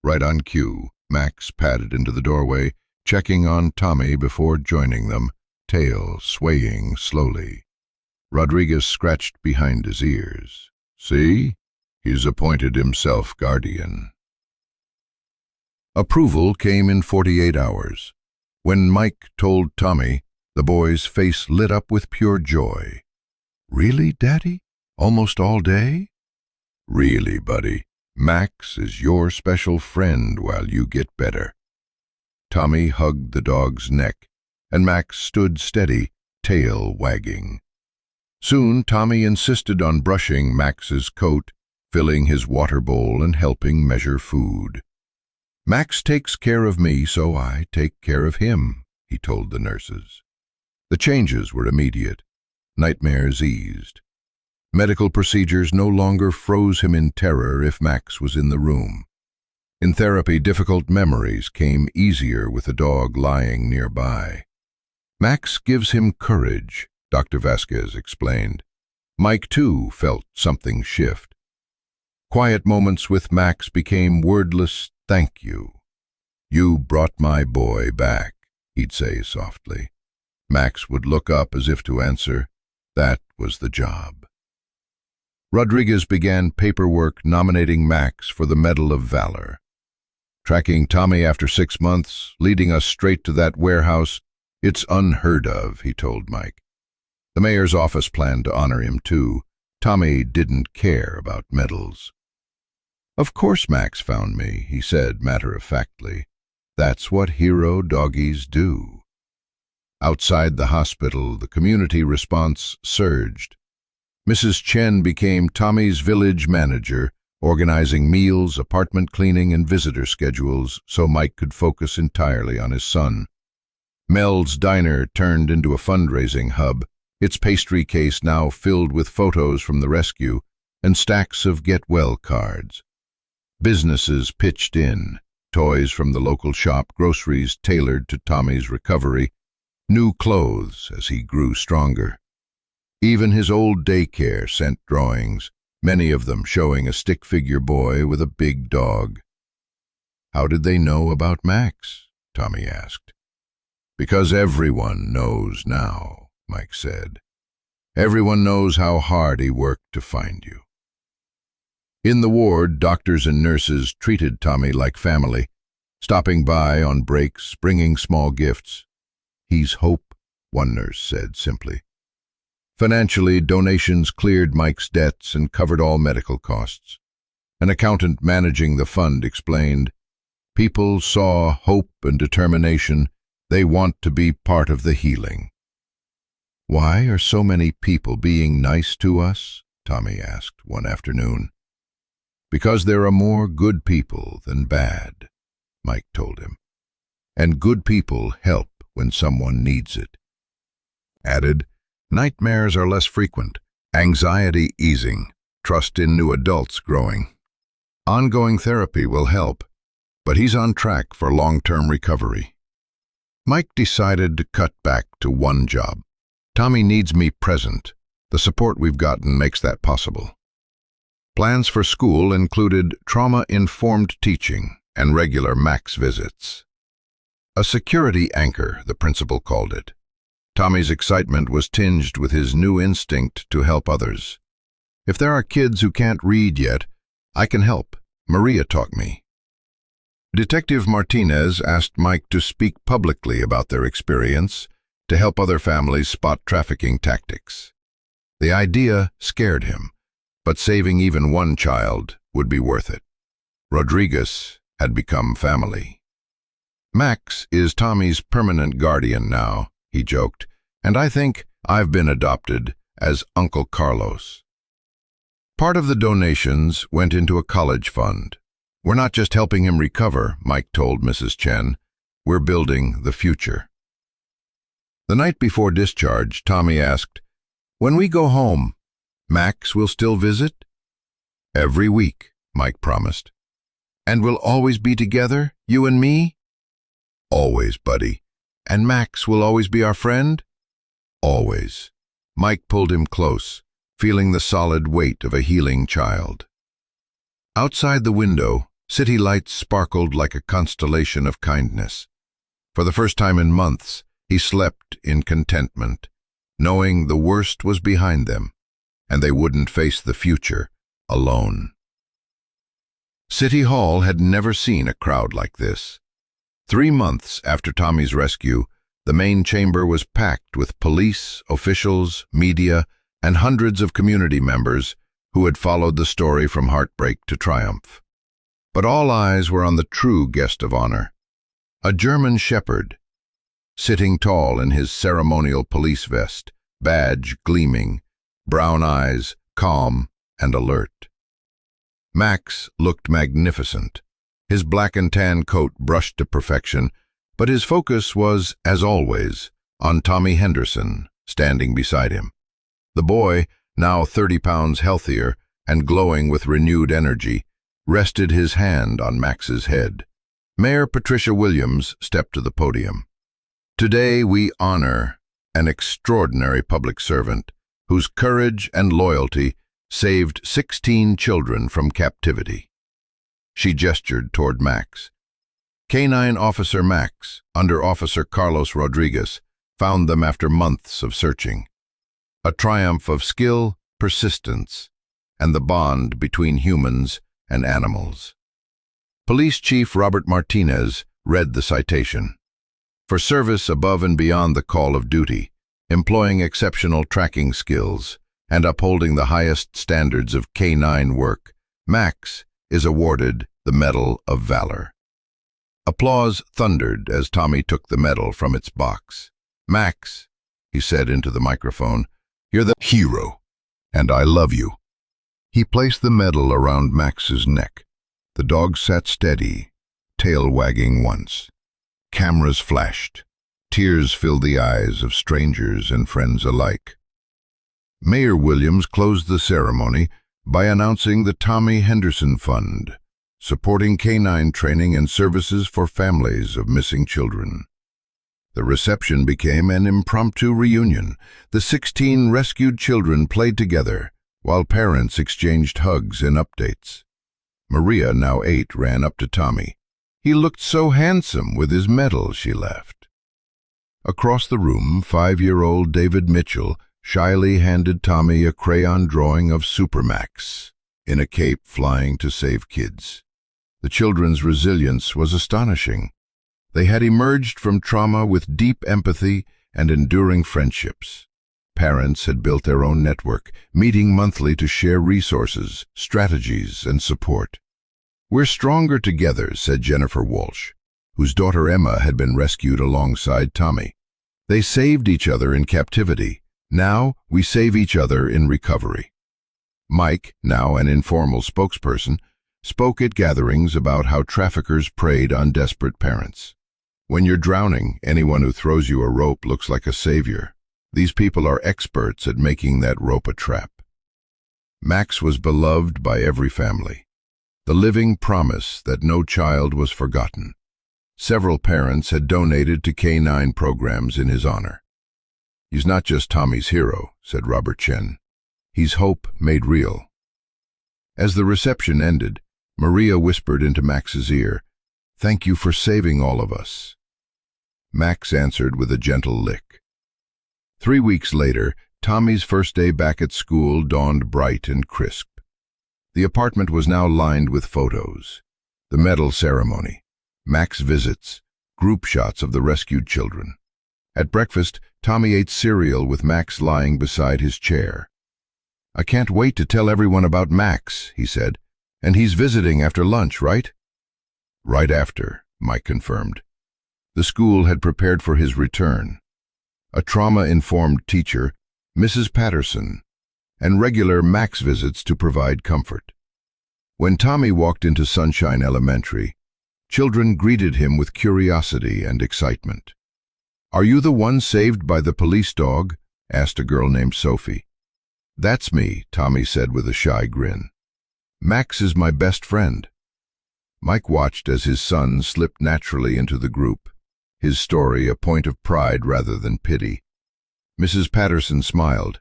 Right on cue, Max padded into the doorway, checking on Tommy before joining them, tail swaying slowly. Rodriguez scratched behind his ears. "See? He's appointed himself guardian." Approval came in 48 hours. When Mike told Tommy, the boy's face lit up with pure joy. "Really, Daddy? Almost all day?" "Really, buddy. Max is your special friend while you get better." Tommy hugged the dog's neck, and Max stood steady, tail wagging. Soon Tommy insisted on brushing Max's coat, filling his water bowl and helping measure food. "Max takes care of me, so I take care of him," he told the nurses. The changes were immediate. Nightmares eased. Medical procedures no longer froze him in terror if Max was in the room. In therapy, difficult memories came easier with the dog lying nearby. "Max gives him courage," Dr. Vasquez explained. Mike, too, felt something shift. Quiet moments with Max became wordless "thank you." "You brought my boy back," he'd say softly. Max would look up as if to answer, "That was the job." Rodriguez began paperwork nominating Max for the Medal of Valor. "Tracking Tommy after 6 months, leading us straight to that warehouse, it's unheard of," he told Mike. The mayor's office planned to honor him too. Tommy didn't care about medals. "Of course Max found me," he said matter-of-factly. "That's what hero doggies do." Outside the hospital, the community response surged. Mrs. Chen became Tommy's village manager, organizing meals, apartment cleaning, and visitor schedules so Mike could focus entirely on his son. Mel's Diner turned into a fundraising hub, its pastry case now filled with photos from the rescue and stacks of get-well cards. Businesses pitched in, toys from the local shop, groceries tailored to Tommy's recovery, new clothes as he grew stronger. Even his old daycare sent drawings, many of them showing a stick-figure boy with a big dog. "How did they know about Max?" Tommy asked. "Because everyone knows now," Mike said. "Everyone knows how hard he worked to find you." In the ward, doctors and nurses treated Tommy like family, stopping by on breaks, bringing small gifts. "He's hope," one nurse said simply. Financially, donations cleared Mike's debts and covered all medical costs. An accountant managing the fund explained, People saw hope and determination. They want to be part of the healing. "Why are so many people being nice to us?" Tommy asked one afternoon. "Because there are more good people than bad," Mike told him. "And good people help when someone needs it." Added, "Nightmares are less frequent, anxiety easing, trust in new adults growing. Ongoing therapy will help, but he's on track for long-term recovery." Mike decided to cut back to one job. "Tommy needs me present. The support we've gotten makes that possible." Plans for school included trauma-informed teaching and regular Max visits. A security anchor, the principal called it. Tommy's excitement was tinged with his new instinct to help others. "If there are kids who can't read yet, I can help. Maria taught me." Detective Martinez asked Mike to speak publicly about their experience to help other families spot trafficking tactics. The idea scared him, but saving even one child would be worth it. Rodriguez had become family. "Max is Tommy's permanent guardian now," he joked, "and I think I've been adopted as Uncle Carlos." Part of the donations went into a college fund. "We're not just helping him recover," Mike told Mrs. Chen. "We're building the future." The night before discharge, Tommy asked, "When we go home, Max will still visit?" "Every week," Mike promised. "And we'll always be together, you and me?" "Always, buddy." "And Max will always be our friend?" "Always." Mike pulled him close, feeling the solid weight of a healing child. Outside the window, city lights sparkled like a constellation of kindness. For the first time in months, he slept in contentment, knowing the worst was behind them, and they wouldn't face the future alone. City Hall had never seen a crowd like this. 3 months after Tommy's rescue, the main chamber was packed with police, officials, media, and hundreds of community members who had followed the story from heartbreak to triumph. But all eyes were on the true guest of honor, a German shepherd, sitting tall in his ceremonial police vest, badge gleaming, brown eyes calm and alert. Max looked magnificent, his black and tan coat brushed to perfection, but his focus was, as always, on Tommy Henderson, standing beside him. The boy, now 30 pounds healthier and glowing with renewed energy, rested his hand on Max's head. Mayor Patricia Williams stepped to the podium. "Today we honor an extraordinary public servant whose courage and loyalty saved 16 children from captivity." She gestured toward Max. Canine Officer Max, under Officer Carlos Rodriguez, found them after months of searching. A triumph of skill, persistence, and the bond between humans and animals. Police Chief Robert Martinez read the citation. "For service above and beyond the call of duty, employing exceptional tracking skills, and upholding the highest standards of canine work, Max is awarded the Medal of Valor." Applause thundered as Tommy took the medal from its box. "Max," he said into the microphone, "you're the hero, and I love you." He placed the medal around Max's neck. The dog sat steady, tail wagging once. Cameras flashed. Tears filled the eyes of strangers and friends alike. Mayor Williams closed the ceremony by announcing the Tommy Henderson Fund, supporting canine training and services for families of missing children. The reception became an impromptu reunion. The 16 rescued children played together, while parents exchanged hugs and updates. Maria, now 8, ran up to Tommy. "He looked so handsome with his medal," she laughed. Across the room, 5-year-old David Mitchell shyly handed Tommy a crayon drawing of Supermax, in a cape flying to save kids. The children's resilience was astonishing. They had emerged from trauma with deep empathy and enduring friendships. Parents had built their own network, meeting monthly to share resources, strategies, and support. "We're stronger together," said Jennifer Walsh, whose daughter Emma had been rescued alongside Tommy. "They saved each other in captivity. Now we save each other in recovery." Mike, now an informal spokesperson, spoke at gatherings about how traffickers preyed on desperate parents. "When you're drowning, anyone who throws you a rope looks like a savior. These people are experts at making that rope a trap." Max was beloved by every family, the living promise that no child was forgotten. Several parents had donated to canine programs in his honor. "He's not just Tommy's hero," said Robert Chen. "He's hope made real." As the reception ended, Maria whispered into Max's ear, "Thank you for saving all of us." Max answered with a gentle lick. 3 weeks later, Tommy's first day back at school dawned bright and crisp. The apartment was now lined with photos: the medal ceremony, Max visits, group shots of the rescued children. At breakfast, Tommy ate cereal with Max lying beside his chair. "I can't wait to tell everyone about Max," he said. "And he's visiting after lunch, right?" "Right after," Mike confirmed. The school had prepared for his return. A trauma-informed teacher, Mrs. Patterson, and regular Max visits to provide comfort. When Tommy walked into Sunshine Elementary, children greeted him with curiosity and excitement. "Are you the one saved by the police dog?" asked a girl named Sophie. "That's me," Tommy said with a shy grin. "Max is my best friend." Mike watched as his son slipped naturally into the group, his story a point of pride rather than pity. Mrs. Patterson smiled.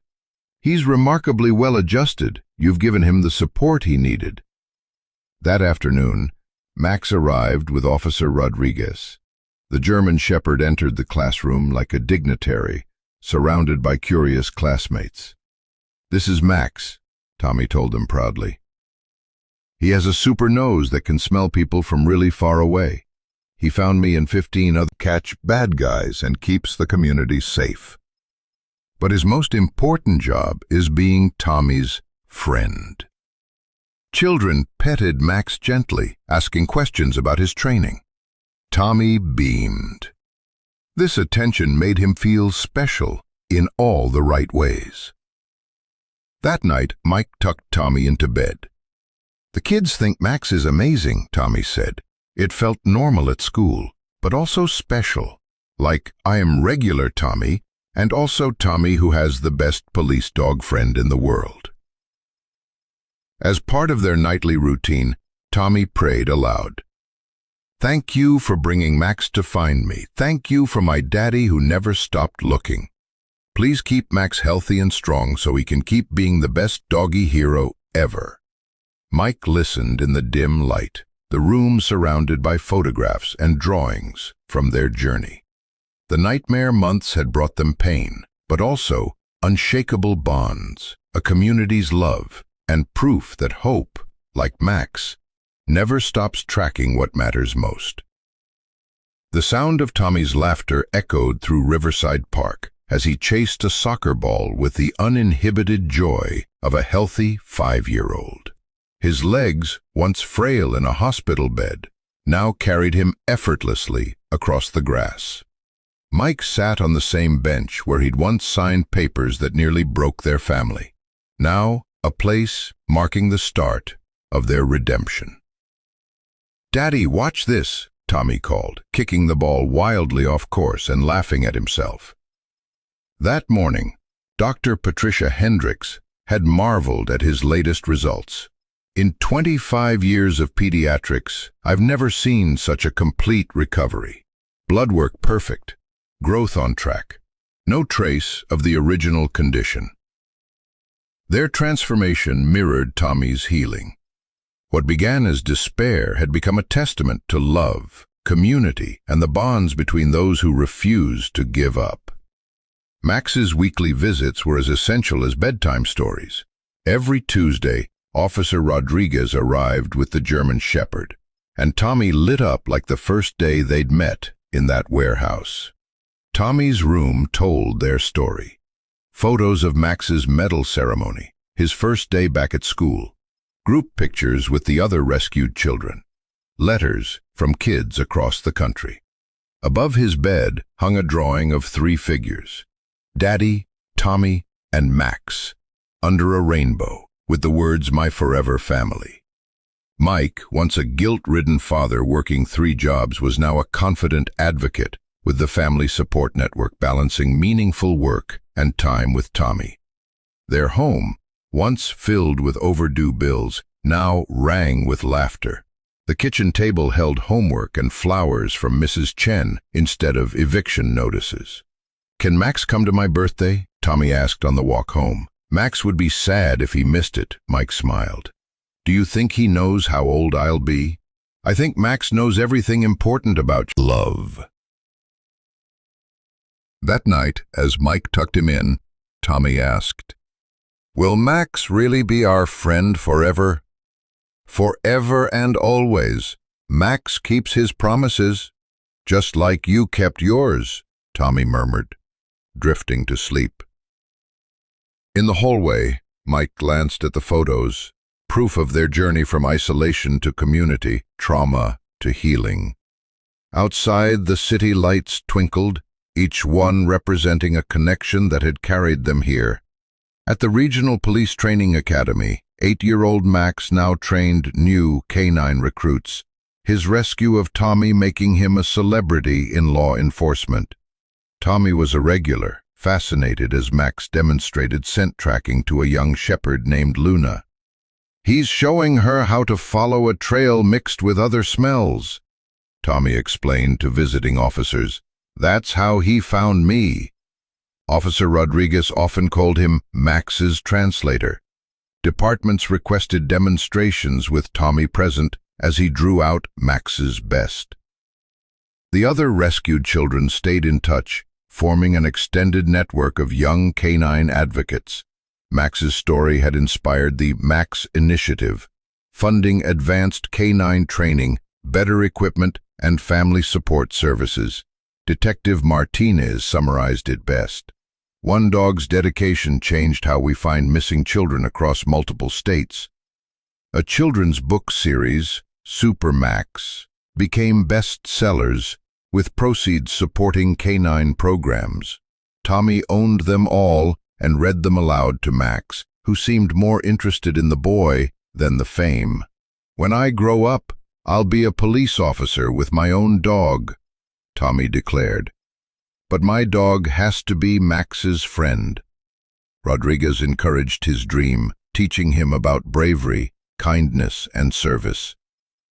"He's remarkably well adjusted. You've given him the support he needed." That afternoon, Max arrived with Officer Rodriguez. The German Shepherd entered the classroom like a dignitary, surrounded by curious classmates. "This is Max," Tommy told them proudly. "He has a super nose that can smell people from really far away. He found me and 15 other catch bad guys and keeps the community safe. But his most important job is being Tommy's friend." Children petted Max gently, asking questions about his training. Tommy beamed. This attention made him feel special in all the right ways. That night, Mike tucked Tommy into bed. "The kids think Max is amazing," Tommy said. "It felt normal at school, but also special. Like, I am regular Tommy, and also Tommy who has the best police dog friend in the world." As part of their nightly routine, Tommy prayed aloud. "Thank you for bringing Max to find me. Thank you for my daddy who never stopped looking. Please keep Max healthy and strong so he can keep being the best doggy hero ever." Mike listened in the dim light, the room surrounded by photographs and drawings from their journey. The nightmare months had brought them pain, but also unshakable bonds, a community's love, and proof that hope, like Max, never stops tracking what matters most. The sound of Tommy's laughter echoed through Riverside Park as he chased a soccer ball with the uninhibited joy of a healthy 5-year-old. His legs, once frail in a hospital bed, now carried him effortlessly across the grass. Mike sat on the same bench where he'd once signed papers that nearly broke their family. Now, a place marking the start of their redemption. "Daddy, watch this," Tommy called, kicking the ball wildly off course and laughing at himself. That morning, Dr. Patricia Hendricks had marveled at his latest results. "In 25 years of pediatrics, I've never seen such a complete recovery. Blood work perfect, growth on track, no trace of the original condition." Their transformation mirrored Tommy's healing. What began as despair had become a testament to love, community, and the bonds between those who refused to give up. Max's weekly visits were as essential as bedtime stories. Every Tuesday, Officer Rodriguez arrived with the German Shepherd, and Tommy lit up like the first day they'd met in that warehouse. Tommy's room told their story. Photos of Max's medal ceremony, his first day back at school, group pictures with the other rescued children, letters from kids across the country. Above his bed hung a drawing of 3 figures, Daddy, Tommy, and Max, under a rainbow, with the words, "My forever family." Mike, once a guilt-ridden father working 3 jobs, was now a confident advocate with the family support network, balancing meaningful work and time with Tommy. Their home, once filled with overdue bills, now rang with laughter. The kitchen table held homework and flowers from Mrs. Chen instead of eviction notices. "Can Max come to my birthday?" Tommy asked on the walk home. "Max would be sad if he missed it," Mike smiled. "Do you think he knows how old I'll be?" "I think Max knows everything important about love." That night, as Mike tucked him in, Tommy asked, "Will Max really be our friend forever?" "Forever and always. Max keeps his promises, just like you kept yours," Tommy murmured, drifting to sleep. In the hallway, Mike glanced at the photos, proof of their journey from isolation to community, trauma to healing. Outside, the city lights twinkled, each one representing a connection that had carried them here. At the Regional Police Training Academy, 8-year-old Max now trained new canine recruits, his rescue of Tommy making him a celebrity in law enforcement. Tommy was a regular, fascinated as Max demonstrated scent tracking to a young shepherd named Luna. "He's showing her how to follow a trail mixed with other smells," Tommy explained to visiting officers. "That's how he found me." Officer Rodriguez often called him Max's translator. Departments requested demonstrations with Tommy present as he drew out Max's best. The other rescued children stayed in touch, forming an extended network of young canine advocates. Max's story had inspired the Max Initiative, funding advanced canine training, better equipment, and family support services. Detective Martinez summarized it best. "One dog's dedication changed how we find missing children across multiple states." A children's book series, Super Max, became bestsellers, with proceeds supporting canine programs. Tommy owned them all and read them aloud to Max, who seemed more interested in the boy than the fame. "When I grow up, I'll be a police officer with my own dog," Tommy declared. "But my dog has to be Max's friend." Rodriguez encouraged his dream, teaching him about bravery, kindness, and service.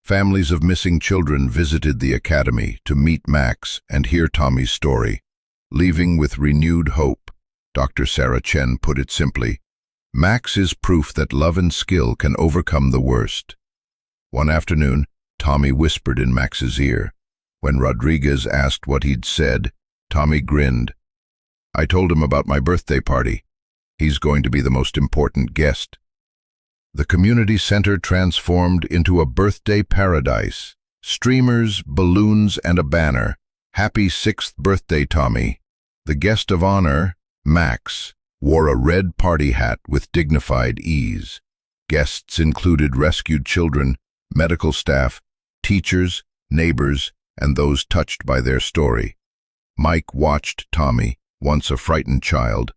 Families of missing children visited the academy to meet Max and hear Tommy's story. Leaving with renewed hope, Dr. Sarah Chen put it simply, "Max is proof that love and skill can overcome the worst." One afternoon, Tommy whispered in Max's ear. When Rodriguez asked what he'd said, Tommy grinned. "I told him about my birthday party. He's going to be the most important guest." The community center transformed into a birthday paradise. Streamers, balloons, and a banner. "Happy 6th birthday, Tommy." The guest of honor, Max, wore a red party hat with dignified ease. Guests included rescued children, medical staff, teachers, neighbors, and those touched by their story. Mike watched Tommy, once a frightened child,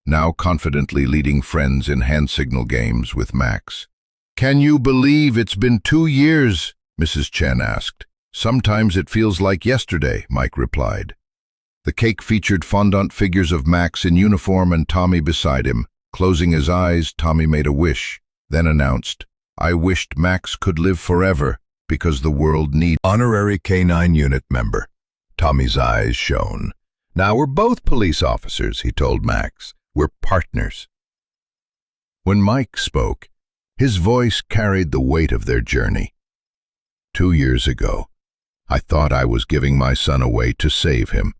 now confidently leading friends in hand signal games with Max. "Can you believe it's been 2 years?" Mrs. Chen asked. "Sometimes it feels like yesterday," Mike replied. The cake featured fondant figures of Max in uniform and Tommy beside him. Closing his eyes, Tommy made a wish, then announced, "I wished Max could live forever because the world needs." Honorary Canine Unit member. Tommy's eyes shone. "Now we're both police officers," he told Max. "We're partners." When Mike spoke, his voice carried the weight of their journey. 2 years ago, I thought I was giving my son away to save him.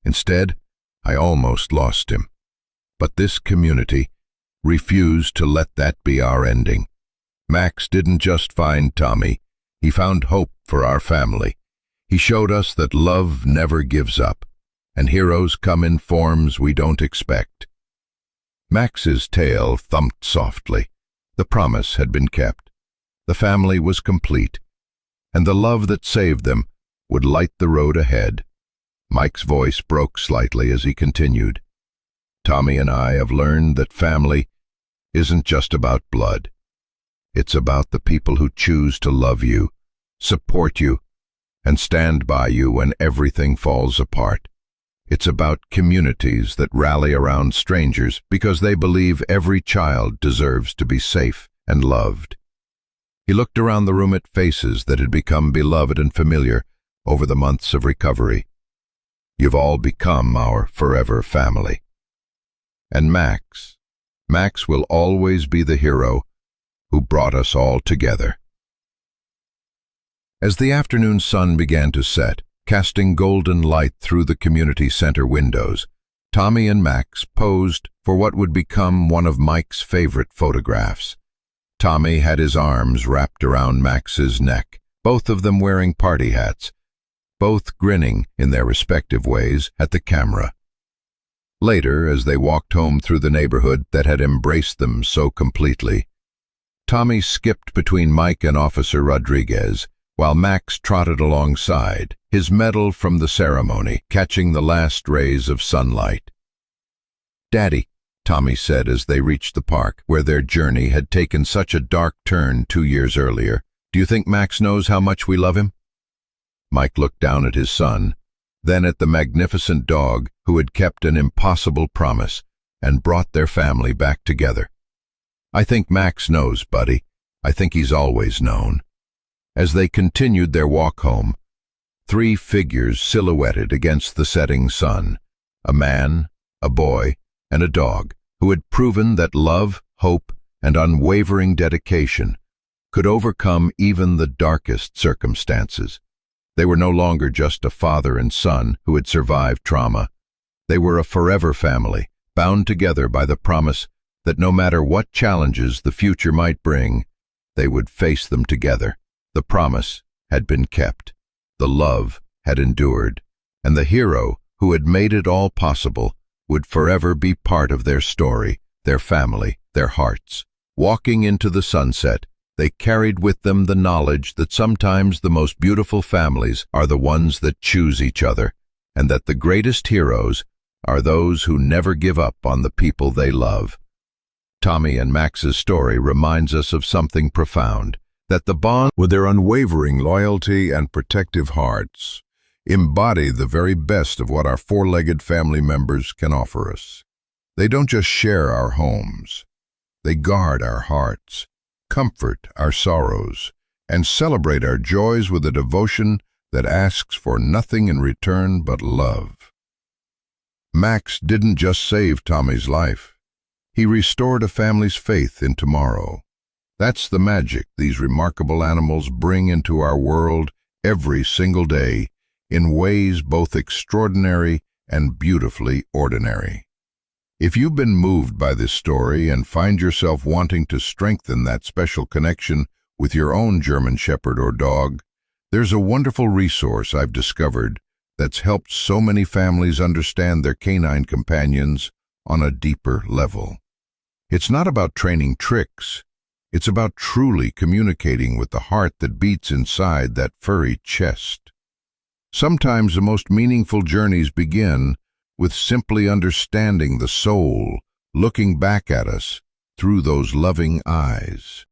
Instead, I almost lost him. But this community refused to let that be our ending. Max didn't just find Tommy, he found hope for our family. He showed us that love never gives up, and heroes come in forms we don't expect. Max's tail thumped softly. The promise had been kept. The family was complete, and the love that saved them would light the road ahead. Mike's voice broke slightly as he continued. Tommy and I have learned that family isn't just about blood. It's about the people who choose to love you, support you, and stand by you when everything falls apart. It's about communities that rally around strangers because they believe every child deserves to be safe and loved. He looked around the room at faces that had become beloved and familiar over the months of recovery. You've all become our forever family. And Max will always be the hero who brought us all together. As the afternoon sun began to set, casting golden light through the community center windows, Tommy and Max posed for what would become one of Mike's favorite photographs. Tommy had his arms wrapped around Max's neck, both of them wearing party hats, both grinning in their respective ways at the camera. Later, as they walked home through the neighborhood that had embraced them so completely, Tommy skipped between Mike and Officer Rodriguez, while Max trotted alongside, his medal from the ceremony catching the last rays of sunlight. "Daddy," Tommy said as they reached the park, where their journey had taken such a dark turn 2 years earlier, "do you think Max knows how much we love him?" Mike looked down at his son, then at the magnificent dog who had kept an impossible promise and brought their family back together. "I think Max knows, buddy. I think he's always known." As they continued their walk home, 3 figures silhouetted against the setting sun, a man, a boy, and a dog, who had proven that love, hope, and unwavering dedication could overcome even the darkest circumstances. They were no longer just a father and son who had survived trauma. They were a forever family, bound together by the promise that no matter what challenges the future might bring, they would face them together. The promise had been kept, the love had endured, and the hero who had made it all possible would forever be part of their story, their family, their hearts. Walking into the sunset, they carried with them the knowledge that sometimes the most beautiful families are the ones that choose each other, and that the greatest heroes are those who never give up on the people they love. Tommy and Max's story reminds us of something profound, that the bond with their unwavering loyalty and protective hearts embody the very best of what our 4-legged family members can offer us. They don't just share our homes. They guard our hearts, comfort our sorrows, and celebrate our joys with a devotion that asks for nothing in return but love. Max didn't just save Tommy's life. He restored a family's faith in tomorrow. That's the magic these remarkable animals bring into our world every single day in ways both extraordinary and beautifully ordinary. If you've been moved by this story and find yourself wanting to strengthen that special connection with your own German Shepherd or dog, there's a wonderful resource I've discovered that's helped so many families understand their canine companions on a deeper level. It's not about training tricks. It's about truly communicating with the heart that beats inside that furry chest. Sometimes the most meaningful journeys begin with simply understanding the soul looking back at us through those loving eyes.